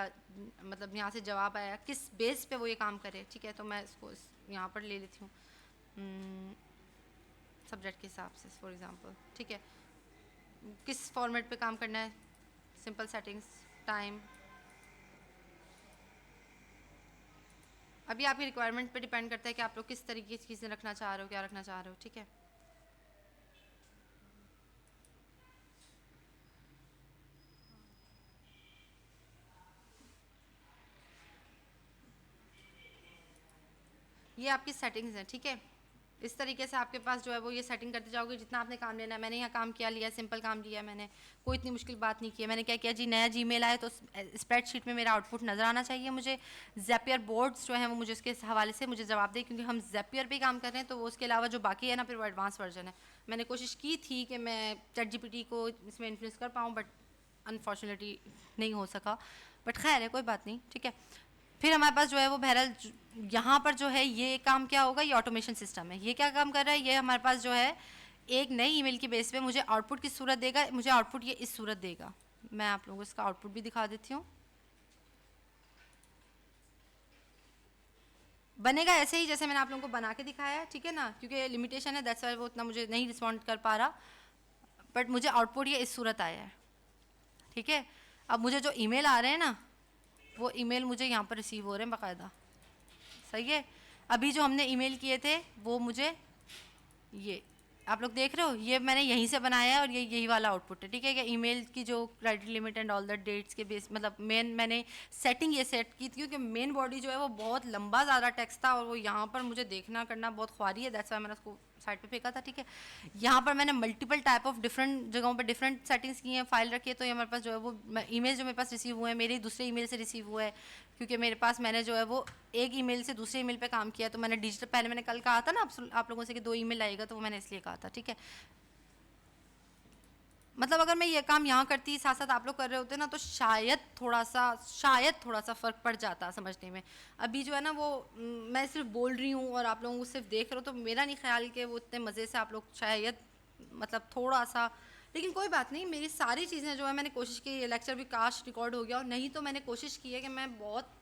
मतलब यहाँ से जवाब आया, किस बेस पे वो ये काम करे, ठीक है। तो मैं इसको यहाँ पर ले लेती हूँ सब्जेक्ट के हिसाब से फॉर एग्जांपल, ठीक है। किस फॉर्मेट पे काम करना है, सिंपल सेटिंग्स, टाइम। अभी आपकी रिक्वायरमेंट पे डिपेंड करता है कि आप लोग किस तरीके की चीज़ें रखना चाह रहे हो, क्या रखना चाह रहे हो, ठीक है। ये आपकी सेटिंग्स हैं, ठीक है। इस तरीके से आपके पास जो है वो ये सेटिंग करते जाओगे जितना आपने काम लेना है। मैंने यहाँ काम किया लिया, सिंपल काम लिया मैंने, कोई इतनी मुश्किल बात नहीं की है। मैंने क्या किया जी, नया जीमेल आए तो स्प्रेडशीट में मेरा आउटपुट नज़र आना चाहिए मुझे। ज़ेपियर बोर्ड्स जो हैं वो मुझे उसके हवाले से मुझे जवाब दे, क्योंकि हम ज़ेपियर पे काम कर रहे हैं, तो वो उसके अलावा जो बाकी है ना फिर वो एडवांस वर्जन है। मैंने कोशिश की थी कि मैं ChatGPT को इसमें इन्फ्लुएंस कर पाऊँ, बट अनफॉर्चुनेटली नहीं हो सका, बट खैर है, कोई बात नहीं, ठीक है। फिर हमारे पास जो है वो बहरहाल यहाँ पर जो है ये काम क्या होगा, ये ऑटोमेशन सिस्टम है। ये क्या काम कर रहा है, ये हमारे पास जो है एक नई ईमेल की बेस पे मुझे आउटपुट की सूरत देगा, मुझे आउटपुट ये इस सूरत देगा। मैं आप लोगों को इसका आउटपुट भी दिखा देती हूँ। बनेगा ऐसे ही जैसे मैंने आप लोगों को बना के दिखाया है, ठीक है ना, क्योंकि लिमिटेशन है, दैट्स व्हाई वो उतना मुझे नहीं रिस्पॉन्ड कर पा रहा, बट मुझे आउटपुट ये इस सूरत आया है, ठीक है। अब मुझे जो ईमेल आ रहे हैं ना, वो ईमेल मुझे यहाँ पर रिसीव हो रहे हैं बाकायदा, सही है। अभी जो हमने ईमेल किए थे वो मुझे, ये आप लोग देख रहे हो, ये मैंने यहीं से बनाया है और ये यही वाला आउटपुट है, ठीक है। कि ईमेल की जो credit limit and all the dates के बेस, मतलब मैंने सेटिंग ये सेट की थी, क्योंकि मेन बॉडी जो है वो बहुत लंबा ज़्यादा टेक्स्ट था और वो यहाँ पर मुझे देखना करना बहुत ख्वारी है, दैट्स वाई मैंने उसको साइड पे फेंका था, ठीक है। यहाँ पर मैंने मल्टीपल टाइप ऑफ डिफरेंट जगहों पर डिफरेंट सेटिंग्स की हैं, फाइल रखी है। तो ये हमारे पास जो है वो ईमेल जो मेरे पास रिसीव हुए हैं, मेरे दूसरे ईमेल से रिसीव हुआ है, क्योंकि मेरे पास मैंने जो है वो एक ईमेल से दूसरे ईमेल पे काम किया। तो मैंने डिजिटल, पहले मैंने कल कहा था ना आप लोगों से कि 2 ईमेल आएगा, तो वो मैंने इसलिए कहा था, ठीक है। मतलब अगर मैं ये काम यहाँ करती साथ साथ आप लोग कर रहे होते ना, तो शायद थोड़ा सा फ़र्क पड़ जाता समझने में। अभी जो है ना वो मैं सिर्फ बोल रही हूँ और आप लोगों को सिर्फ देख रहे हो, तो मेरा नहीं ख्याल कि वो इतने मज़े से आप लोग शायद, मतलब थोड़ा सा, लेकिन कोई बात नहीं। मेरी सारी चीज़ें जो है मैंने कोशिश की, ये लेक्चर भी काश रिकॉर्ड हो गया, और नहीं तो मैंने कोशिश की है कि मैं बहुत,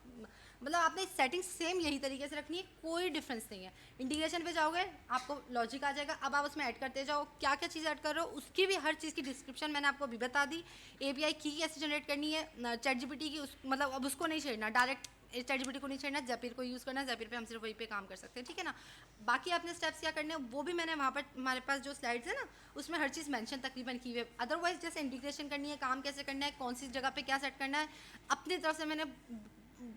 मतलब आपने सेटिंग सेम यही तरीके से रखनी है, कोई डिफरेंस नहीं है। इंटीग्रेशन पे जाओगे आपको लॉजिक आ जाएगा, अब आप उसमें ऐड करते जाओ, क्या क्या चीज़ ऐड कर रहे हो उसकी भी हर चीज़ की डिस्क्रिप्शन मैंने आपको अभी बता दी। API की कैसे जनरेट करनी है, ChatGPT की मतलब अब उसको नहीं छेड़ना, डायरेक्ट ChatGPT को नहीं छेड़ना, ज़ेपियर को यूज़ करना, ज़ेपियर पे हम सिर्फ वहीं पे काम कर सकते हैं, ठीक है ना। बाकी अपने स्टेप्स क्या करने हैं वो भी मैंने वहाँ पर, हमारे पास जो स्लाइड्स है ना उसमें हर चीज़ मेंशन तकरीबन की हुई है। अदरवाइज जैसे इंटीग्रेशन करनी है, काम कैसे करना है, कौन सी जगह पे क्या सेट करना है, अपनी तरफ से मैंने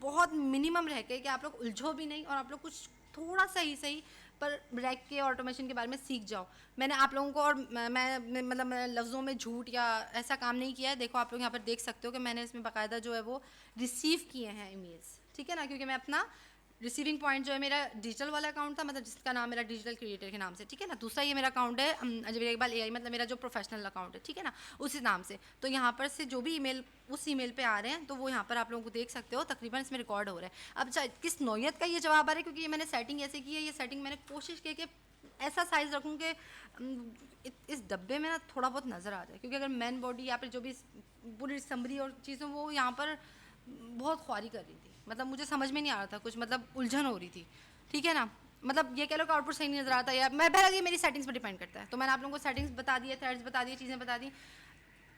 बहुत मिनिमम रह के कि आप लोग उलझो भी नहीं और आप लोग कुछ थोड़ा सही सही पर रैक के ऑटोमेशन के बारे में सीख जाओ। मैंने आप लोगों को, और मतलब मैं लफ्ज़ों में झूठ या ऐसा काम नहीं किया है। देखो आप लोग यहाँ पर देख सकते हो कि मैंने इसमें बाकायदा जो है वो रिसीव किए हैं ईमेल्स, ठीक है ना, क्योंकि मैं अपना रिसीविंग पॉइंट जो है मेरा डिजिटल वाला अकाउंट था, मतलब जिसका नाम मेरा डिजिटल क्रिएटर के नाम से, ठीक है ना। दूसरा ये मेरा अकाउंट है अजमेर इकबाल AI, मतलब मेरा जो प्रोफेशनल अकाउंट है, ठीक है ना, उसी नाम से। तो यहाँ पर से जो भी ईमेल उस ईमेल पे आ रहे हैं तो वो यहाँ पर आप लोगों को देख सकते हो, तकरीबन इसमें रिकॉर्ड हो रहा है। अब किस नौयत का ये जवाब आ रहा है, क्योंकि ये मैंने सेटिंग ऐसे की है, ये सेटिंग मैंने कोशिश की कि ऐसा साइज़ रखूँ कि इस डब्बे में ना थोड़ा बहुत नज़र आ जाए, क्योंकि अगर मैन बॉडी या फिर जो भी पूरी समरी और चीज़ें वो यहाँ पर बहुत ख्वारी कर रही थी, मतलब मुझे समझ में नहीं आ रहा था कुछ, मतलब उलझन हो रही थी, ठीक है ना। मतलब ये कह लो कि आउटपुट सही नहीं नज़र आता, या मैं बहरहाल ये मेरी सेटिंग्स पर डिपेंड करता है। तो मैंने आप लोगों को सेटिंग्स बता दी है, थ्रेड्स बता दिए, चीज़ें बता दी।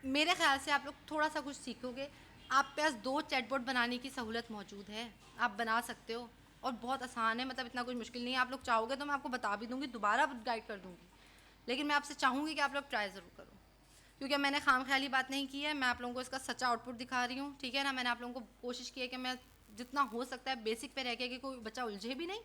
मेरे ख्याल से आप लोग थोड़ा सा कुछ सीखोगे। आप पास 2 चैटबॉट बनाने की सहूलत मौजूद है, आप बना सकते हो और बहुत आसान है, मतलब इतना कुछ मुश्किल नहीं है। आप लोग चाहोगे तो मैं आपको बता भी दूंगी, दोबारा गाइड कर दूंगी, लेकिन मैं आपसे चाहूँगी कि आप लोग ट्राई ज़रूर करो, क्योंकि मैंने खाम ख्याली बात नहीं की है। मैं आप लोगों को इसका सच्चा आउटपुट दिखा रही हूँ, ठीक है ना। मैंने आप लोगों को कोशिश की है कि मैं जितना हो सकता है बेसिक पे रह के कि कोई बच्चा उलझे भी नहीं,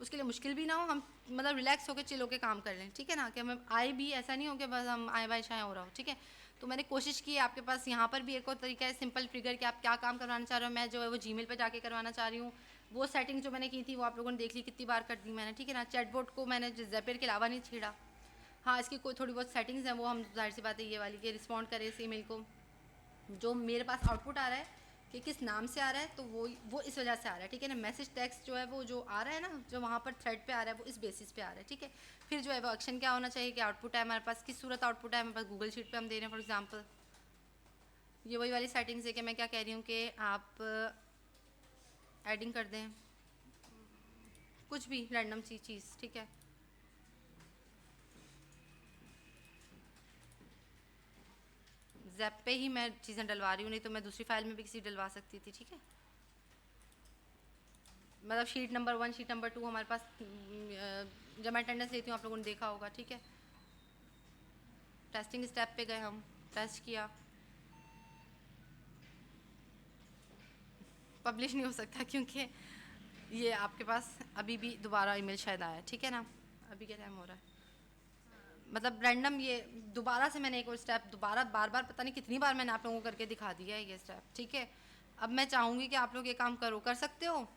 उसके लिए मुश्किल भी ना हो, हम मतलब रिलैक्स होकर चिल होकर काम कर लें, ठीक है ना, कि हमें आए भी ऐसा नहीं हो कि बस हम आए बाय शाएँ हो रहा हो, ठीक है। तो मैंने कोशिश की है। आपके पास यहाँ पर भी एक और तरीका है, सिंपल फिगर, कि आप क्या काम करवाना चाह रहे हो। मैं जो है वो जीमेल पे जाके करवाना चाह रही हूँ। वो सेटिंग जो मैंने की थी वो आप लोगों ने देख ली कितनी बार कर दी मैंने, ठीक है ना। चैटबॉट को मैंने ज़ेपियर के अलावा नहीं छेड़ा। हाँ, इसकी कोई थोड़ी बहुत सेटिंग्स हैं, वो हम जाहिर सी बात है ये वाली कि रिस्पॉन्ड करें इस ईमेल को, जो मेरे पास आउटपुट आ रहा है कि किस नाम से आ रहा है, तो वो इस वजह से आ रहा है, ठीक है ना। मैसेज टेक्स्ट जो है वो जो आ रहा है ना, जो वहाँ पर थ्रेड पे आ रहा है, वो इस बेसिस पे आ रहा है, ठीक है। फिर जो है वो एक्शन क्या होना चाहिए कि आउटपुट है हमारे पास, किस सूरत आउटपुट है हमारे पास, गूगल शीट पे हम दे रहे हैं फॉर एग्जांपल। ये वही वाली सेटिंग्स है कि मैं क्या कह रही हूँ कि आप एडिंग कर दें कुछ भी रैंडम सी चीज़, ठीक है। ज़ैप पे ही मैं चीज़ें डलवा रही हूँ, नहीं तो मैं दूसरी फाइल में भी किसी डलवा सकती थी, ठीक है। मतलब शीट नंबर 1, शीट नंबर 2 हमारे पास, जब मैं अटेंडेंस लेती हूँ आप लोगों ने देखा होगा, ठीक है। टेस्टिंग स्टेप पे गए, हम टेस्ट किया, पब्लिश नहीं हो सकता क्योंकि ये आपके पास अभी भी दोबारा ईमेल शायद आया है, ठीक है ना। अभी क्या टाइम हो रहा है, मतलब रैंडम ये दोबारा से मैंने एक और स्टेप दोबारा बार बार, पता नहीं कितनी बार मैंने आप लोगों को करके दिखा दिया है ये स्टेप, ठीक है। अब मैं चाहूँगी कि आप लोग ये काम करो, कर सकते हो?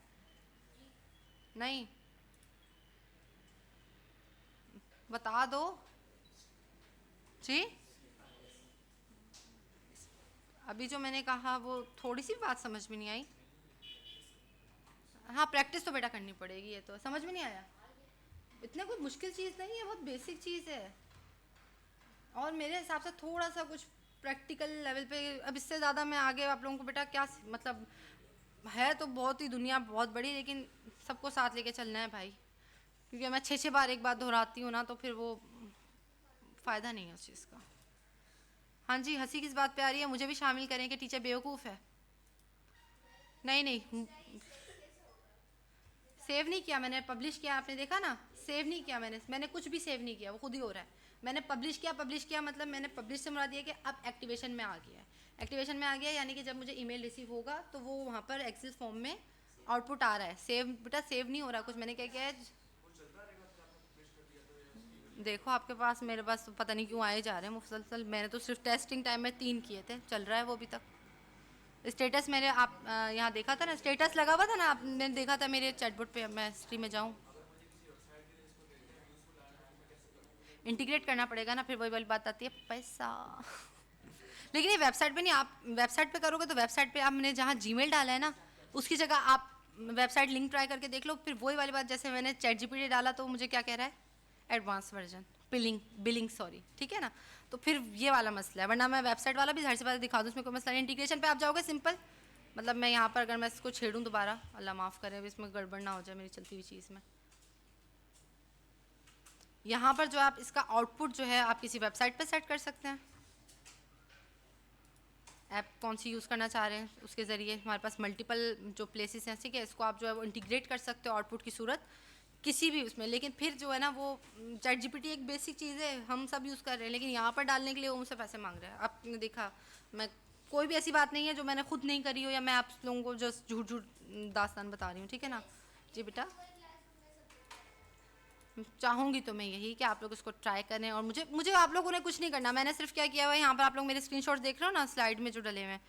नहीं, बता दो जी। अभी जो मैंने कहा वो थोड़ी सी बात समझ में नहीं आई। हाँ, प्रैक्टिस तो बेटा करनी पड़ेगी, ये तो समझ में नहीं आया। इतना कोई मुश्किल चीज़ नहीं है, बहुत बेसिक चीज़ है, और मेरे हिसाब से थोड़ा सा कुछ प्रैक्टिकल लेवल पे, अब इससे ज़्यादा मैं आगे आप लोगों को बेटा क्या, मतलब है तो बहुत ही दुनिया बहुत बड़ी, लेकिन सबको साथ लेके चलना है भाई, क्योंकि मैं 6 बार एक बात दोहराती हूँ ना तो फिर वो फ़ायदा नहीं है उस चीज़ का। हाँ जी, हंसी किस बात पे आ रही है, मुझे भी शामिल करें कि टीचर बेवकूफ़ है? नहीं नहीं, सेव नहीं किया मैंने, पब्लिश किया, आपने देखा ना। सेव नहीं किया मैंने कुछ भी सेव नहीं किया, वो खुद ही हो रहा है। मैंने पब्लिश किया मतलब मैंने पब्लिश से मुरा दिया कि अब एक्टिवेशन में आ गया है। एक्टिवेशन में आ गया यानी कि जब मुझे ईमेल रिसीव होगा तो वो वहाँ पर एक्सेल फॉर्म में आउटपुट आ रहा है। सेव बेटा सेव नहीं हो रहा कुछ, मैंने क्या किया है, देखो आपके पास, मेरे पास तो पता नहीं क्यों आए जा रहे हैं मुसलसल। मैंने तो सिर्फ टेस्टिंग टाइम में 3 किए थे, चल रहा है वो अभी तक। स्टेटस मेरे आप यहाँ देखा था ना, स्टेटस लगा हुआ था ना, आपने देखा था मेरे चैटबॉट पे। मैं हिस्ट्री में जाऊँ, इंटीग्रेट करना पड़ेगा ना, फिर वही वाली बात आती है पैसा। लेकिन ये वेबसाइट पे नहीं, आप वेबसाइट पे करोगे तो वेबसाइट पे आपने जहाँ जीमेल डाला है ना उसकी जगह आप वेबसाइट लिंक ट्राई करके देख लो, फिर वही वाली बात, जैसे मैंने चैट जीपीटी डाला तो मुझे क्या कह रहा है, एडवांस वर्जन बिलिंग सॉरी, ठीक है ना। तो फिर ये वाला मसला है, वरना मैं वेबसाइट वाला भी जाहिर सी बात दिखा दूँ, उसमें कोई मसला नहीं। इंटीग्रेशन पे आप जाओगे सिंपल, मतलब मैं यहाँ पर अगर मैं इसको छेड़ूँ दोबारा, अल्लाह माफ़ करे अब इसमें गड़बड़ ना हो जाए मेरी चलती हुई चीज़ में। यहाँ पर जो आप इसका आउटपुट जो है आप किसी वेबसाइट पे सेट कर सकते हैं। ऐप कौन सी यूज़ करना चाह रहे हैं, उसके ज़रिए हमारे पास मल्टीपल जो प्लेसेस हैं, ठीक है, इसको आप जो है वो इंटीग्रेट कर सकते हो आउटपुट की सूरत किसी भी उसमें। लेकिन फिर जो है ना वो चैट जीपीटी एक बेसिक चीज़ है, हम सब यूज़ कर रहे हैं, लेकिन यहाँ पर डालने के लिए वो मुझसे पैसे मांग रहे हैं। आपने देखा, मैं कोई भी ऐसी बात नहीं है जो मैंने खुद नहीं करी हो, या मैं आप लोगों को जस्ट झूठ झूठ दास्तान बता रही हूँ, ठीक है ना। जी बेटा, चाहूँगी तो मैं यही कि आप लोग इसको ट्राई करें, और मुझे मुझे आप लोगों ने कुछ नहीं करना। मैंने सिर्फ क्या किया हुआ है, यहाँ पर आप लोग मेरे स्क्रीनशॉट देख रहे हो ना स्लाइड में जो डले हुए हैं,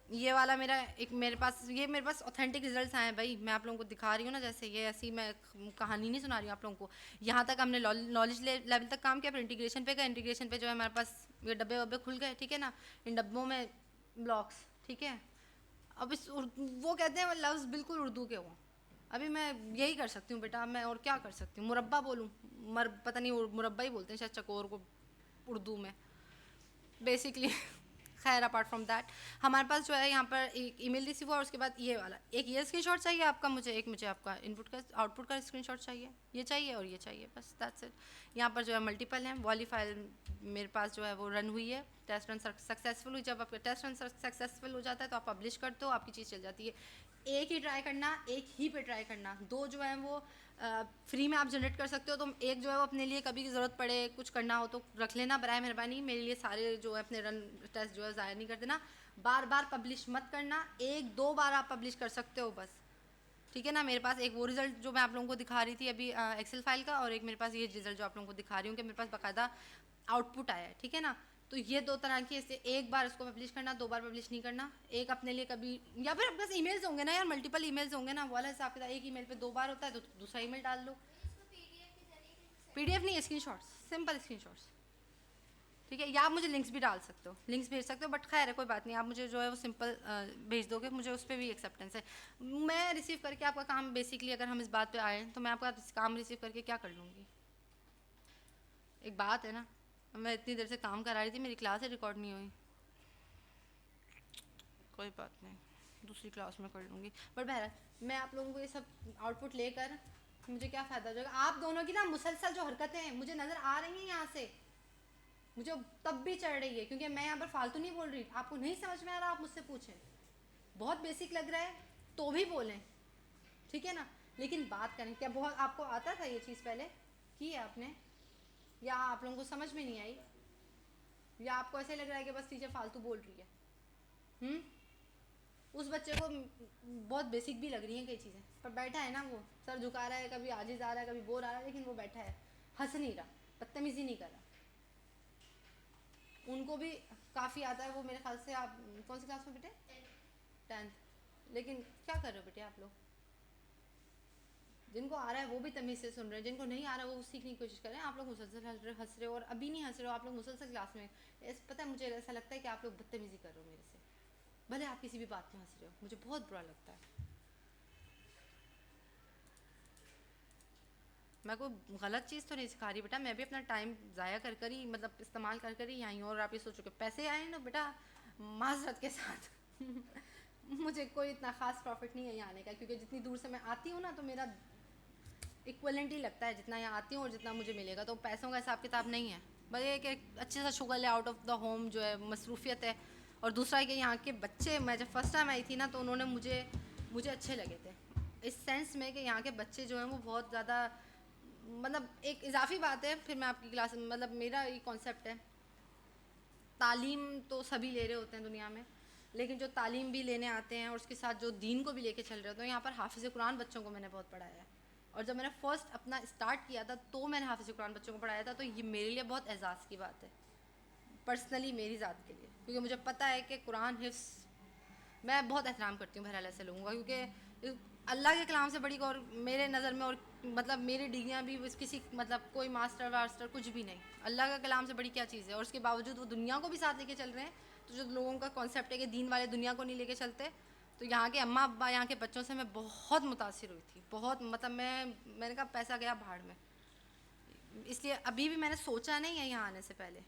ये वाला मेरा एक मेरे पास ऑथेंटिक रिजल्ट्स आए हैं भाई। मैं आप लोगों को दिखा रही हूँ ना, जैसे ये ऐसी मैं कहानी नहीं सुना रही हूँ आप लोगों को। यहाँ तक हमने नॉलेज लेवल तक काम किया, फिर इंटीग्रेशन पे गए। इंटीग्रेशन पे जो है हमारे पास ये डब्बे वब्बे खुल गए, ठीक है ना। इन डब्बों में ब्लॉक्स, ठीक है। अब वो कहते हैं लफ्ज़ बिल्कुल उर्दू के हों। अभी मैं यही कर सकती हूँ बेटा, मैं और क्या कर सकती हूँ। मुरब्बा बोलूँ, पता नहीं मुरब्बा ही बोलते हैं शायद चकोर को उर्दू में बेसिकली। खैर अपार्ट फ्रॉम दैट, हमारे पास जो है यहाँ पर एक ईमेल रिसीव हुआ, और उसके बाद ये वाला एक ये स्क्रीनशॉट चाहिए आपका मुझे, एक मुझे आपका इनपुट का आउटपुट का स्क्रीनशॉट चाहिए, ये चाहिए और ये चाहिए, बस दैट्स इट। यहाँ पर जो है मल्टीपल हैं, वाली फाइल मेरे पास जो है वो रन हुई है, टेस्ट रन सक्सेसफुल हुई। जब आपका टेस्ट रन सक्सेसफुल हो जाता है तो आप पब्लिश करते हो, आपकी चीज़ चल जाती है। एक ही ट्राई करना, एक ही पे ट्राई करना। दो जो है वो फ्री में आप जनरेट कर सकते हो, तो एक जो है वो अपने लिए कभी ज़रूरत पड़े कुछ करना हो तो रख लेना बराए मेहरबानी। मेरे लिए सारे जो है अपने रन टेस्ट जो है ज़ाया नहीं कर देना। बार बार पब्लिश मत करना, एक दो बार आप पब्लिश कर सकते हो बस, ठीक है ना। मेरे पास एक वो रिज़ल्ट जो मैं आप लोगों को दिखा रही थी अभी एक्सेल फाइल का, और एक मेरे पास ये रिज़ल्ट जो आप लोगों को दिखा रही हूँ कि मेरे पास बाकायदा आउटपुट आया है, ठीक है ना। तो ये दो तरह की, इसलिए एक बार इसको पब्लिश करना, दो बार पब्लिश नहीं करना। एक अपने लिए कभी, या फिर आपके पास ईमेल्स होंगे ना यार, मल्टीपल ईमेल्स होंगे ना, वाला हिसाब किताब। एक ईमेल पे दो बार होता है तो दूसरा ईमेल डाल लो। पीडीएफ नहीं, स्क्रीनशॉट्स, सिंपल स्क्रीनशॉट्स, ठीक है। या आप मुझे लिंक्स भी डाल सकते हो, लिंक्स भेज सकते हो, बट खैर है कोई बात नहीं, आप मुझे जो है वो सिंपल भेज दोगे, मुझे उस पर भी एक्सेप्टेंस है। मैं रिसीव करके आपका काम बेसिकली, अगर हम इस बात पे आए तो मैं आपका काम रिसीव करके क्या कर लूँगी। एक बात है ना, मैं इतनी देर से काम करा रही थी, मेरी क्लास ही रिकॉर्ड नहीं हुई। कोई बात नहीं, दूसरी क्लास में कर लूँगी। पर बहरहाल मैं आप लोगों को ये सब आउटपुट लेकर मुझे क्या फ़ायदा हो जाएगा। आप दोनों की ना मुसलसल जो हरकतें हैं मुझे नज़र आ रही हैं यहाँ से, मुझे तब भी चढ़ रही है, क्योंकि मैं यहाँ पर फालतू नहीं बोल रही। आपको नहीं समझ में आ रहा, आप मुझसे पूछें, बहुत बेसिक लग रहा है तो भी बोलें, ठीक है ना। लेकिन बात करें, क्या बहुत आपको आता था ये चीज़ पहले की है आपने, या आप लोगों को समझ में नहीं आई, या आपको ऐसे लग रहा है कि बस टीचर फालतू बोल रही है। उस बच्चे को बहुत बेसिक भी लग रही हैं कई चीज़ें, पर बैठा है ना वो, सर झुका रहा है, कभी आजिज़ आ रहा है, कभी बोर आ रहा है, लेकिन वो बैठा है, हंस नहीं रहा, बदतमीज़ी नहीं कर रहा। उनको भी काफ़ी आता है वो, मेरे ख्याल से। आप कौन सी क्लास में बेटे? 10th। लेकिन क्या कर रहे हो बेटे आप लोग? जिनको आ रहा है वो भी तमीज़ से सुन रहे हैं, जिनको नहीं आ रहा है वो सीखने की कोशिश कर रहे हैं। आप लोग मुसलसल हंस रहे हो, और अभी नहीं हंस रहे हो, आप लोग मुसलसल क्लास में। पता है मुझे ऐसा लगता है कि आप लोग बदतमीज़ी कर रहे हो मेरे से, भले आप किसी भी बात में हंस रहे हो, मुझे बहुत बुरा लगता है। मैं कोई गलत चीज़ तो नहीं सिखा रही बेटा, मैं भी अपना टाइम ज़ाया कर कर ही, मतलब इस्तेमाल कर कर ही आई हूँ। और आप ये सोचो कि पैसे आए ना बेटा, माजरत के साथ मुझे कोई इतना ख़ास प्रॉफिट नहीं है यहाँ आने का, क्योंकि जितनी दूर से मैं आती हूँ ना तो मेरा इक्वलेंट ही लगता है जितना यहाँ आती हूँ और जितना मुझे मिलेगा। तो पैसों का हिसाब किताब नहीं है, बस ये कि अच्छे सा शुगर है, आउट ऑफ द होम जो है मसरूफियत है। और दूसरा है कि यहाँ के बच्चे, मैं जब फर्स्ट टाइम आई थी ना तो उन्होंने मुझे अच्छे लगे थे, इस सेंस में कि यहाँ के बच्चे जो हैं वो बहुत ज़्यादा, मतलब एक इजाफी बात है। फिर मैं आपकी क्लास, मतलब मेरा ये कॉन्सेप्ट है, तालीम तो सभी ले रहे होते हैं दुनिया में, लेकिन जो तालीम भी लेने आते हैं और उसके साथ जो दीन को भी लेके चल रहे होते हैं, यहाँ पर हाफिज़ कुरान बच्चों को मैंने बहुत पढ़ाया है। और जब मैंने फ़र्स्ट अपना स्टार्ट किया था तो मैंने हाफिज़ कुरान बच्चों को पढ़ाया था, तो ये मेरे लिए बहुत एहसास की बात है, पर्सनली मेरी ज़ात के लिए, क्योंकि मुझे पता है कि कुरान हिफ्स, मैं बहुत एहतराम करती हूँ बहरहाल ऐसे लोगों का, क्योंकि अल्लाह के कलाम से बड़ी और मेरे नज़र में, और मतलब मेरी डिग्रियाँ भी किसी, मतलब कोई मास्टर वास्टर कुछ भी नहीं, अल्लाह का कलाम से बड़ी क्या चीज़ है। और उसके बावजूद वो दुनिया को भी साथ लेके चल रहे हैं। तो जो लोगों का कॉन्सेप्ट है कि दीन वाले दुनिया को नहीं लेके चलते, तो यहाँ के अम्मा अब्बा, यहाँ के बच्चों से मैं बहुत मुतासिर हुई थी, बहुत, मतलब मैंने कहा पैसा गया भाड़ में। इसलिए अभी भी मैंने सोचा नहीं है यहाँ आने से पहले